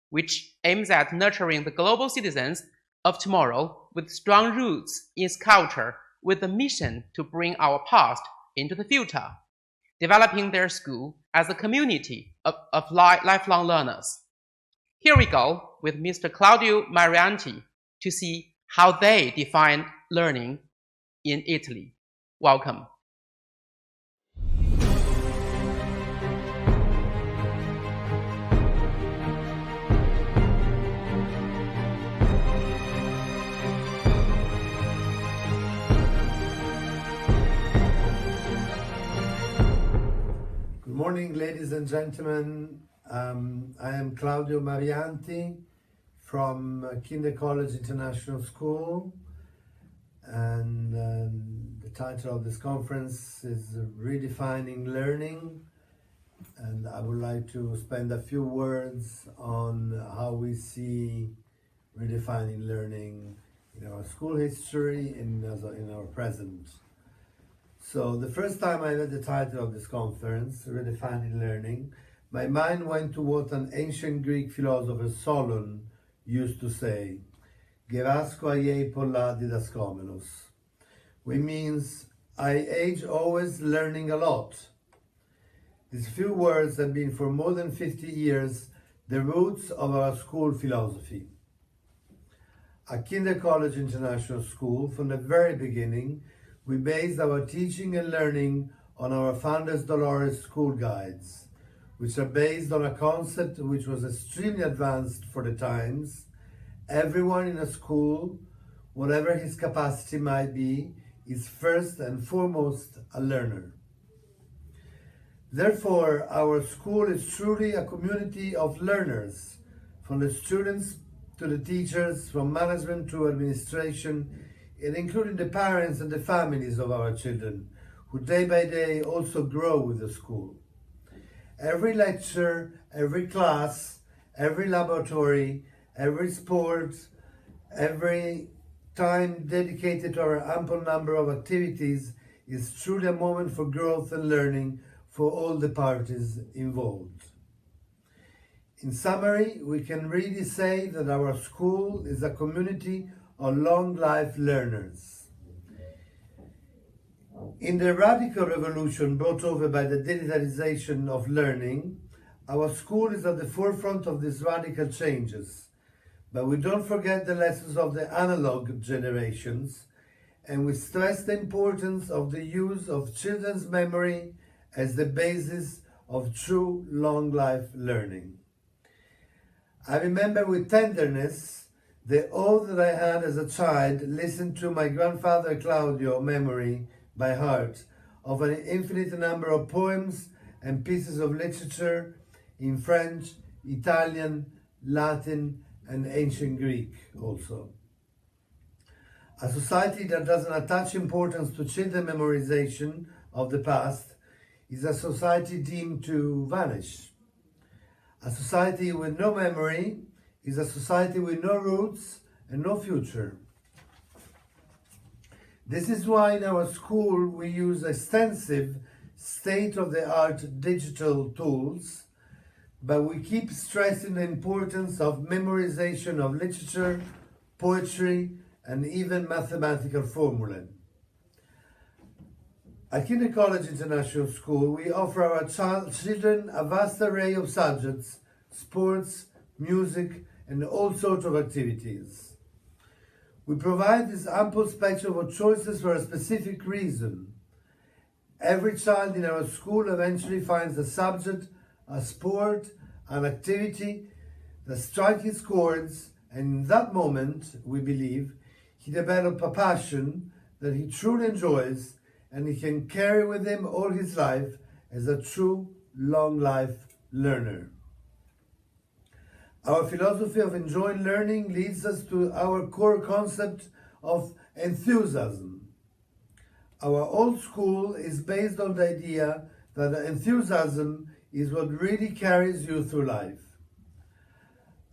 which aims at nurturing the global citizens of tomorrow with strong roots in its culture, with the mission to bring our past into the future, developing their school as a community of lifelong learners. Here we go with Mr. Claudio Marianti to see how they define learning in Italy. Welcome. Good morning, ladies and gentlemen. I am Claudio Marianti from Kinder College International School, and the title of this conference is Redefining Learning, and I would like to spend a few words on how we see redefining learning in our school history and in our present. So the first time I read the title of this conference, Redefining Learning, my mind went to what an ancient Greek philosopher Solon used to say, Gerasko aiei polla didaskomenos, which means I age always learning a lot. These few words have been for more than 50 years the roots of our school philosophy. At Kinder College International School, from the very beginning, we based our teaching and learning on our founder's Dolores school guides, which are based on a concept which was extremely advanced for the times. Everyone in a school, whatever his capacity might be, is first and foremost a learner. Therefore, our school is truly a community of learners, from the students to the teachers, from management to administration, and including the parents and the families of our children, who day by day also grow with the school. Every lecture, every class, every laboratory, every sport, every time dedicated to our ample number of activities is truly a moment for growth and learning for all the parties involved. In summary, we can really say that our school is a community of long life learners. In the radical revolution brought over by the digitalization of learning, our school is at the forefront of these radical changes. But we don't forget the lessons of the analog generations, and we stress the importance of the use of children's memory as the basis of true long life learning. I remember with tenderness the oath that I had as a child listened to my grandfather Claudio memory by heart of an infinite number of poems and pieces of literature in French, Italian, Latin, and ancient Greek also. A society that doesn't attach importance to children memorization of the past is a society deemed to vanish. A society with no memory is a society with no roots and no future. This is why in our school we use extensive state-of-the-art digital tools, but we keep stressing the importance of memorization of literature, poetry, and even mathematical formulae. At Kinder College International School, we offer our children a vast array of subjects, sports, music, and all sorts of activities. We provide this ample spectrum of choices for a specific reason. Every child in our school eventually finds a subject, a sport, an activity that strikes his chords, and in that moment, we believe, he develops a passion that he truly enjoys and he can carry with him all his life as a true long life learner. Our philosophy of enjoying learning leads us to our core concept of enthusiasm. Our old school is based on the idea that enthusiasm is what really carries you through life.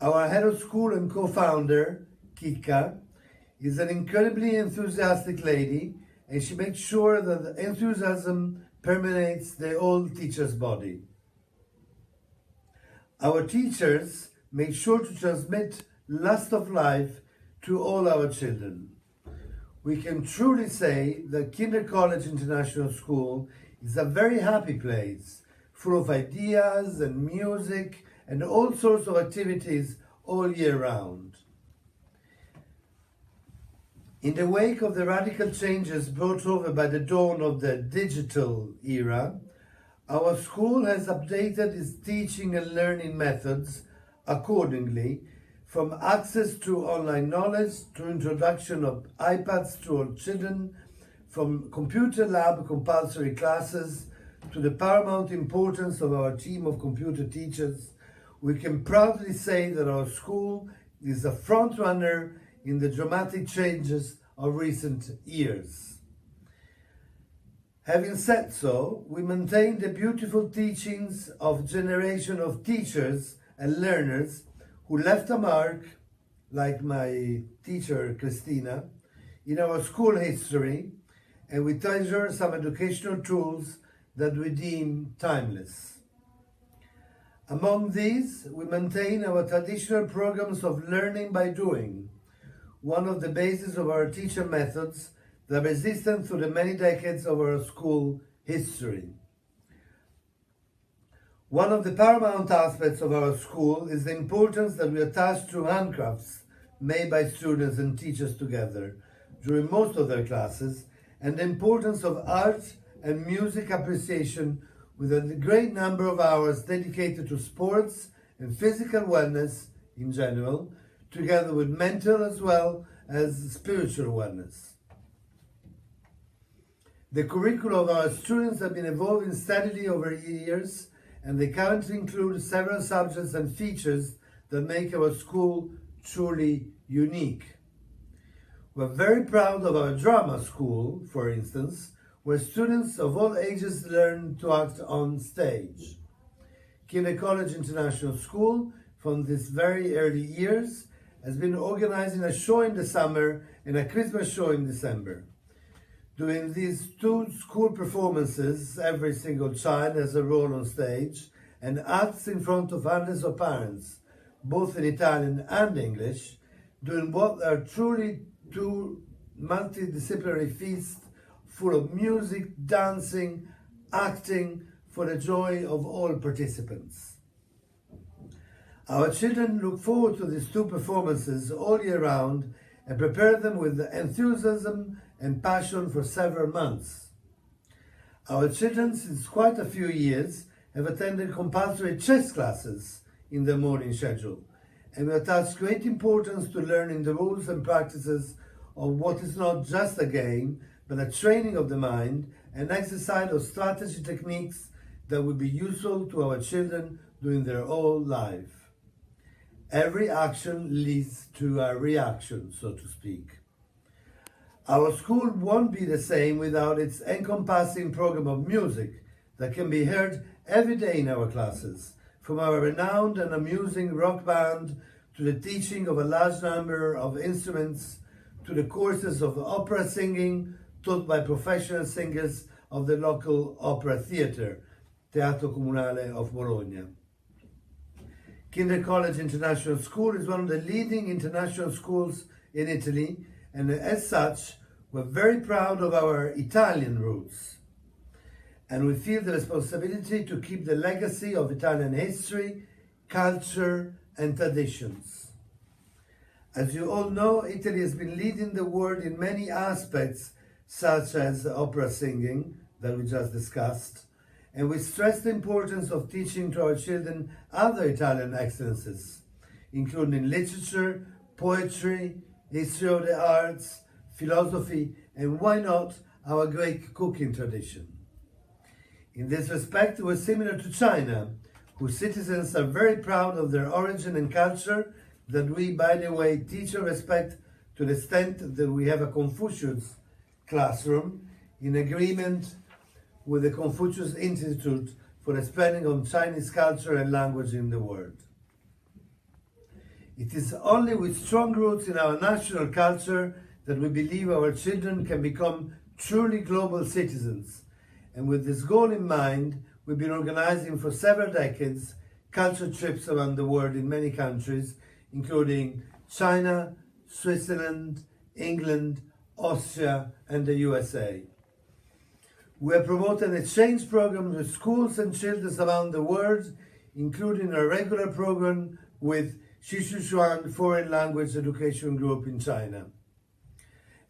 Our head of school and co-founder, Kika, is an incredibly enthusiastic lady, and she makes sure that the enthusiasm permeates the old teacher's body. Our teachers make sure to transmit lust of life to all our children. We can truly say that Kinder College International School is a very happy place, full of ideas and music and all sorts of activities all year round. In the wake of the radical changes brought over by the dawn of the digital era, our school has updated its teaching and learning methods accordingly, from access to online knowledge to introduction of iPads to all children, from computer lab compulsory classes to the paramount importance of our team of computer teachers. We can proudly say that our school is a front runner in the dramatic changes of recent years. Having said so, we maintain the beautiful teachings of generation of teachers and learners who left a mark, like my teacher Christina, in our school history, and we treasure some educational tools that we deem timeless. Among these, we maintain our traditional programs of learning by doing, one of the bases of our teacher methods that resisted through the many decades of our school history. One of the paramount aspects of our school is the importance that we attach to handcrafts made by students and teachers together during most of their classes, and the importance of art and music appreciation with a great number of hours dedicated to sports and physical wellness in general, together with mental as well as spiritual wellness. The curricula of our students have been evolving steadily over years, and they currently include several subjects and features that make our school truly unique. We're very proud of our drama school, for instance, where students of all ages learn to act on stage. Kinder College International School, from these very early years, has been organizing a show in the summer and a Christmas show in December. During these two school performances, every single child has a role on stage and acts in front of hundreds of parents, both in Italian and English, doing what are truly two multidisciplinary feasts full of music, dancing, acting, for the joy of all participants. Our children look forward to these two performances all year round and prepare them with enthusiasm and passion for several months. Our children, since quite a few years, have attended compulsory chess classes in their morning schedule, and we attach great importance to learning the rules and practices of what is not just a game, but a training of the mind and exercise of strategy techniques that will be useful to our children during their whole life. Every action leads to a reaction, so to speak. Our school won't be the same without its encompassing program of music that can be heard every day in our classes, from our renowned and amusing rock band to the teaching of a large number of instruments, to the courses of opera singing taught by professional singers of the local opera theatre, Teatro Comunale of Bologna. Kinder College International School is one of the leading international schools in Italy, and as such, we're very proud of our Italian roots. And we feel the responsibility to keep the legacy of Italian history, culture, and traditions. As you all know, Italy has been leading the world in many aspects, such as opera singing that we just discussed, and we stress the importance of teaching to our children other Italian excellences, including literature, poetry, history of the arts, philosophy, and why not our great cooking tradition. In this respect, we're similar to China, whose citizens are very proud of their origin and culture, that we, by the way, teach and respect to the extent that we have a Confucius classroom in agreement with the Confucius Institute for the spreading of Chinese culture and language in the world. It is only with strong roots in our national culture that we believe our children can become truly global citizens. And with this goal in mind, we've been organizing for several decades culture trips around the world in many countries, including China, Switzerland, England, Austria, and the USA. We have promoted exchange programs with schools and children around the world, including a regular program with Shishuchuan Foreign Language Education Group in China.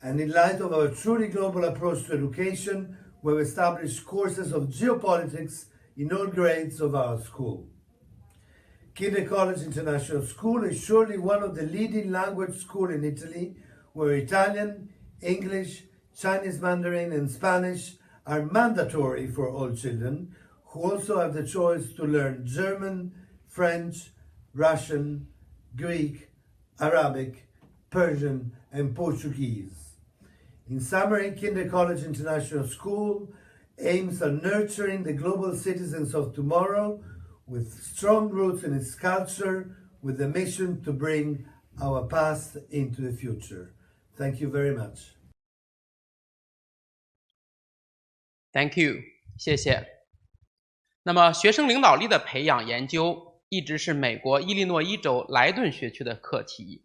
And in light of our truly global approach to education, we have established courses of geopolitics in all grades of our school. Kinder College International School is surely one of the leading language schools in Italy, where Italian, English, Chinese Mandarin, and Spanish are mandatory for all children, who also have the choice to learn German, French, Russian, Greek, Arabic, Persian, and Portuguese. In summary, Kinder College International School aims at nurturing the global citizens of tomorrow with strong roots in its culture, with the mission to bring our past into the future. Thank you very much. Thank you， 谢谢。那么学生领导力的培养研究一直是美国伊利诺伊州莱顿学区的课题。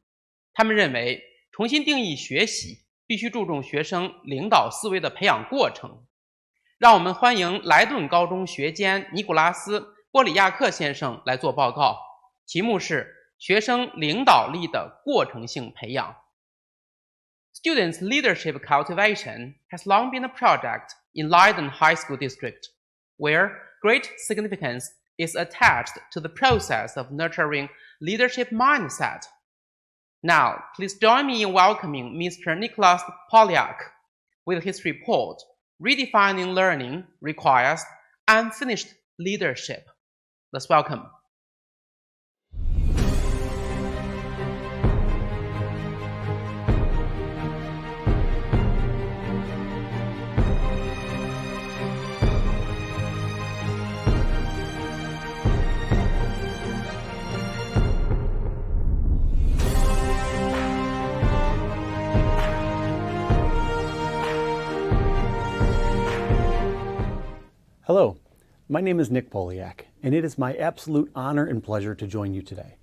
他们认为重新定义学习必须注重学生领导思维的培养过程。让我们欢迎莱顿高中学监尼古拉斯·波里亚克先生来做报告，题目是学生领导力的过程性培养。Students' leadership cultivation has long been a project in Leiden High School District, where great significance is attached to the process of nurturing leadership mindset. Now, please join me in welcoming Mr. Nicholas Polyak with his report, Redefining Learning Requires Unfinished Leadership. Let's welcome. Hello, my name is Nick Polyak, and it is my absolute honor and pleasure to join you today.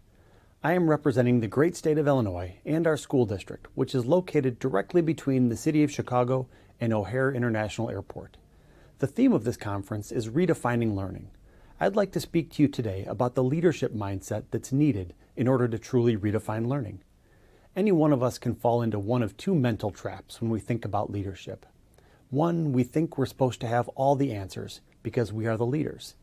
I am representing the great state of Illinois and our school district, which is located directly between the city of Chicago and O'Hare International Airport. The theme of this conference is Redefining Learning. I'd like to speak to you today about the leadership mindset that's needed in order to truly redefine learning. Any one of us can fall into one of two mental traps when we think about leadership. One, we think we're supposed to have all the answers because we are the leaders.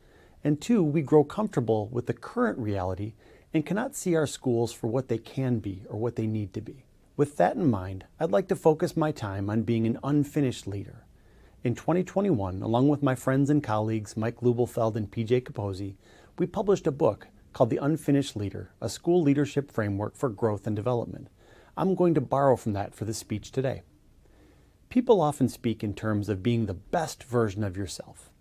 And two, we grow comfortable with the current reality and cannot see our schools for what they can be or what they need to be. With that in mind, I'd like to focus my time on being an unfinished leader. In 2021, along with my friends and colleagues Mike Lubelfeld and PJ Capozzi, we published a book called The Unfinished Leader, a school leadership framework for growth and development. I'm going to borrow from that for this speech today. People often speak in terms of being the best version of yourself.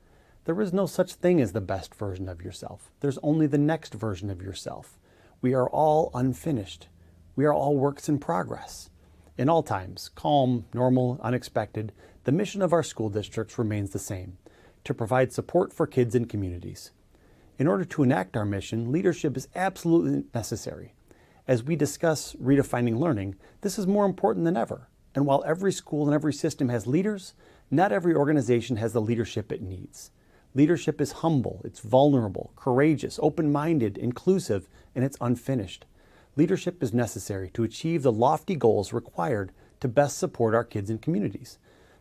There is no such thing as the best version of yourself. There's only the next version of yourself. We are all unfinished. We are all works in progress. In all times, calm, normal, unexpected, the mission of our school districts remains the same, to provide support for kids and communities. In order to enact our mission, leadership is absolutely necessary. As we discuss redefining learning, this is more important than ever. And while every school and every system has leaders, not every organization has the leadership it needs. Leadership is humble, it's vulnerable, courageous, open-minded, inclusive, and it's unfinished. Leadership is necessary to achieve the lofty goals required to best support our kids and communities.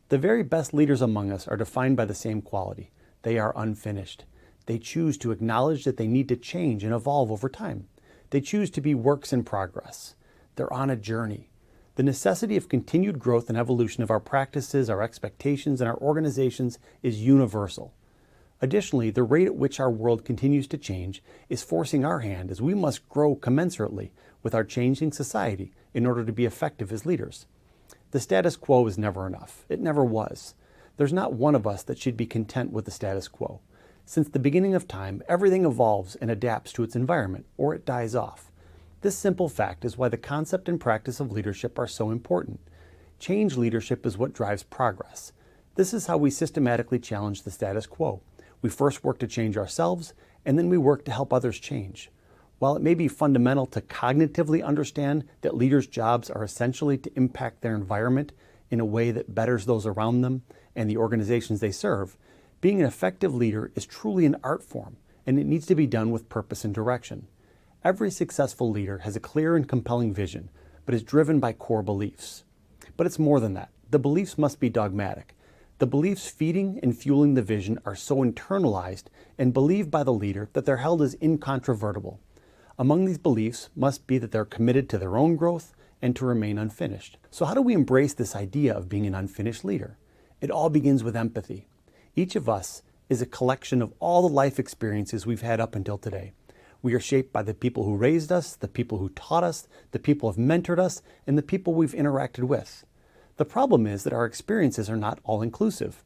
The very best leaders among us are defined by the same quality. They are unfinished. They choose to acknowledge that they need to change and evolve over time. They choose to be works in progress. They're on a journey. The necessity of continued growth and evolution of our practices, our expectations, and our organizations is universal. Additionally, the rate at which our world continues to change is forcing our hand as we must grow commensurately with our changing society in order to be effective as leaders. The status quo is never enough. It never was. There's not one of us that should be content with the status quo. Since the beginning of time, everything evolves and adapts to its environment, or it dies off. This simple fact is why the concept and practice of leadership are so important. Change leadership is what drives progress. This is how we systematically challenge the status quo. We first work to change ourselves, and then we work to help others change. While it may be fundamental to cognitively understand that leaders' jobs are essentially to impact their environment in a way that betters those around them and the organizations they serve, being an effective leader is truly an art form, and it needs to be done with purpose and direction. Every successful leader has a clear and compelling vision, but is driven by core beliefs. But it's more than that. The beliefs must be dogmatic. The beliefs feeding and fueling the vision are so internalized and believed by the leader that they're held as incontrovertible. Among these beliefs must be that they're committed to their own growth and to remain unfinished. So how do we embrace this idea of being an unfinished leader? It all begins with empathy. Each of us is a collection of all the life experiences we've had up until today. We are shaped by the people who raised us, the people who taught us, the people who have mentored us, and the people we've interacted with. The problem is that our experiences are not all-inclusive.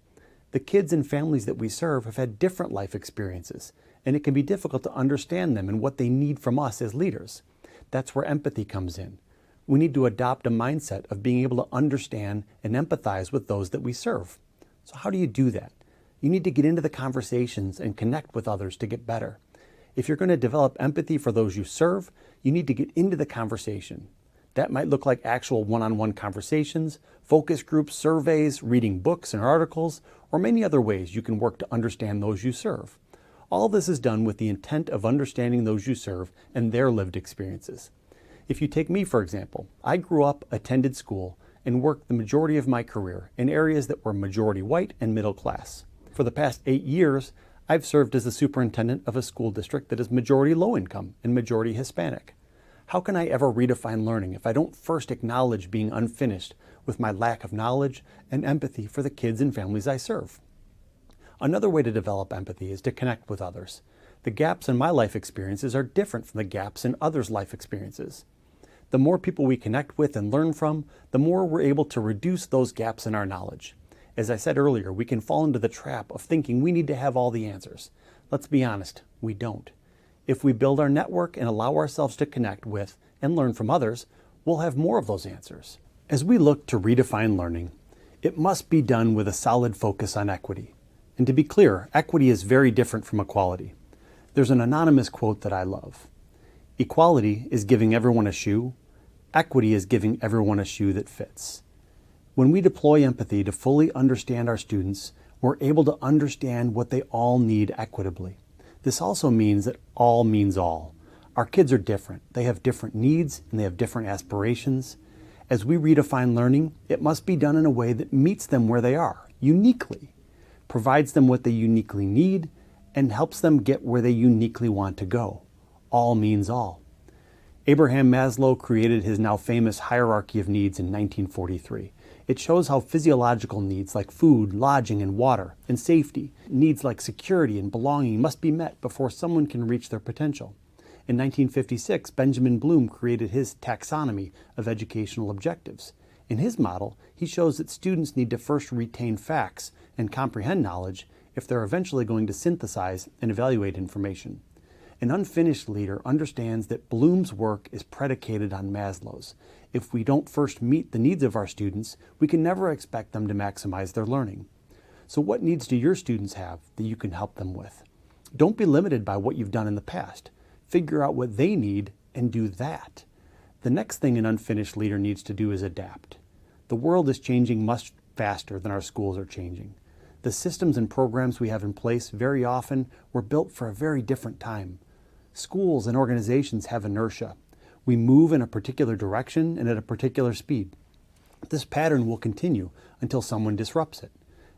The kids and families that we serve have had different life experiences, and it can be difficult to understand them and what they need from us as leaders. That's where empathy comes in. We need to adopt a mindset of being able to understand and empathize with those that we serve. So how do you do that? You need to get into the conversations and connect with others to get better. If you're going to develop empathy for those you serve, you need to get into the conversation. That might look like actual one-on-one conversations, focus groups, surveys, reading books and articles, or many other ways you can work to understand those you serve. All this is done with the intent of understanding those you serve and their lived experiences. If you take me, for example, I grew up, attended school, and worked the majority of my career in areas that were majority white and middle class. For the past 8 years, I've served as the superintendent of a school district that is majority low income and majority Hispanic. How can I ever redefine learning if I don't first acknowledge being unfinished with my lack of knowledge and empathy for the kids and families I serve? Another way to develop empathy is to connect with others. The gaps in my life experiences are different from the gaps in others' life experiences. The more people we connect with and learn from, the more we're able to reduce those gaps in our knowledge. As I said earlier, we can fall into the trap of thinking we need to have all the answers. Let's be honest, we don't. If we build our network and allow ourselves to connect with and learn from others, we'll have more of those answers. As we look to redefine learning, it must be done with a solid focus on equity. And to be clear, equity is very different from equality. There's an anonymous quote that I love. Equality is giving everyone a shoe. Equity is giving everyone a shoe that fits. When we deploy empathy to fully understand our students, we're able to understand what they all need equitably. This also means that all means all. Our kids are different. They have different needs and they have different aspirations. As we redefine learning, it must be done in a way that meets them where they are, uniquely, provides them what they uniquely need, and helps them get where they uniquely want to go. All means all. Abraham Maslow created his now famous hierarchy of needs in 1943. It shows how physiological needs like food, lodging, and water, and safety, needs like security and belonging must be met before someone can reach their potential. In 1956, Benjamin Bloom created his taxonomy of educational objectives. In his model, he shows that students need to first retain facts and comprehend knowledge if they're eventually going to synthesize and evaluate information. An unfinished leader understands that Bloom's work is predicated on Maslow's. If we don't first meet the needs of our students, we can never expect them to maximize their learning. So what needs do your students have that you can help them with? Don't be limited by what you've done in the past. Figure out what they need and do that. The next thing an unfinished leader needs to do is adapt. The world is changing much faster than our schools are changing. The systems and programs we have in place very often were built for a very different time. Schools and organizations have inertia. We move in a particular direction and at a particular speed. This pattern will continue until someone disrupts it.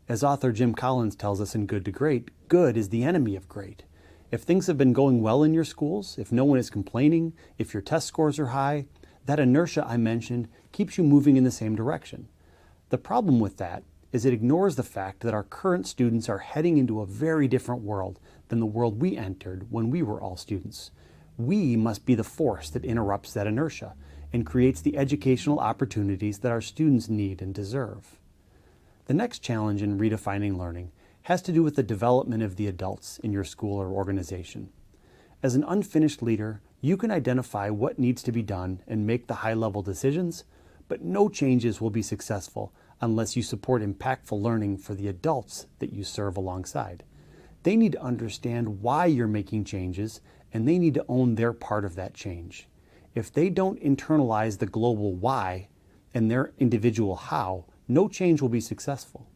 As author Jim Collins tells us in Good to Great, good is the enemy of great. If things have been going well in your schools, if no one is complaining, if your test scores are high, that inertia I mentioned keeps you moving in the same direction. The problem with that is it ignores the fact that our current students are heading into a very different world than the world we entered when we were all students. We must be the force that interrupts that inertia and creates the educational opportunities that our students need and deserve. The next challenge in redefining learning has to do with the development of the adults in your school or organization. As an unfinished leader, you can identify what needs to be done and make the high-level decisions, but no changes will be successful unless you support impactful learning for the adults that you serve alongside. They need to understand why you're making changes, and they need to own their part of that change. If they don't internalize the global why and their individual how, no change will be successful.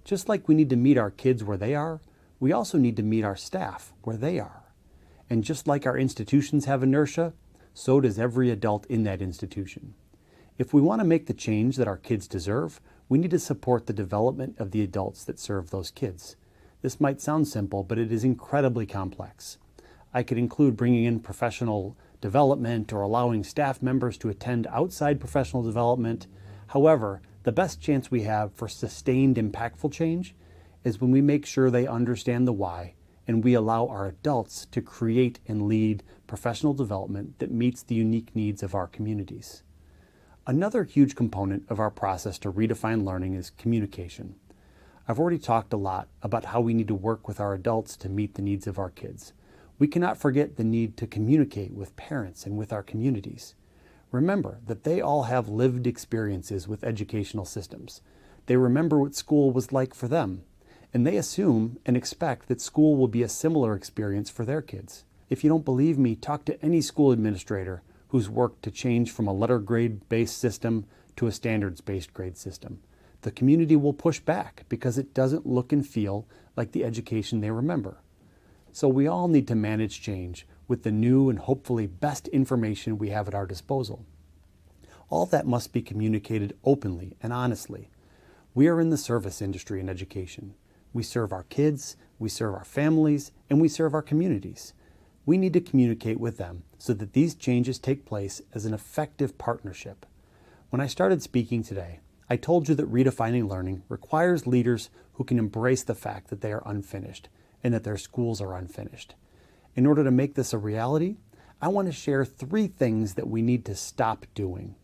Just like we need to meet our kids where they are, we also need to meet our staff where they are. And just like our institutions have inertia, so does every adult in that institution. If we want to make the change that our kids deserve, we need to support the development of the adults that serve those kids. This might sound simple, but it is incredibly complex. I could include bringing in professional development or allowing staff members to attend outside professional development. However, the best chance we have for sustained impactful change is when we make sure they understand the why and we allow our adults to create and lead professional development that meets the unique needs of our communities. Another huge component of our process to redefine learning is communication. I've already talked a lot about how we need to work with our adults to meet the needs of our kids. We cannot forget the need to communicate with parents and with our communities. Remember that they all have lived experiences with educational systems. They remember what school was like for them. and they assume and expect that school will be a similar experience for their kids. If you don't believe me, talk to any school administrator who's worked to change from a letter grade-based system to a standards-based grade system. The community will push back because it doesn't look and feel like the education they remember. So we all need to manage change with the new and hopefully best information we have at our disposal. All that must be communicated openly and honestly. We are in the service industry in education. We serve our kids, we serve our families, and we serve our communities. We need to communicate with them so that these changes take place as an effective partnership. When I started speaking today, I told you that redefining learning requires leaders who can embrace the fact that they are unfinished and that their schools are unfinished. In order to make this a reality, I want to share 3 things that we need to stop doing.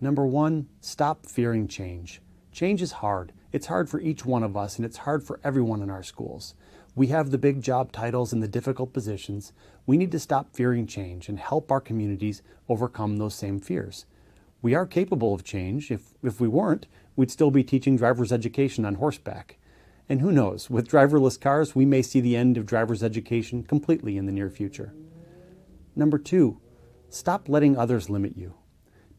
Number 1, stop fearing change. Change is hard. It's hard for each one of us, and it's hard for everyone in our schools. We have the big job titles and the difficult positions. We need to stop fearing change and help our communities overcome those same fears. We are capable of change. If we weren't, we'd still be teaching driver's education on horseback. And who knows, with driverless cars, we may see the end of driver's education completely in the near future. Number 2, stop letting others limit you.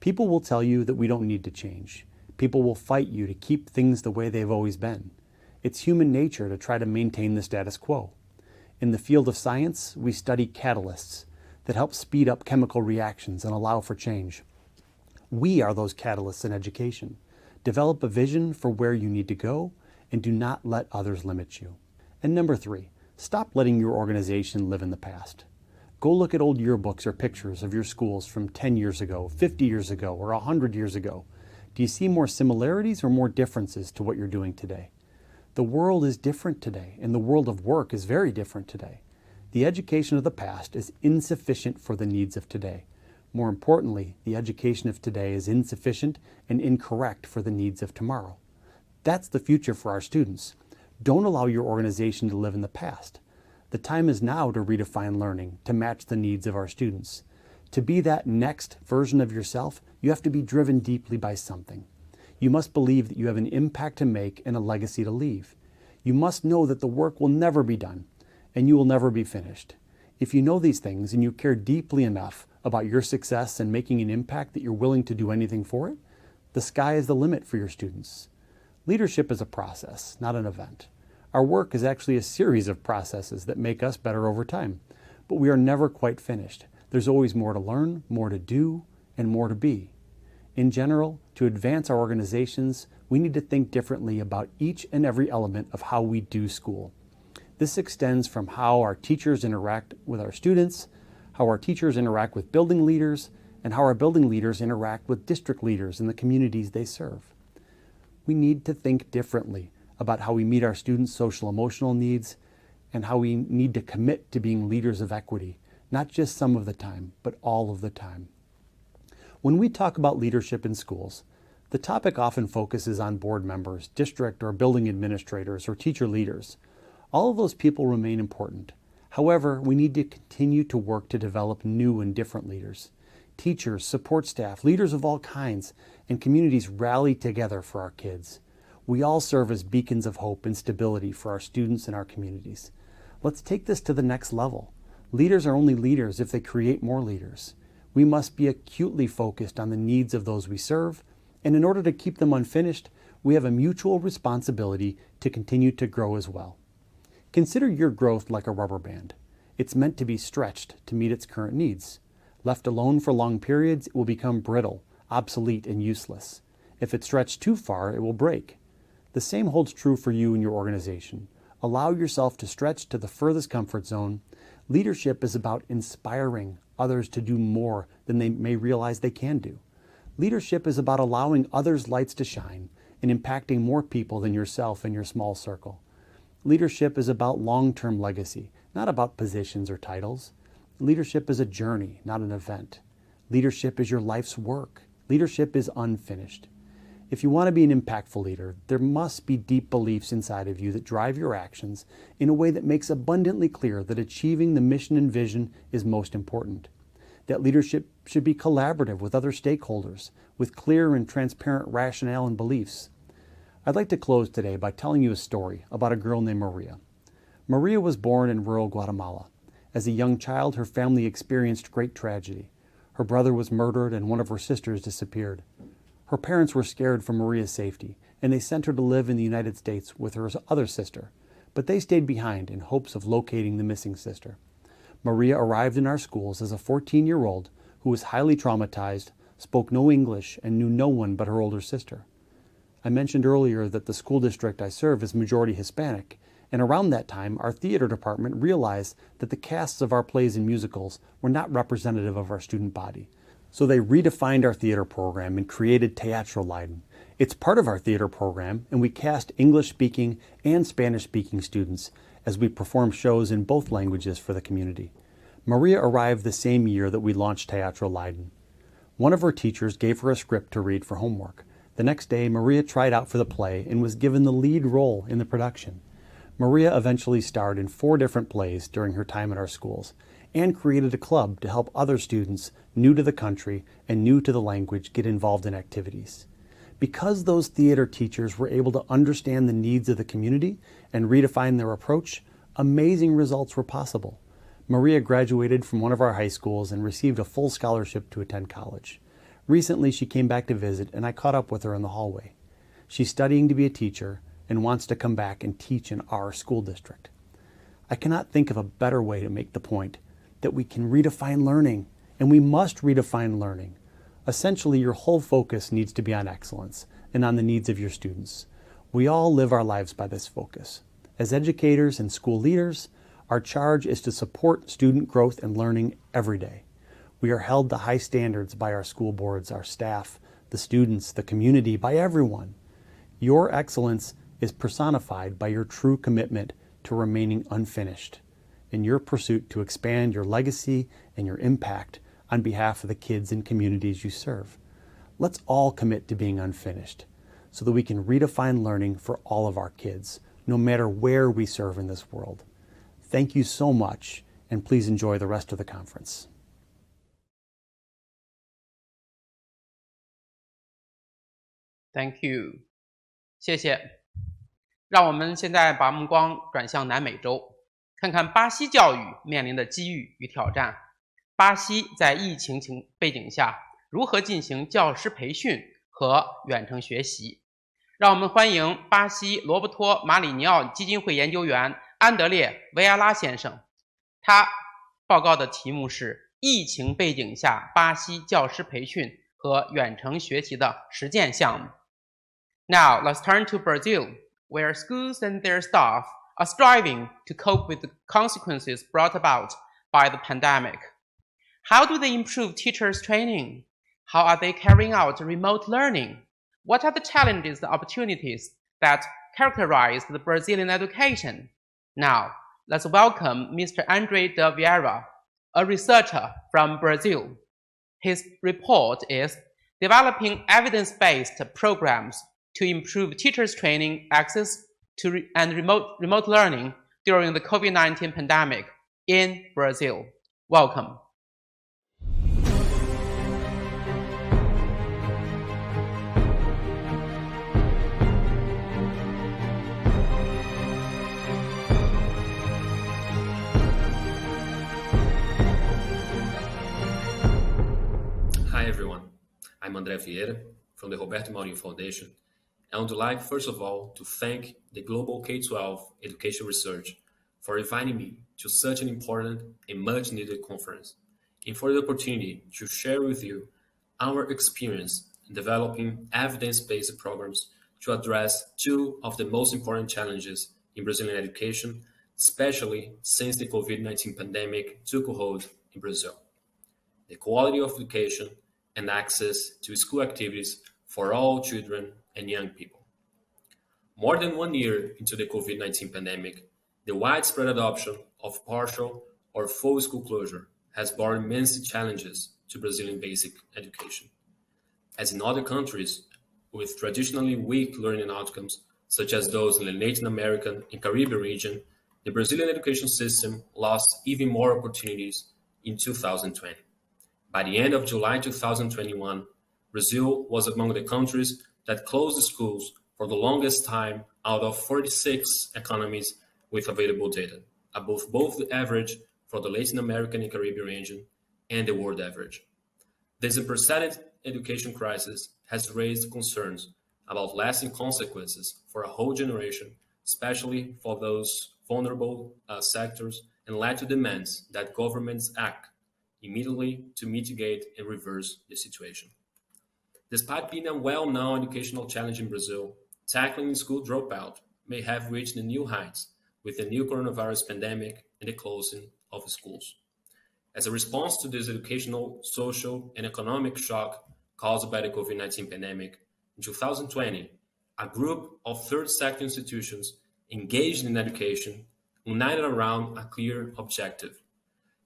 People will tell you that we don't need to change. People will fight you to keep things the way they've always been. It's human nature to try to maintain the status quo. In the field of science, we study catalysts that help speed up chemical reactions and allow for change. We are those catalysts in education. Develop a vision for where you need to go and do not let others limit you. And number 3, stop letting your organization live in the past. Go look at old yearbooks or pictures of your schools from 10 years ago, 50 years ago, or 100 years ago. Do you see more similarities or more differences to what you're doing today? The world is different today, and the world of work is very different today. The education of the past is insufficient for the needs of today. More importantly, the education of today is insufficient and incorrect for the needs of tomorrow. That's the future for our students. Don't allow your organization to live in the past. The time is now to redefine learning to match the needs of our students. To be that next version of yourself, you have to be driven deeply by something. You must believe that you have an impact to make and a legacy to leave. You must know that the work will never be done and you will never be finished. If you know these things and you care deeply enough about your success and making an impact that you're willing to do anything for it, the sky is the limit for your students. Leadership is a process, not an event. Our work is actually a series of processes that make us better over time, but we are never quite finished. There's always more to learn, more to do, and more to be. In general, to advance our organizations, we need to think differently about each and every element of how we do school. This extends from how our teachers interact with our students, how our teachers interact with building leaders, and how our building leaders interact with district leaders in the communities they serve. We need to think differently about how we meet our students' social-emotional needs and how we need to commit to being leaders of equity, not just some of the time, but all of the time. When we talk about leadership in schools, the topic often focuses on board members, district or building administrators, or teacher leaders. All of those people remain important. However, we need to continue to work to develop new and different leaders. Teachers, support staff, leaders of all kinds, and communities rally together for our kids. We all serve as beacons of hope and stability for our students and our communities. Let's take this to the next level. Leaders are only leaders if they create more leaders. We must be acutely focused on the needs of those we serve, and in order to keep them unfinished, we have a mutual responsibility to continue to grow as well. Consider your growth like a rubber band. It's meant to be stretched to meet its current needs. Left alone for long periods, it will become brittle, obsolete, and useless. If it's stretched too far, it will break. The same holds true for you and your organization. Allow yourself to stretch to the furthest comfort zone. Leadership is about inspiring others to do more than they may realize they can do. Leadership is about allowing others' lights to shine and impacting more people than yourself in your small circle. Leadership is about long-term legacy, not about positions or titles. Leadership is a journey, not an event. Leadership is your life's work. Leadership is unfinished. If you want to be an impactful leader, there must be deep beliefs inside of you that drive your actions in a way that makes abundantly clear that achieving the mission and vision is most important. That leadership should be collaborative with other stakeholders, with clear and transparent rationale and beliefs. I'd like to close today by telling you a story about a girl named Maria. Maria was born in rural Guatemala. As a young child, her family experienced great tragedy. Her brother was murdered and one of her sisters disappeared. Her parents were scared for Maria's safety, and they sent her to live in the United States with her other sister, but they stayed behind in hopes of locating the missing sister. Maria arrived in our schools as a 14-year-old who was highly traumatized, spoke no English, and knew no one but her older sister. I mentioned earlier that the school district I serve is majority Hispanic, and around that time, our theater department realized that the casts of our plays and musicals were not representative of our student body. So they redefined our theater program and created Teatro Leiden. It's part of our theater program, and we cast English-speaking and Spanish-speaking students as we perform shows in both languages for the community. Maria arrived the same year that we launched Teatro Leiden. One of her teachers gave her a script to read for homework. The next day, Maria tried out for the play and was given the lead role in the production. Maria eventually starred in 4 different plays during her time at our schools and created a club to help other students new to the country and new to the language get involved in activities. Because those theater teachers were able to understand the needs of the community and redefine their approach, amazing results were possible. Maria graduated from one of our high schools and received a full scholarship to attend college. Recently, she came back to visit, and I caught up with her in the hallway. She's studying to be a teacher and wants to come back and teach in our school district. I cannot think of a better way to make the point that we can redefine learning, and we must redefine learning. Essentially, your whole focus needs to be on excellence and on the needs of your students. We all live our lives by this focus. As educators and school leaders, our charge is to support student growth and learning every day. We are held to high standards by our school boards, our staff, the students, the community, by everyone. Your excellence is personified by your true commitment to remaining unfinished in your pursuit to expand your legacy and your impact on behalf of the kids and communities you serve. Let's all commit to being unfinished so that we can redefine learning for all of our kids, no matter where we serve in this world. Thank you so much, and please enjoy the rest of the conference. Thank you， 谢谢。让我们现在把目光转向南美洲，看看巴西教育面临的机遇与挑战。巴西在疫情背景下如何进行教师培训和远程学习？让我们欢迎巴西罗伯托·马里尼奥基金会研究员安德烈·维埃拉先生。他报告的题目是疫情背景下巴西教师培训和远程学习的实践项目。Now let's turn to Brazil, where schools and their staff are striving to cope with the consequences brought about by the pandemic. How do they improve teachers' training? How are they carrying out remote learning? What are the challenges and opportunities that characterize the Brazilian education? Now, let's welcome Mr. André de Vieira, a researcher from Brazil. His report is Developing Evidence-Based Programs to Improve Teachers' Training Access to and remote Learning During the COVID-19 Pandemic in Brazil. Welcome. Hi everyone, I'm André Vieira from the Roberto Maurinho Foundation. I would like first of all to thank the Global K-12 Education Research for inviting me to such an important and much needed conference and for the opportunity to share with you our experience in developing evidence-based programs to address 2 of the most important challenges in Brazilian education, especially since the COVID-19 pandemic took a hold in Brazil: the quality of education and access to school activities for all children and young people. More than 1 year into the COVID-19 pandemic, the widespread adoption of partial or full school closure has brought immense challenges to Brazilian basic education. As in other countries with traditionally weak learning outcomes, such as those in the Latin American and Caribbean region, the Brazilian education system lost even more opportunities in 2020. By the end of July 2021, Brazil was among the countries that closed the schools for the longest time out of 46 economies with available data, above both the average for the Latin American and Caribbean region and the world average. This unprecedented education crisis has raised concerns about lasting consequences for a whole generation, especially for those vulnerable sectors, and led to demands that governments act immediately to mitigate and reverse the situation. Despite being a well-known educational challenge in Brazil, tackling school dropout may have reached new heights with the new coronavirus pandemic and the closing of schools. As a response to this educational, social, and economic shock caused by the COVID-19 pandemic, in 2020, a group of third sector institutions engaged in education united around a clear objective: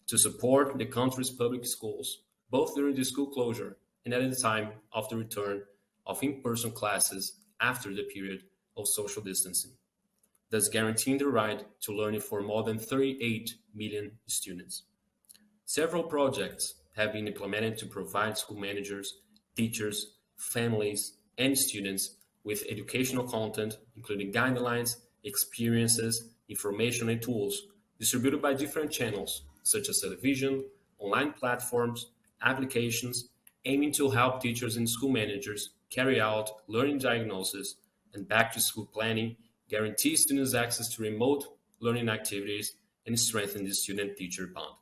to support the country's public schools, both during the school closure and at the time of the return of in-person classes after the period of social distancing, thus guaranteeing the right to learning for more than 38 million students. Several projects have been implemented to provide school managers, teachers, families, and students with educational content, including guidelines, experiences, information, and tools distributed by different channels, such as television, online platforms, applications, aiming to help teachers and school managers carry out learning diagnosis and back-to-school planning, guarantee students access to remote learning activities, and strengthen the student-teacher bond.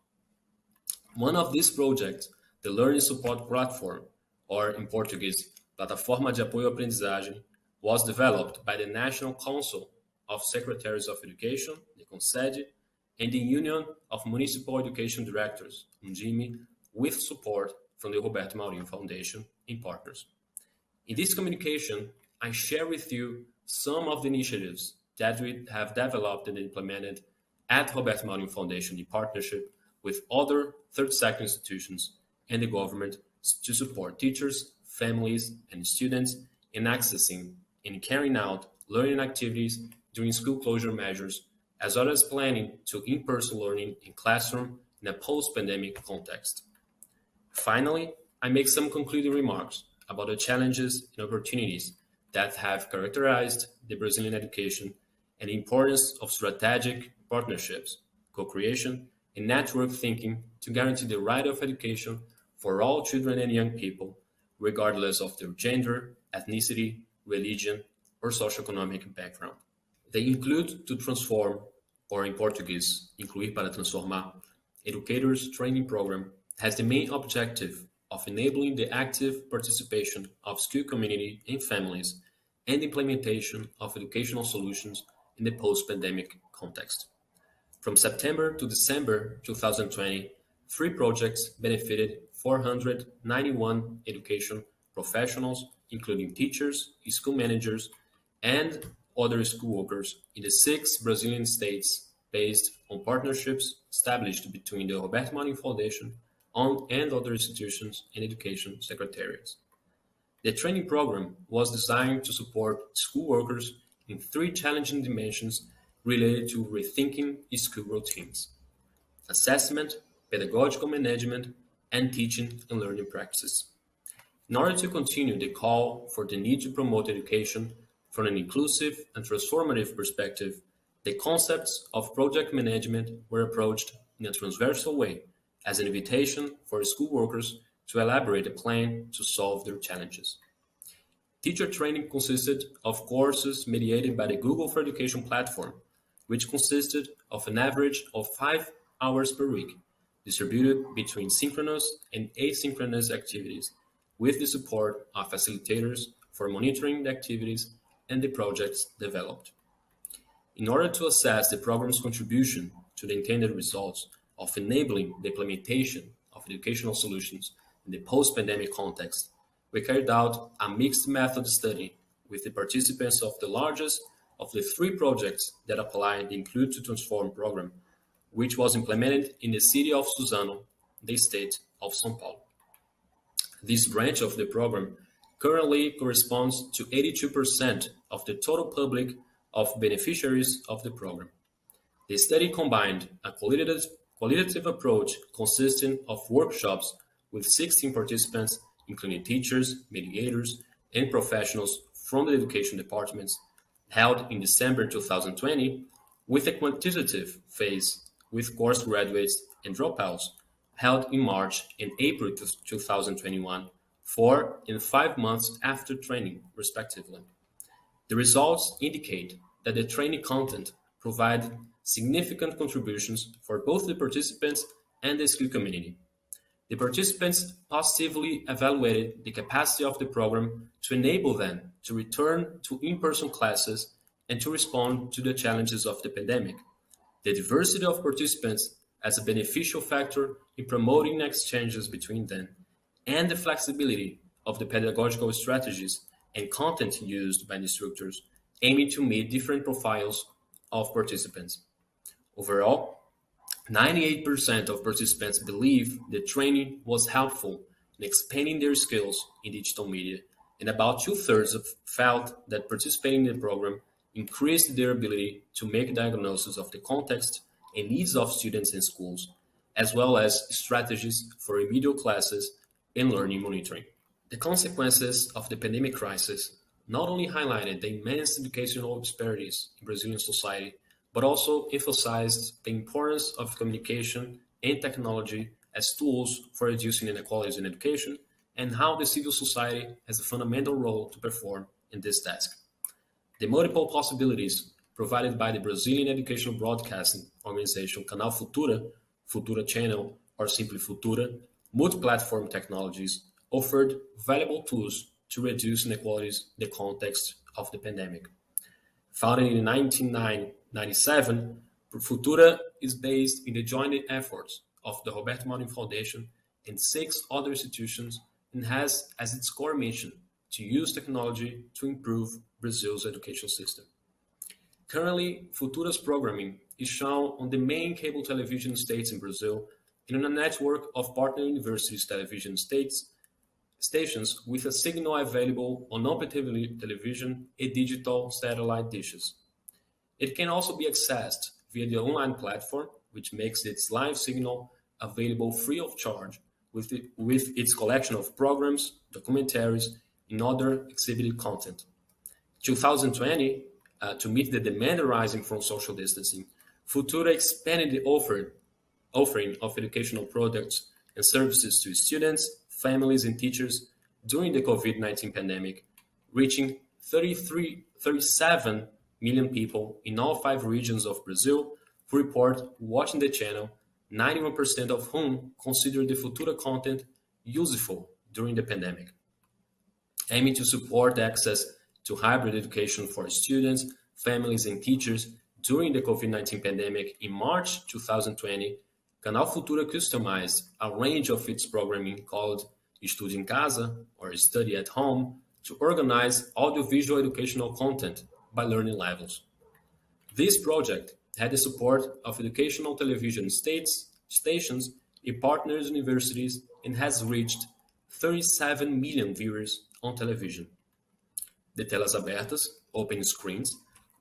One of these projects, the Learning Support Platform, or in Portuguese, Plataforma de Apoio à Aprendizagem, was developed by the National Council of Secretaries of Education, the CONSED, and the Union of Municipal Education Directors, UNDIME, with support from the Roberto Maurinho Foundation and partners. In this communication, I share with you some of the initiatives that we have developed and implemented at Roberto Maurinho Foundation in partnership with other third sector institutions and the government to support teachers, families, and students in accessing and carrying out learning activities during school closure measures, as well as planning to in-person learning in classroom in a post-pandemic context. Finally, I make some concluding remarks about the challenges and opportunities that have characterized the Brazilian education and the importance of strategic partnerships, co-creation, and network thinking to guarantee the right of education for all children and young people, regardless of their gender, ethnicity, religion, or socioeconomic background. They include to transform, or in Portuguese, incluir para transformar, educators' training program has the main objective of enabling the active participation of school community and families and implementation of educational solutions in the post-pandemic context. From September to December 2020, 3 projects benefited 491 education professionals, including teachers, school managers, and other school workers in the 6 Brazilian states based on partnerships established between the Roberto Maurinho Foundation and other institutions and education secretariats. The training program was designed to support school workers in 3 challenging dimensions related to rethinking school routines: assessment, pedagogical management, and teaching and learning practices. In order to continue the call for the need to promote education from an inclusive and transformative perspective, the concepts of project management were approached in a transversal way as an invitation for school workers to elaborate a plan to solve their challenges. Teacher training consisted of courses mediated by the Google for Education platform, which consisted of an average of 5 hours per week, distributed between synchronous and asynchronous activities, with the support of facilitators for monitoring the activities and the projects developed. In order to assess the program's contribution to the intended results of enabling the implementation of educational solutions in the post-pandemic context, we carried out a mixed method study with the participants of the largest of the 3 projects that apply the Include to Transform program, which was implemented in the city of Suzano, the state of São Paulo. This branch of the program currently corresponds to 82% of the total public of beneficiaries of the program. The study combined a qualitative approach consisting of workshops with 16 participants, including teachers, mediators, and professionals from the education departments held in December 2020, with a quantitative phase with course graduates and dropouts held in March and April 2021, 4 and 5 months after training, respectively. The results indicate that the training content provided significant contributions for both the participants and the skill community. The participants positively evaluated the capacity of the program to enable them to return to in-person classes and to respond to the challenges of the pandemic. The diversity of participants as a beneficial factor in promoting exchanges between them, and the flexibility of the pedagogical strategies and content used by the instructors aiming to meet different profiles of participants. Overall, 98% of participants believe the training was helpful in expanding their skills in digital media, and about 2/3 felt that participating in the program increased their ability to make diagnoses of the context and needs of students in schools, as well as strategies for remedial classes and learning monitoring. The consequences of the pandemic crisis not only highlighted the immense educational disparities in Brazilian society, but also emphasized the importance of communication and technology as tools for reducing inequalities in education, and how the civil society has a fundamental role to perform in this task. The multiple possibilities provided by the Brazilian educational broadcasting organization Canal Futura, Futura Channel, or simply Futura, multi-platform technologies offered valuable tools to reduce inequalities in the context of the pandemic. Founded in 1997, Futura is based in the joint efforts of the Roberto Marinho Foundation and 6 other institutions, and has as its core mission to use technology to improve Brazil's education system. Currently, Futura's programming is shown on the main cable television stations in Brazil and on a network of partner universities' television stations with a signal available on open television and digital satellite dishes. It can also be accessed via the online platform, which makes its live signal available free of charge with its collection of programs, documentaries, and other exhibited content. 2020, to meet the demand arising from social distancing, Futura expanded the offering of educational products and services to students, families, and teachers during the COVID-19 pandemic, reaching 37 million people in all 5 regions of Brazil who report watching the channel, 91% of whom consider the Futura content useful during the pandemic. Aiming to support access to hybrid education for students, families, and teachers during the COVID-19 pandemic in March 2020, Canal Futura customized a range of its programming called Estude em Casa, or Study at Home, to organize audiovisual educational content by learning levels. This project had the support of educational television stations in partners universities and has reached 37 million viewers on television. The Telas Abertas, Open Screens,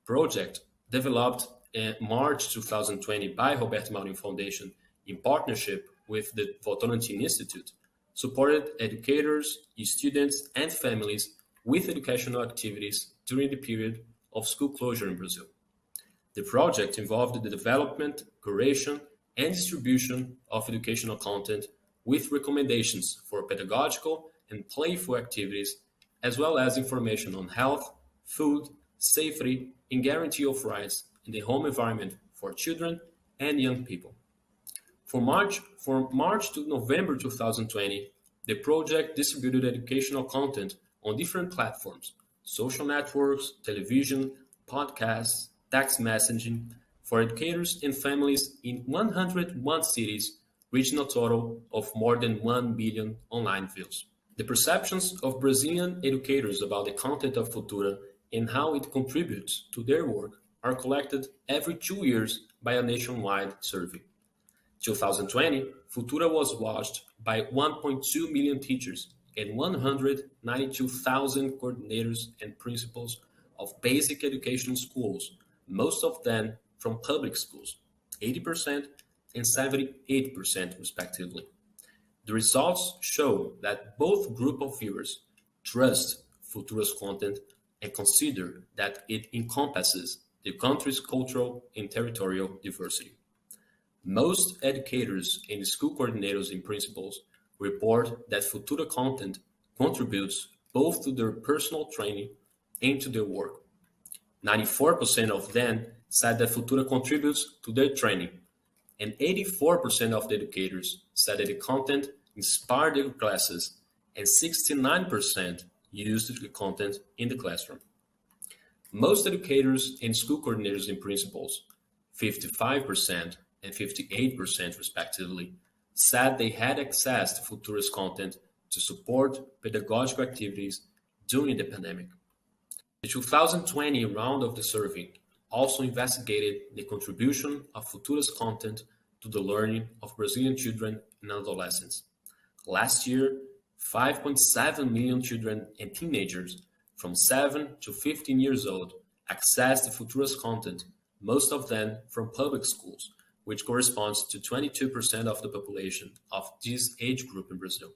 project developed in March 2020 by Roberto Marinho Foundation in partnership with the Votorantim Institute, supported educators, students, and families with educational activities during the period of school closure in Brazil. The project involved the development, curation, and distribution of educational content with recommendations for pedagogical and playful activities, as well as information on health, food, safety, and guarantee of rights in the home environment for children and young people. From March to November 2020, the project distributed educational content on different platforms, social networks, television, podcasts, text messaging, for educators and families in 101 cities, reaching a total of more than 1 billion online views. The perceptions of Brazilian educators about the content of Futura and how it contributes to their work are collected every 2 years by a nationwide survey. 2020, Futura was watched by 1.2 million teachers and 192,000 coordinators and principals of basic education schools, most of them from public schools, 80% and 78% respectively. The results show that both group of viewers trust Futura's content and consider that it encompasses the country's cultural and territorial diversity. Most educators and school coordinators and principals report that Futura content contributes both to their personal training and to their work. 94% of them said that Futura contributes to their training, and 84% of the educators said that the content inspired their classes, and 69% used the content in the classroom. Most educators and school coordinators and principals, 55% and 58% respectively, said they had access to Futura's content to support pedagogical activities during the pandemic. The 2020 round of the survey also investigated the contribution of Futura's content to the learning of Brazilian children and adolescents. Last year, 5.7 million children and teenagers from 7 to 15 years old accessed Futura's content, most of them from public schools, which corresponds to 22% of the population of this age group in Brazil.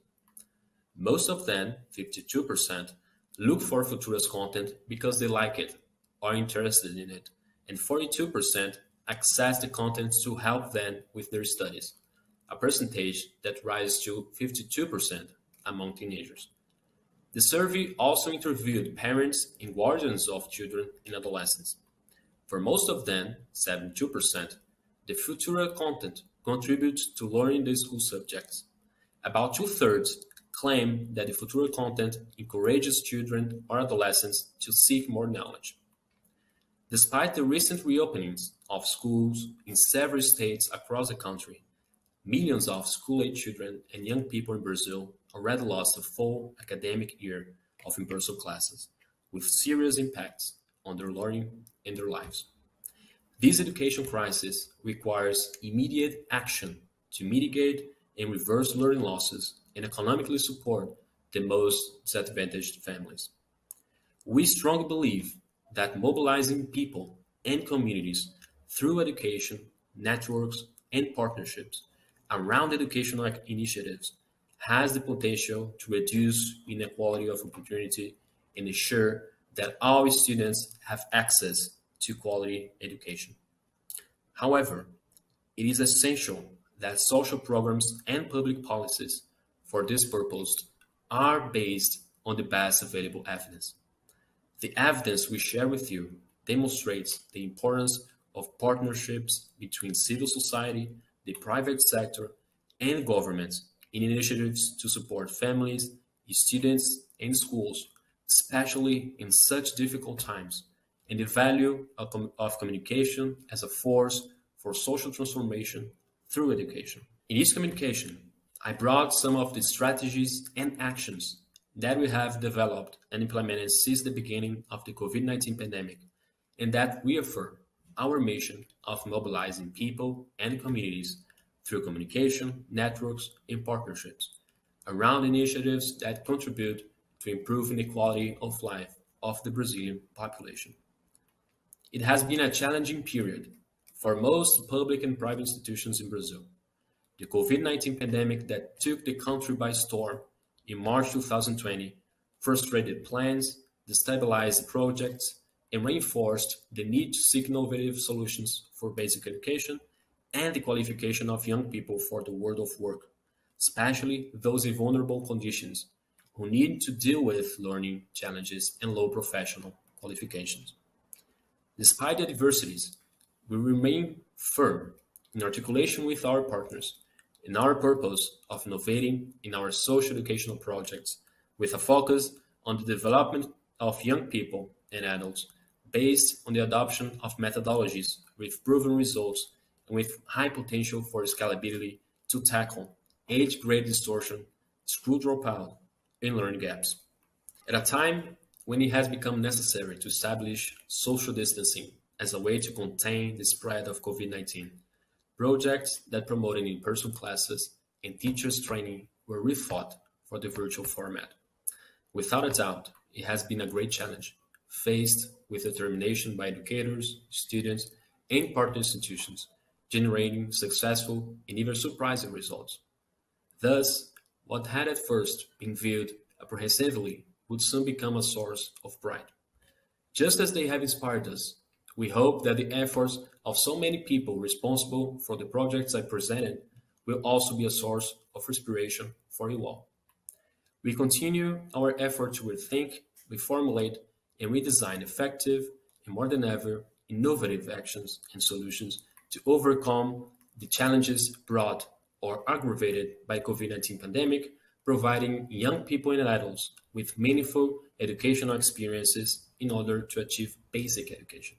Most of them, 52%, look for Futura's content because they like it, are interested in it, and 42% access the content to help them with their studies, a percentage that rises to 52% among teenagers. The survey also interviewed parents and guardians of children and adolescents. For most of them, 72%, the Futura content contributes to learning the school subjects. About 2/3 claim that the Futura content encourages children or adolescents to seek more knowledge. Despite the recent reopenings of schools in several states across the country, millions of school-age children and young people in Brazil already lost a full academic year of in-person classes, with serious impacts on their learning and their lives. This education crisis requires immediate action to mitigate and reverse learning losses and economically support the most disadvantaged families. We strongly believe that mobilizing people and communities through education, networks, and partnerships around educational initiatives has the potential to reduce inequality of opportunity and ensure that all students have access to quality education. However, it is essential that social programs and public policies for this purpose are based on the best available evidence. The evidence we share with you demonstrates the importance of partnerships between civil society, the private sector, and governments in initiatives to support families, students, and schools, especially in such difficult times, and the value of communication as a force for social transformation through education. In this communication, I brought some of the strategies and actions that we have developed and implemented since the beginning of the COVID-19 pandemic, and that reaffirm our mission of mobilizing people and communities through communication, networks, and partnerships around initiatives that contribute to improving the quality of life of the Brazilian population. It has been a challenging period for most public and private institutions in Brazil. The COVID-19 pandemic that took the country by storm in March 2020 frustrated plans, destabilized projects, and reinforced the need to seek innovative solutions for basic education and the qualification of young people for the world of work, especially those in vulnerable conditions who need to deal with learning challenges and low professional qualifications. Despite the adversities, we remain firm in articulation with our partners in our purpose of innovating in our social educational projects with a focus on the development of young people and adults based on the adoption of methodologies with proven results and with high potential for scalability to tackle age grade distortion, school dropout, and learning gaps. At a time when it has become necessary to establish social distancing as a way to contain the spread of COVID-19, projects that promoted in-person classes and teachers' training were rethought for the virtual format. Without a doubt, it has been a great challenge, faced with determination by educators, students, and partner institutions, generating successful and even surprising results. Thus, what had at first been viewed apprehensively would soon become a source of pride. Just as they have inspired us, we hope that the efforts of so many people responsible for the projects I presented will also be a source of inspiration for you all. We continue our effort to rethink, reformulate, and redesign effective and more than ever innovative actions and solutions to overcome the challenges brought or aggravated by COVID-19 pandemic, providing young people and adults with meaningful educational experiences in order to achieve basic education.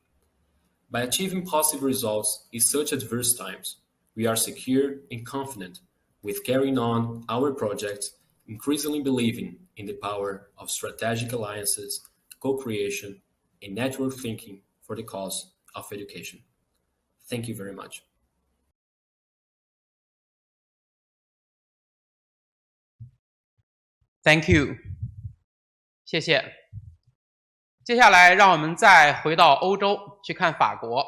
By achieving positive results in such adverse times, we are secure and confident with carrying on our projects, increasingly believing in the power of strategic alliances, co-creation, and network thinking for the cause of education. Thank you very much. Thank you， 谢谢。接下来，让我们再回到欧洲去看法国。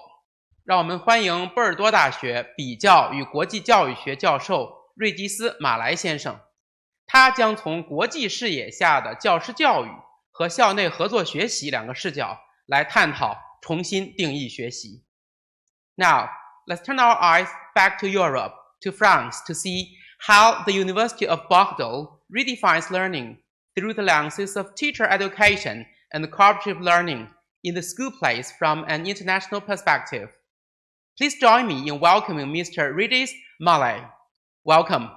让我们欢迎波尔多大学比较与国际教育学教授瑞吉斯·马来先生。他将从国际视野下的教师教育和校内合作学习两个视角来探讨重新定义学习。Now, let's turn our eyes back to Europe, to France, to see how the University of Bordeaux redefines learning through the lenses of teacher education and cooperative learning in the school place from an international perspective. Please join me in welcoming Mr. Regis Malay. Welcome.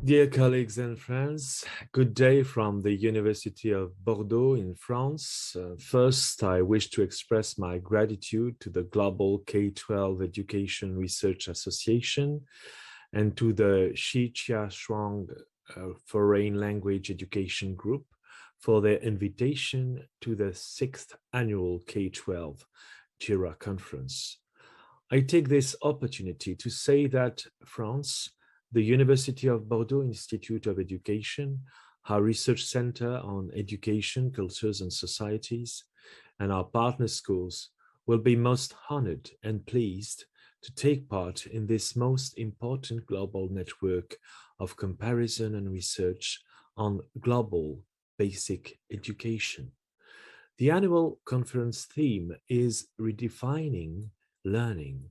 Dear colleagues and friends, good day from the University of Bordeaux in France. First, I wish to express my gratitude to the Global K-12 Education Research Association and to the Shi Chia Shuang Foreign Language Education Group for their invitation to the 6th Annual K-12 GERA Conference. I take this opportunity to say that France, the University of Bordeaux Institute of Education, our research center on education, cultures, and societies, and our partner schools will be most honored and pleased to take part in this most important global network of comparison and research on global basic education. The annual conference theme is Redefining Learning.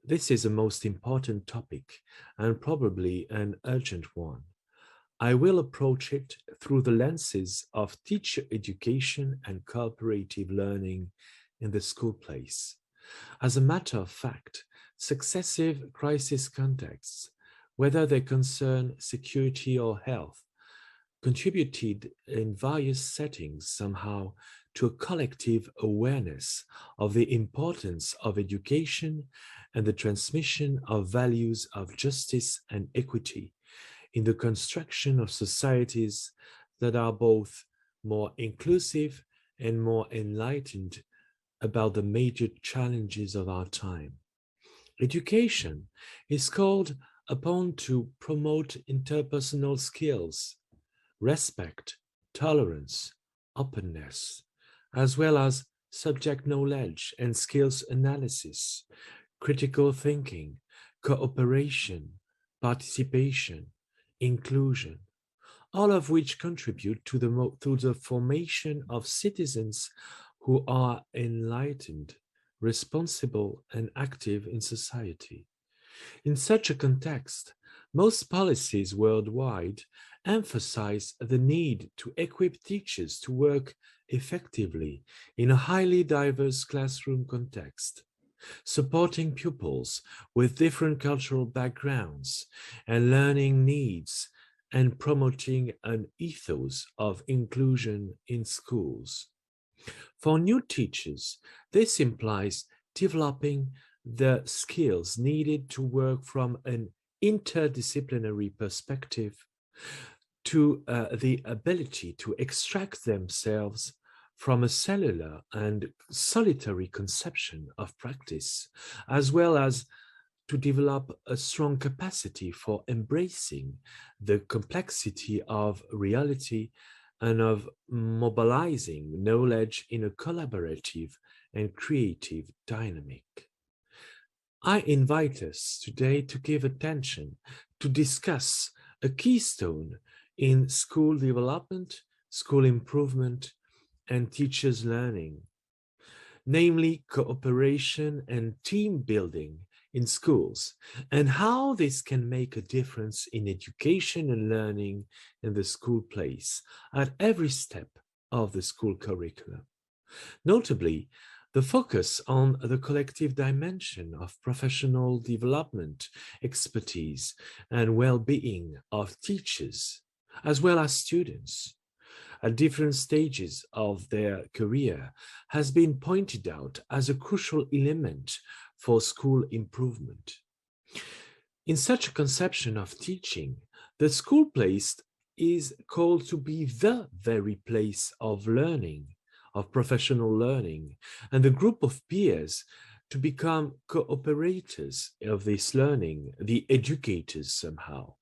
This is a most important topic and probably an urgent one. I will approach it through the lenses of teacher education and cooperative learning in the school place. As a matter of fact, successive crisis contexts, whether they concern security or health, contributed in various settings somehow to a collective awareness of the importance of education and the transmission of values of justice and equity in the construction of societies that are both more inclusive and more enlightened about the major challenges of our time. Education is called upon to promote interpersonal skills, respect, tolerance, openness, as well as subject knowledge and skills analysis, critical thinking, cooperation, participation, inclusion, all of which contribute to the formation of citizens who are enlightened, responsible, and active in society. In such a context, most policies worldwide emphasize the need to equip teachers to work effectively in a highly diverse classroom context, supporting pupils with different cultural backgrounds and learning needs, and promoting an ethos of inclusion in schools. For new teachers, this implies developing the skills needed to work from an interdisciplinary perspective, to the ability to extract themselves from a cellular and solitary conception of practice, as well as to develop a strong capacity for embracing the complexity of reality and of mobilizing knowledge in a collaborative and creative dynamic. I invite us today to give attention to discuss a keystone in school development, school improvement, and teachers' learning, namely cooperation and team building in schools, and how this can make a difference in education and learning in the school place at every step of the school curriculum. Notably, the focus on the collective dimension of professional development, expertise, and well-being of teachers, as well as students, at different stages of their career, has been pointed out as a crucial element for school improvement. In such a conception of teaching, the school place is called to be the very place of learning, of professional learning, and the group of peers to become cooperators of this learning, the educators somehow.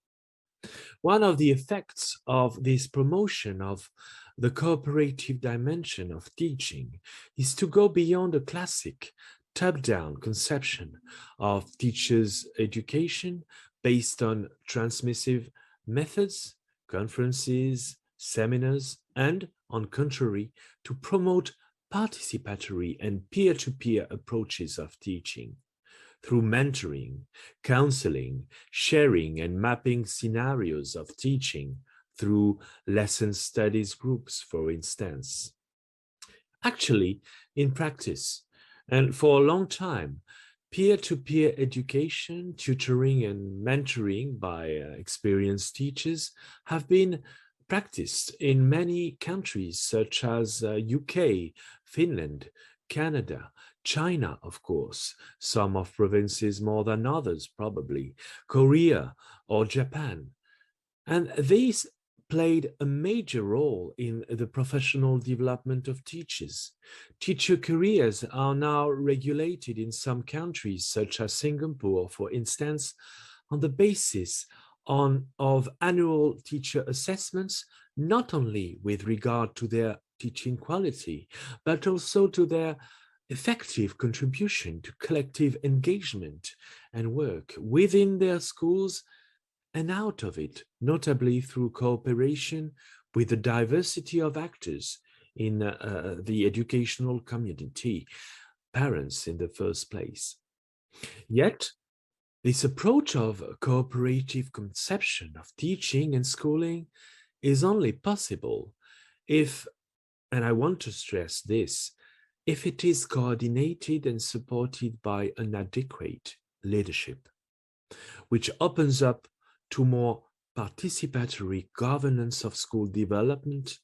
One of the effects of this promotion of the cooperative dimension of teaching is to go beyond a classic top-down conception of teachers' education based on transmissive methods, conferences, seminars, and, on contrary, to promote participatory and peer-to-peer approaches of teaching through mentoring, counseling, sharing, and mapping scenarios of teaching through lesson studies groups, for instance. Actually, in practice, and for a long time, peer-to-peer education, tutoring, and mentoring by experienced teachers have been practiced in many countries such as UK, Finland, Canada, China, of course, some of provinces more than others probably, Korea or Japan. And these played a major role in the professional development of teachers. Teacher careers are now regulated in some countries, such as Singapore, for instance, on the basis of annual teacher assessments, not only with regard to their teaching quality, but also to their effective contribution to collective engagement and work within their schools and out of it, notably through cooperation with the diversity of actors in the educational community, parents in the first place. Yet, this approach of cooperative conception of teaching and schooling is only possible if, and I want to stress this, if it is coordinated and supported by an adequate leadership, which opens up to more participatory governance of school development,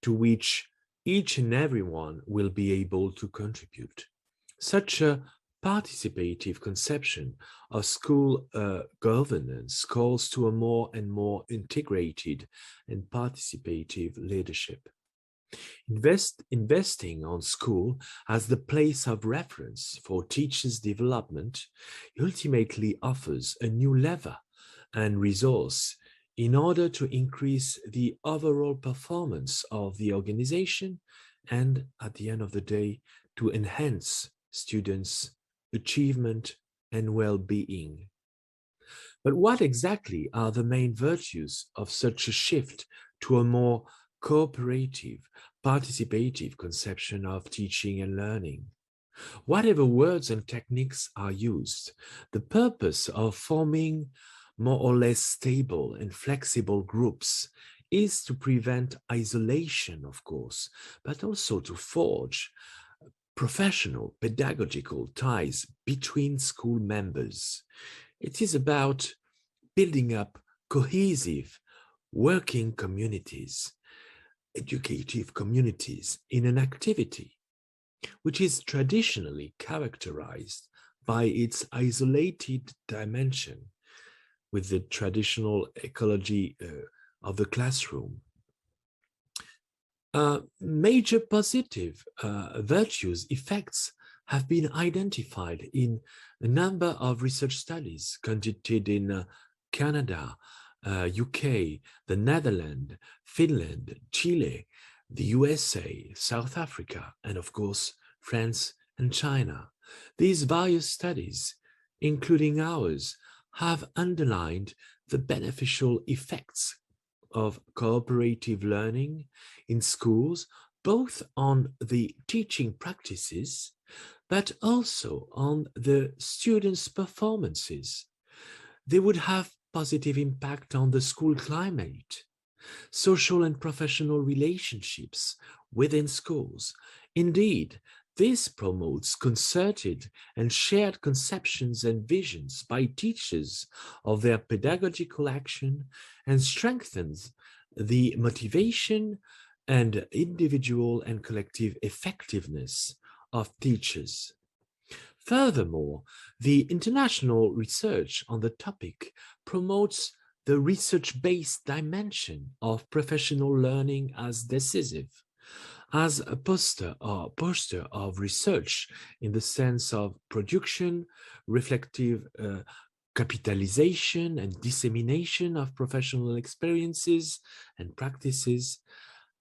to which each and everyone will be able to contribute. Such a participative conception of school governance calls to a more and more integrated and participative leadership. Investing on school as the place of reference for teachers' development ultimately offers a new lever and resource in order to increase the overall performance of the organization and, at the end of the day, to enhance students' achievement and well-being. But what exactly are the main virtues of such a shift to a more cooperative, participative conception of teaching and learning? Whatever words and techniques are used, the purpose of forming more or less stable and flexible groups is to prevent isolation, of course, but also to forge professional pedagogical ties between school members. It is about building up cohesive working communities, educative communities in an activity which is traditionally characterized by its isolated dimension with the traditional ecology of the classroom. Major positive virtues, effects have been identified in a number of research studies conducted in Canada, UK, the Netherlands, Finland, Chile, the USA, South Africa, and of course, France and China. These various studies, including ours, have underlined the beneficial effects of cooperative learning in schools, both on the teaching practices, but also on the students' performances. They would have positive impact on the school climate, social and professional relationships within schools. Indeed, this promotes concerted and shared conceptions and visions by teachers of their pedagogical action and strengthens the motivation and individual and collective effectiveness of teachers. Furthermore, the international research on the topic promotes the research-based dimension of professional learning as decisive, as a poster of research in the sense of production, reflective capitalization and dissemination of professional experiences and practices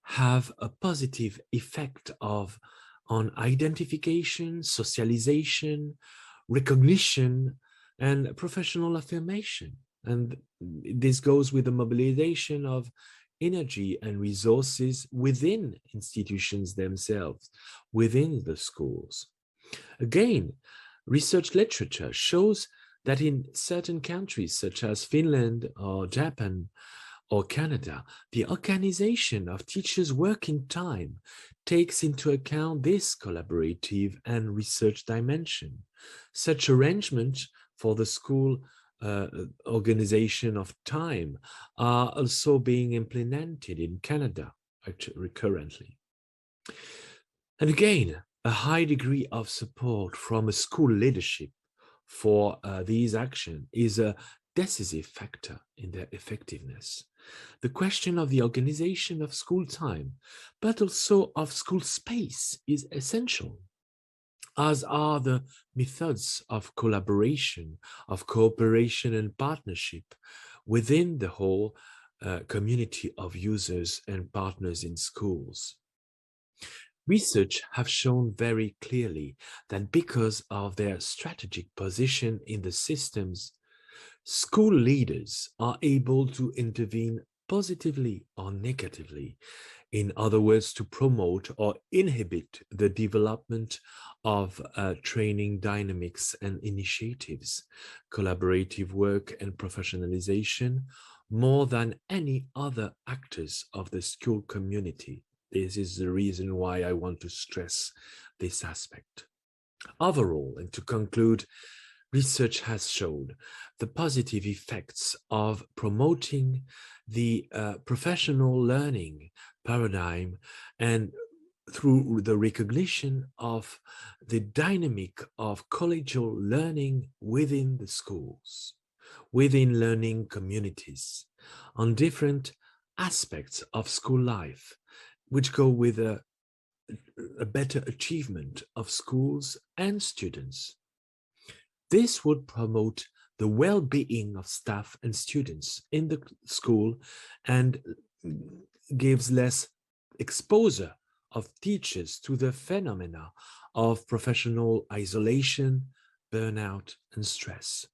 have a positive effect on identification, socialization, recognition, and professional affirmation. And this goes with the mobilization of energy and resources within institutions themselves, within the schools. Again, research literature shows that in certain countries such as Finland or Japan or Canada, the organization of teachers' working time takes into account this collaborative and research dimension. Such arrangements for the school organization of time are also being implemented in Canada currently. And again, a high degree of support from a school leadership for these actions is a decisive factor in their effectiveness. The question of the organization of school time, but also of school space, is essential, as are the methods of collaboration, of cooperation and partnership within the whole community of users and partners in schools. Research have shown very clearly that because of their strategic position in the systems, school leaders are able to intervene positively or negatively, in other words, to promote or inhibit the development of training dynamics and initiatives, collaborative work and professionalization, more than any other actors of the school community. This is the reason why I want to stress this aspect. Overall, and to conclude, research has shown the positive effects of promoting the professional learning paradigm and through the recognition of the dynamic of collegial learning within the schools, within learning communities, on different aspects of school life, which go with a better achievement of schools and students. This would promote the well-being of staff and students in the school and gives less exposure of teachers to the phenomena of professional isolation, burnout, and stress.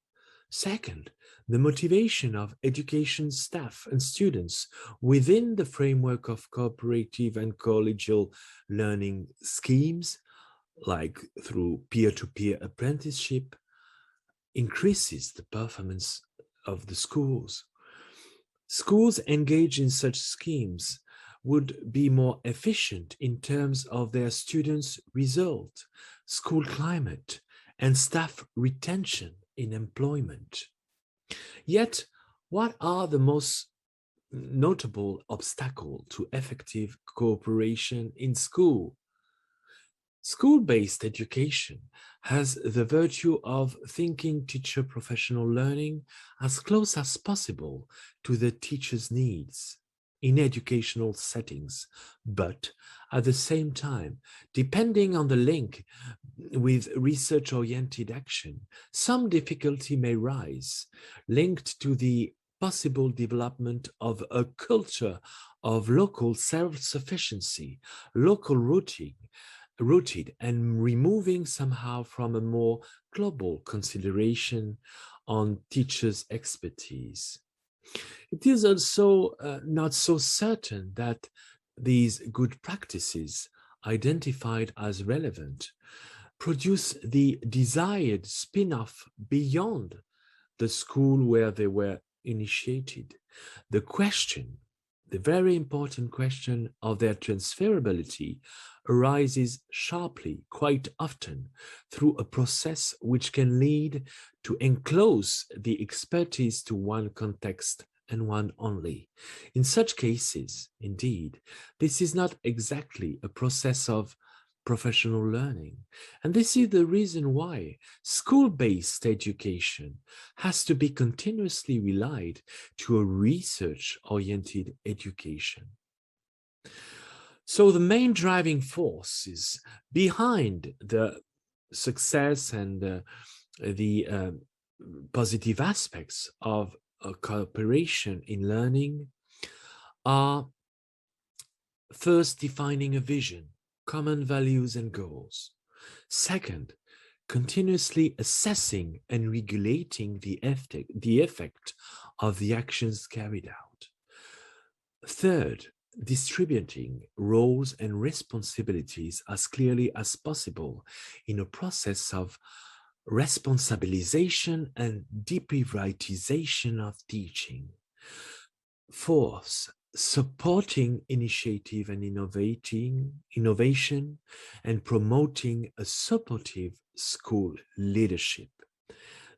Second, the motivation of education staff and students within the framework of cooperative and collegial learning schemes, like through peer-to-peer apprenticeship, increases the performance of the schools. Schools engaged in such schemes would be more efficient in terms of their students' result, school climate, and staff retention in employment. Yet, what are the most notable obstacles to effective cooperation in school? School-based education has the virtue of thinking teacher professional learning as close as possible to the teacher's needs in educational settings, but at the same time, depending on the link with research-oriented action, some difficulty may rise linked to the possible development of a culture of local self-sufficiency, local rooted and removing somehow from a more global consideration on teachers' expertise. It is also not so certain that these good practices identified as relevant produce the desired spin-off beyond the school where they were initiated. The question, the very important question of their transferability arises sharply quite often through a process which can lead to enclose the expertise to one context and one only. In such cases, indeed, this is not exactly a process of professional learning. And this is the reason why school-based education has to be continuously relied to a research-oriented education. So the main driving forces behind the success and the positive aspects of cooperation in learning are first defining a vision, common values and goals. Second, continuously assessing and regulating the effect of the actions carried out. Third, distributing roles and responsibilities as clearly as possible in a process of responsabilization and deprivatization of teaching. Fourth, supporting initiative and innovation and promoting a supportive school leadership.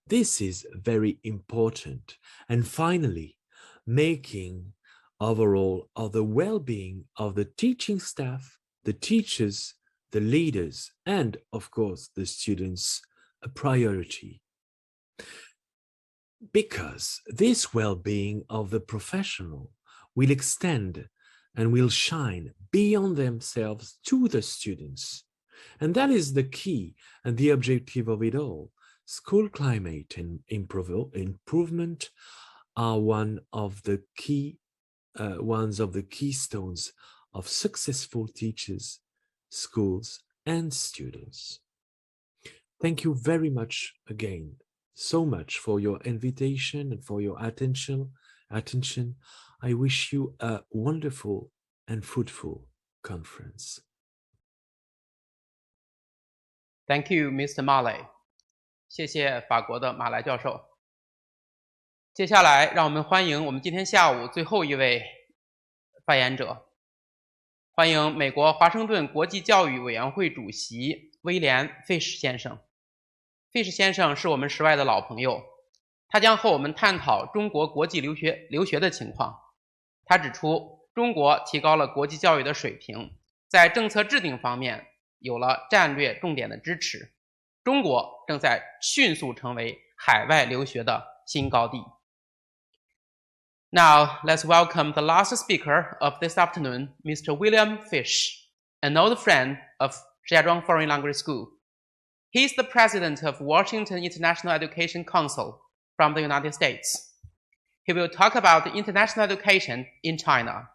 This is very important. And finally, making overall of the well-being of the teaching staff, the teachers, the leaders, and of course the students a priority. Because this well-being of the professional will extend and will shine beyond themselves to the students. And that is the key and the objective of it all. School climate and improvement are one of the keystones of successful teachers, schools, and students. Thank you very much again, so much for your invitation and for your attention. I wish you a wonderful and fruitful conference. Thank you, Mr. Marley. 谢谢法国的马来教授。接下来，让我们欢迎我们今天下午最后一位发言者，欢迎美国华盛顿国际教育委员会主席威廉·费什先生。费什先生是我们室外的老朋友，他将和我们探讨中国国际留学的情况。他指出，中国提高了国际教育的水平，在政策制定方面有了战略重点的支持。中国正在迅速成为海外留学的新高地。Now, let's welcome the last speaker of this afternoon, Mr. William Fish, an old friend of Shijiazhuang Foreign Language School. He is the president of Washington International Education Council from the United States. He will talk about international education in China.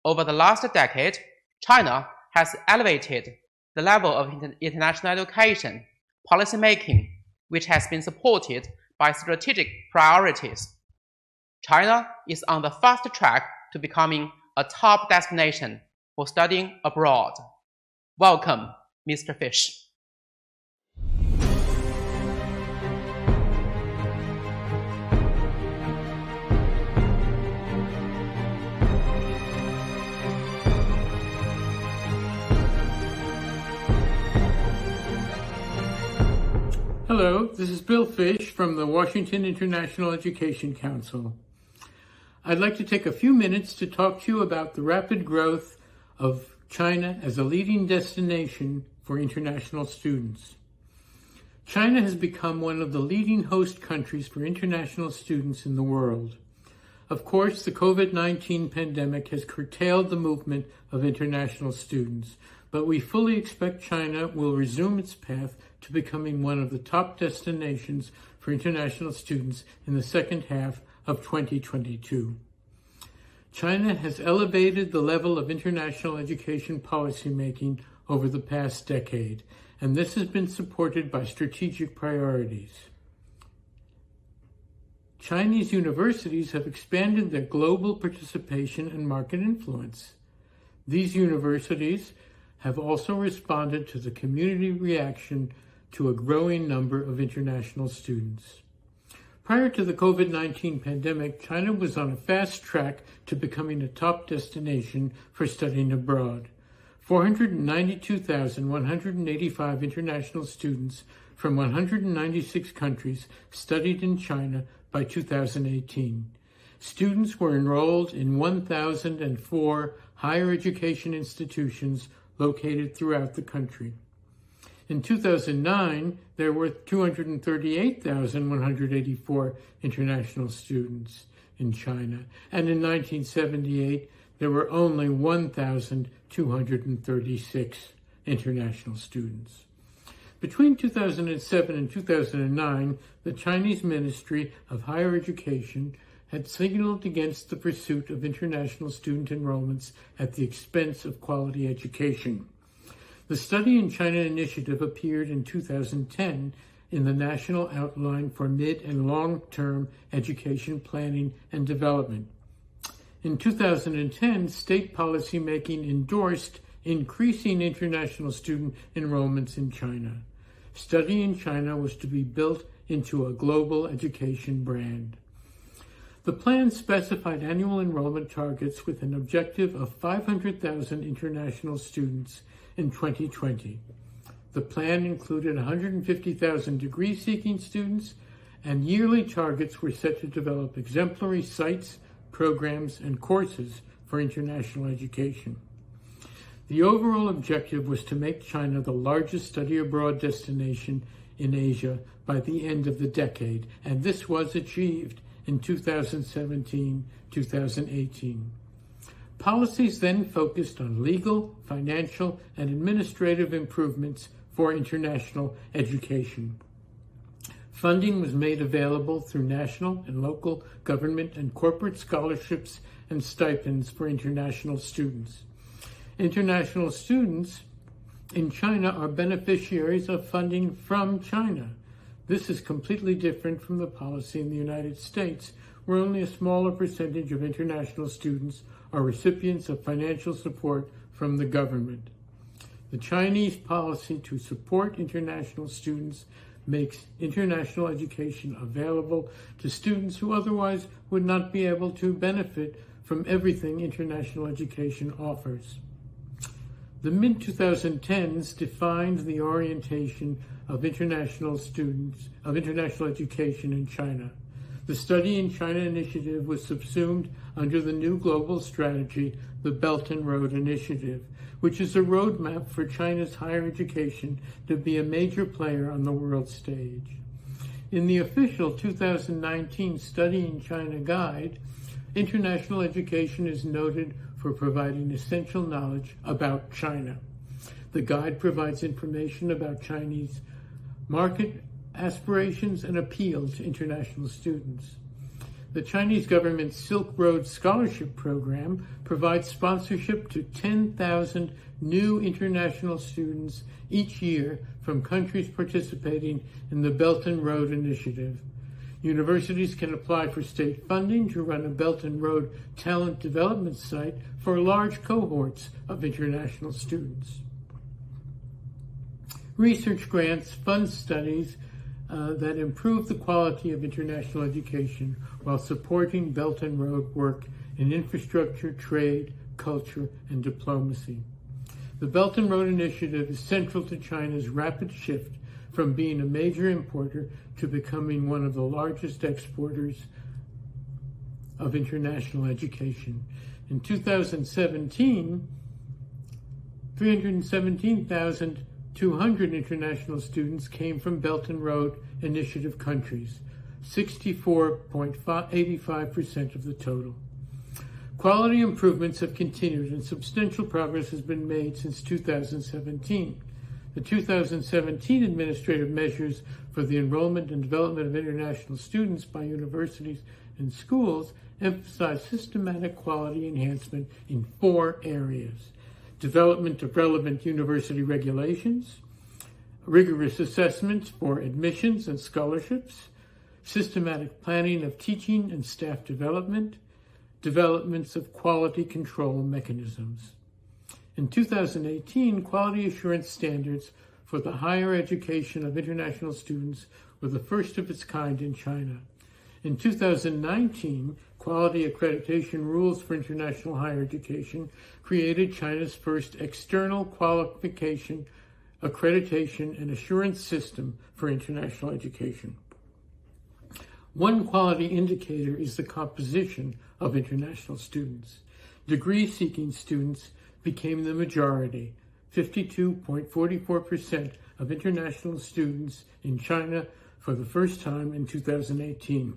Over the last decade, China has elevated the level of international education policymaking, which has been supported by strategic priorities. China is on the fast track to becoming a top destination for studying abroad. Welcome, Mr. Fish. Hello, this is Bill Fish from the Washington International Education Council. I'd like to take a few minutes to talk to you about the rapid growth of China as a leading destination for international students. China has become one of the leading host countries for international students in the world. Of course, the COVID-19 pandemic has curtailed the movement of international students, but we fully expect China will resume its path to becoming one of the top destinations for international students in the second half of 2022. China has elevated the level of international education policymaking over the past decade, and this has been supported by strategic priorities. Chinese universities have expanded their global participation and market influence. These universities have also responded to the community reaction to a growing number of international students. Prior to the COVID-19 pandemic, China was on a fast track to becoming a top destination for studying abroad. 492,185 international students from 196 countries studied in China by 2018. Students were enrolled in 1,004 higher education institutions located throughout the country. In 2009, there were 238,184 international students in China, and in 1978, there were only 1,236 international students. Between 2007 and 2009, the Chinese Ministry of Higher Education had signaled against the pursuit of international student enrollments at the expense of quality education. The Study in China initiative appeared in 2010 in the National Outline for Mid- and Long-Term Education Planning and Development. In 2010, state policymaking endorsed increasing international student enrollments in China. Study in China was to be built into a global education brand. The plan specified annual enrollment targets with an objective of 500,000 international students in 2020. The plan included 150,000 degree-seeking students, and yearly targets were set to develop exemplary sites, programs, and courses for international education. The overall objective was to make China the largest study abroad destination in Asia by the end of the decade, and this was achieved in 2017-2018. Policies then focused on legal, financial, and administrative improvements for international education. Funding was made available through national and local government and corporate scholarships and stipends for international students. International students in China are beneficiaries of funding from China. This is completely different from the policy in the United States, where only a smaller percentage of international students are recipients of financial support from the government. The Chinese policy to support international students makes international education available to students who otherwise would not be able to benefit from everything international education offers. The mid-2010s defined the orientation of international education in China. The Study in China initiative was subsumed under the new global strategy, the Belt and Road Initiative, which is a roadmap for China's higher education to be a major player on the world stage. In the official 2019 Study in China Guide, international education is noted for providing essential knowledge about China. The guide provides information about Chinese market aspirations and appeal to international students. The Chinese government's Silk Road Scholarship Program provides sponsorship to 10,000 new international students each year from countries participating in the Belt and Road Initiative. Universities can apply for state funding to run a Belt and Road talent development site for large cohorts of international students. Research grants fund studies that improve the quality of international education while supporting Belt and Road work in infrastructure, trade, culture, and diplomacy. The Belt and Road Initiative is central to China's rapid shift from being a major importer to becoming one of the largest exporters of international education. In 2017, 317,200 international students came from Belt and Road Initiative countries, 64.85% of the total. Quality improvements have continued and substantial progress has been made since 2017. The 2017 administrative measures for the enrollment and development of international students by universities and schools emphasize systematic quality enhancement in 4 areas: development of relevant university regulations, rigorous assessments for admissions and scholarships, systematic planning of teaching and staff development, developments of quality control mechanisms. In 2018, quality assurance standards for the higher education of international students were the first of its kind in China. In 2019, quality accreditation rules for international higher education created China's first external qualification, accreditation, and assurance system for international education. One quality indicator is the composition of international students. Degree-seeking students became the majority. 52.44% of international students in China for the first time in 2018.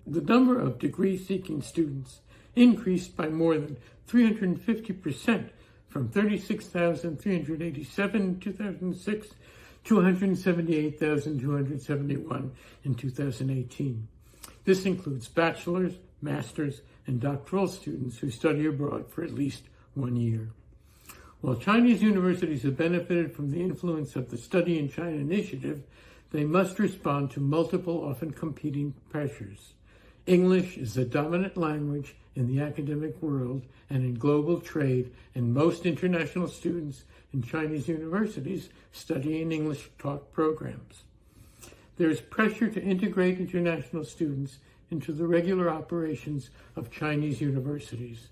The number of degree-seeking students increased by more than 350% from 36,387 in 2006 to 178,271 in 2018. This includes bachelor's, master's, and doctoral students who study abroad for at least 1 year. While Chinese universities have benefited from the influence of the Study in China initiative, they must respond to multiple, often competing pressures. English is the dominant language in the academic world and in global trade, and most international students in Chinese universities study in English-taught programs. There is pressure to integrate international students into the regular operations of Chinese universities.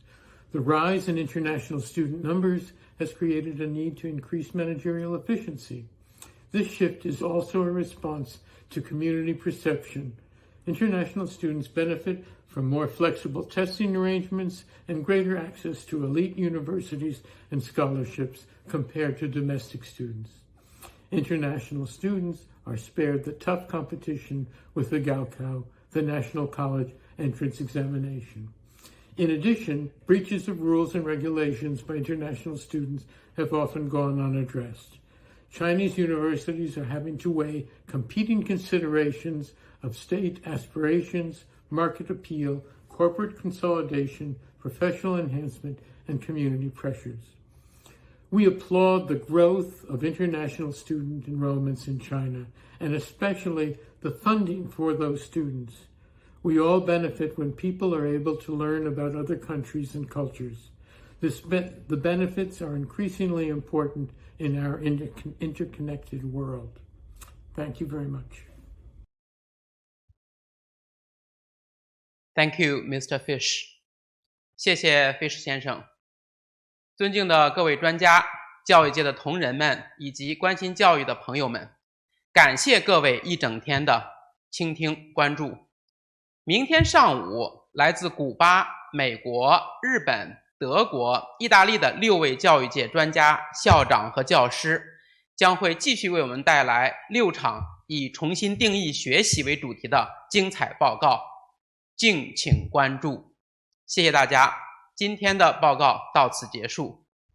The rise in international student numbers has created a need to increase managerial efficiency. This shift is also a response to community perception. International students benefit from more flexible testing arrangements and greater access to elite universities and scholarships compared to domestic students. International students are spared the tough competition with the Gaokao, the National College Entrance Examination. In addition, breaches of rules and regulations by international students have often gone unaddressed. Chinese universities are having to weigh competing considerations of state aspirations, market appeal, corporate consolidation, professional enhancement, and community pressures. We applaud the growth of international student enrollments in China, and especially the funding for those students. We all benefit when people are able to learn about other countries and cultures. The benefits are increasingly important in our interconnected world. Thank you very much. Thank you, Mr. Fish. 谢谢 Fish 先生。尊敬的各位专家、教育界的同仁们以及关心教育的朋友们，感谢各位一整天的倾听关注。明天上午，来自古巴、美国、日本、德国、意大利的6位教育界专家、校长和教师将会继续为我们带来6场以重新定义学习为主题的精彩报告，敬请关注。谢谢大家，今天的报告到此结束。